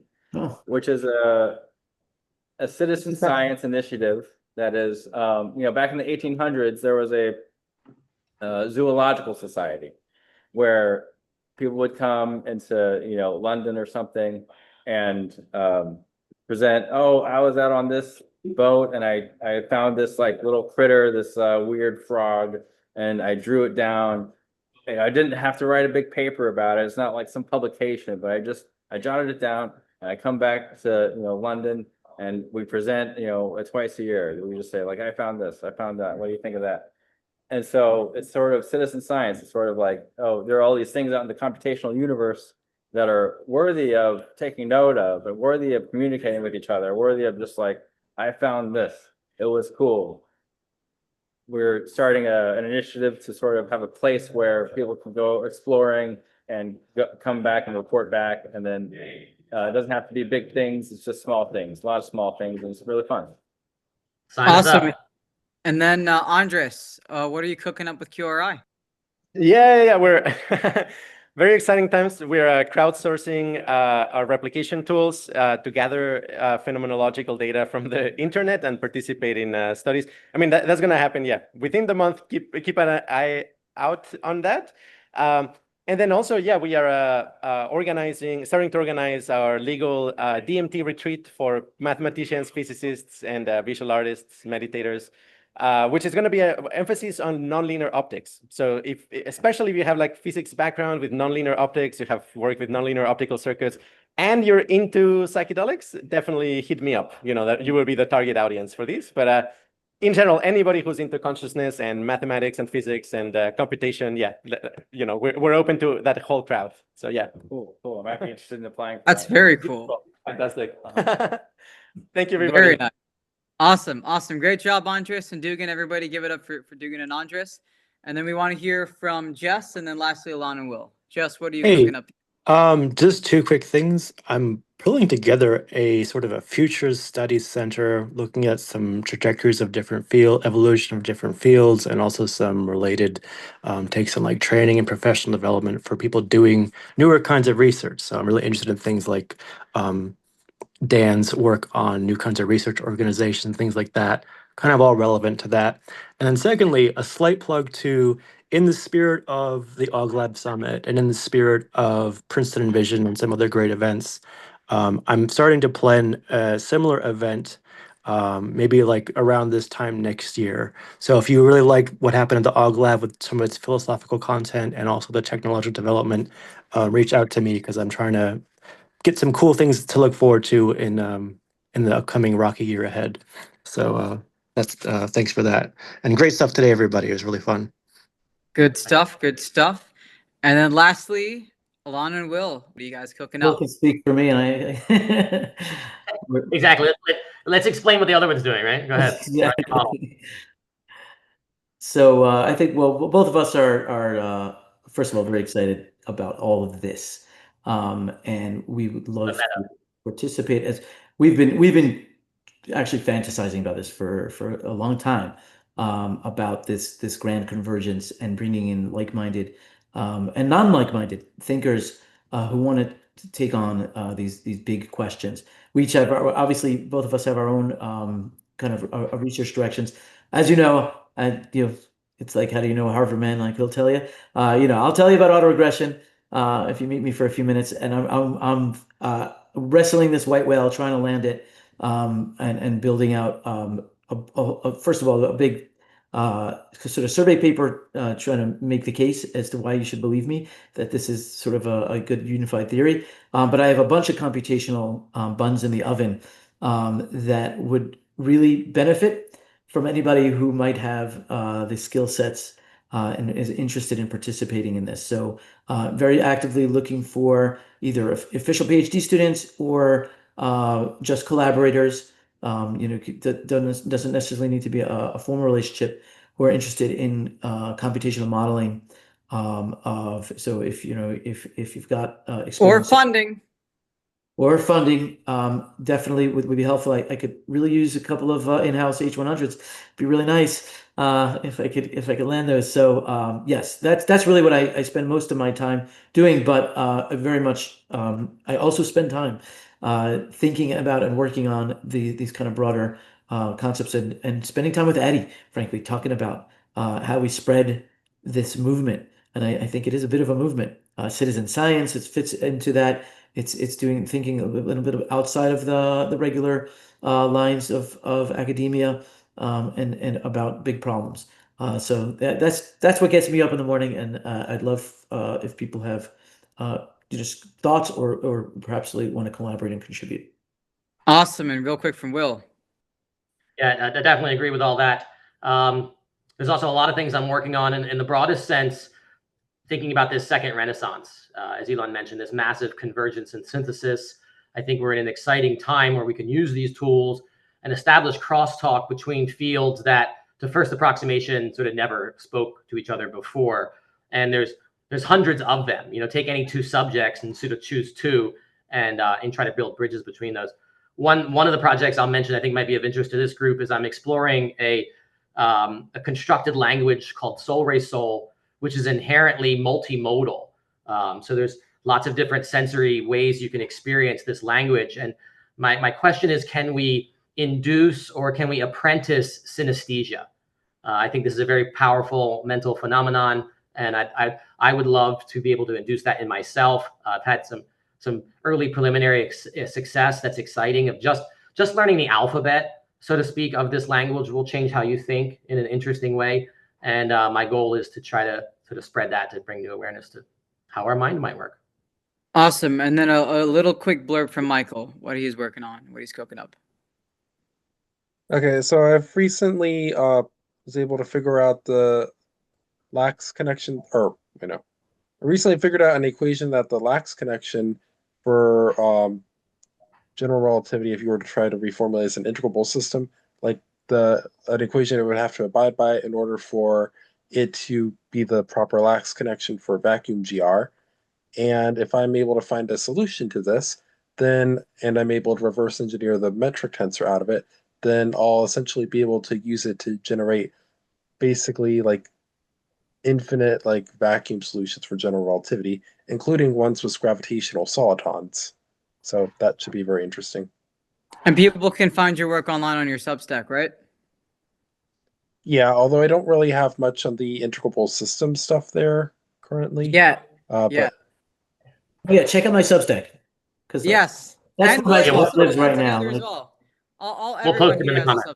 which is a citizen science initiative that is, back in the 1800s there was a zoological society where people would come into, London or something and present, oh, I was out on this boat and I found this like little critter, this weird frog, and I drew it down I didn't have to write a big paper about it. It's not like some publication, but I jotted it down and I come back to, London and we present, twice a year. We just say like, I found this, I found that. What do you think of that? And so it's sort of citizen science. It's sort of like, oh, there are all these things out in the computational universe that are worthy of taking note of, but worthy of communicating with each other, worthy of just like, I found this, it was cool. We're starting an initiative to sort of have a place where people can go exploring and come back and report back. And then it doesn't have to be big things. It's just small things, a lot of small things. And it's really fun. Sign us Awesome. up. And then Andres, what are you cooking up with QRI? Yeah, we're very exciting times. We're crowdsourcing our replication tools to gather phenomenological data from the internet and participate in studies. I mean, that's going to happen, yeah. Within the month, keep an eye out on that. And then also, yeah, we are starting to organize our legal DMT retreat for mathematicians, physicists, and visual artists, meditators. Which is going to be an emphasis on nonlinear optics. So especially if you have like physics background with nonlinear optics, you have worked with nonlinear optical circuits, and you're into psychedelics, definitely hit me up. That you will be the target audience for this. But in general, anybody who's into consciousness and mathematics and physics and computation, yeah, we're open to that whole crowd. So yeah. Cool. I might be interested in applying. That's very cool. Fantastic. Thank you, everybody. Very nice. Awesome. Great job, Andres and Dugan. Everybody give it up for Dugan and Andres. And then we want to hear from Jess, and then lastly, Alon and Will. Jess, what are you cooking up? Just two quick things. I'm pulling together a sort of a futures studies center, looking at some trajectories of different evolution of different fields, and also some related takes on like training and professional development for people doing newer kinds of research. So I'm really interested in things like Dan's work on new kinds of research organizations, things like that, kind of all relevant to that. And then secondly, a slight plug to, in the spirit of the AugLab Summit and in the spirit of Princeton Envision and some other great events, I'm starting to plan a similar event, maybe like around this time next year. So if you really like what happened at the AugLab with some of its philosophical content and also the technological development, reach out to me because I'm trying to get some cool things to look forward to in the upcoming rocky year ahead. So that's thanks for that, and great stuff today, everybody. It was really fun. Good stuff. And then lastly, Alon and Will, what are you guys cooking Will up? can speak for me, and I. Exactly. Let's explain what the other one's doing, right? Go ahead. Exactly. So I think, well, both of us are first of all very excited about all of this, and we would love to participate. As we've been actually fantasizing about this for a long time, about this grand convergence and bringing in like-minded and non-like-minded thinkers who want to take on these big questions. We each have obviously both of us have our own kind of research directions. As you know, it's like, how do you know a Harvard man? Like he'll tell you. I'll tell you about autoregression if you meet me for a few minutes, and I'm wrestling this white whale, trying to land it, and building out first of all a big sort of survey paper trying to make the case as to why you should believe me that this is sort of a good unified theory. But I have a bunch of computational buns in the oven that would really benefit from anybody who might have the skill sets and is interested in participating in this. So very actively looking for either official PhD students or just collaborators. That doesn't necessarily need to be a formal relationship, who are interested in computational modeling so if you've got experience or funding, definitely would be helpful. I could really use a couple of in-house H100s. Be really nice if I could land those. So yes, that's really what I spend most of my time doing. But very much I also spend time thinking about and working on these kind of broader concepts and spending time with Addie, frankly, talking about how we spread this movement. And I think it is a bit of a movement. Citizen science, it fits into that. It's thinking a little bit outside of the regular lines of academia and about big problems. So that's what gets me up in the morning, and I'd love if people have just thoughts or perhaps they want to collaborate and contribute. Awesome. And real quick from Will. Yeah, I definitely agree with all that. There's also a lot of things I'm working on in the broadest sense, thinking about this second renaissance. As Elon mentioned, this massive convergence and synthesis. I think we're in an exciting time where we can use these tools and establish crosstalk between fields that, to first approximation, sort of never spoke to each other before. And there's hundreds of them. You know, take any two subjects and sort of choose two and try to build bridges between those. One of the projects I'll mention I think might be of interest to this group is I'm exploring a constructed language called Soul, which is inherently multimodal. So there's lots of different sensory ways you can experience this language. And my question is, can we induce or can we apprentice synesthesia? I think this is a very powerful mental phenomenon, and I would love to be able to induce that in myself. I've had some early preliminary success that's exciting of just learning the alphabet, so to speak, of this language will change how you think in an interesting way. And my goal is to try to sort of spread that to bring new awareness to how our mind might work. Awesome. And then a little quick blurb from Michael, what he's working on, what he's cooking up. Okay, so I've recently was able to figure out the lax connection, or I recently figured out an equation that the lax connection for general relativity, if you were to try to reformulate as an integrable system, like an equation it would have to abide by in order for it to be the proper lax connection for vacuum GR. And if I'm able to find a solution to this, then, and I'm able to reverse engineer the metric tensor out of it, then I'll essentially be able to use it to generate basically like infinite like vacuum solutions for general relativity, including ones with gravitational solitons. So that should be very interesting. And people can find your work online on your Substack, right? Yeah, although I don't really have much on the integrable system stuff there currently. Yeah. Yeah, check out my Substack. Yes. That's where my stuff lives right now. As well. We'll post it in the comments.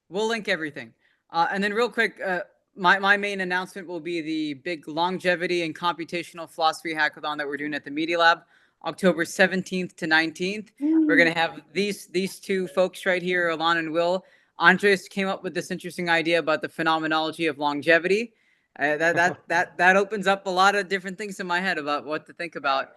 We'll link everything. And then real quick, my main announcement will be the big longevity and computational philosophy hackathon that we're doing at the Media Lab, October 17th to 19th. We're going to have these two folks right here, Alon and Will. Andrés came up with this interesting idea about the phenomenology of longevity. That opens up a lot of different things in my head about what to think about.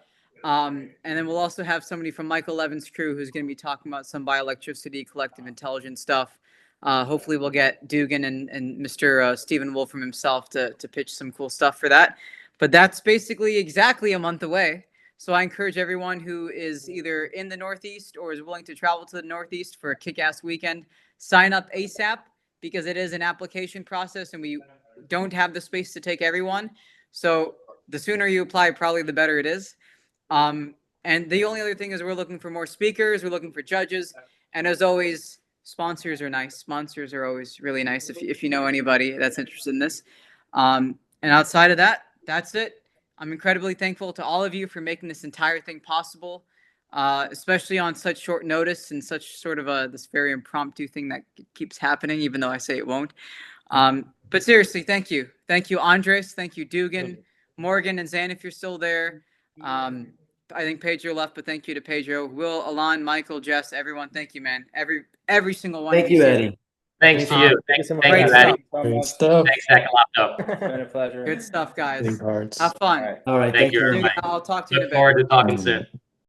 And then we'll also have somebody from Michael Levin's crew who's going to be talking about some bioelectricity, collective intelligence stuff. Hopefully we'll get Dugan and Mr. Stephen Wolfram himself to pitch some cool stuff for that. But that's basically exactly a month away. So I encourage everyone who is either in the Northeast or is willing to travel to the Northeast for a kick-ass weekend, sign up ASAP, because it is an application process and we don't have the space to take everyone. So the sooner you apply, probably the better it is. And the only other thing is we're looking for more speakers. We're looking for judges. And as always, sponsors are nice. Sponsors are always really nice if you know anybody that's interested in this. And outside of that, that's it. I'm incredibly thankful to all of you for making this entire thing possible, especially on such short notice and such sort of this very impromptu thing that keeps happening, even though I say it won't. But seriously, thank you. Thank you, Andrés. Thank you, Dugan, Morgan, and Zan, if you're still there. I think Pedro left, but thank you to Pedro, Will, Alon, Michael, Jess, everyone. Thank you, man. Every single one. Thank you, Eddie. Thanks to you. Thank you, Great Eddie. Great stuff. Thanks, Ekkolapto. It's been a pleasure. Good stuff, guys. Moving parts. Have fun. All right. Thank you, you. everybody. I'll talk to you in a Look bit. forward to talking soon.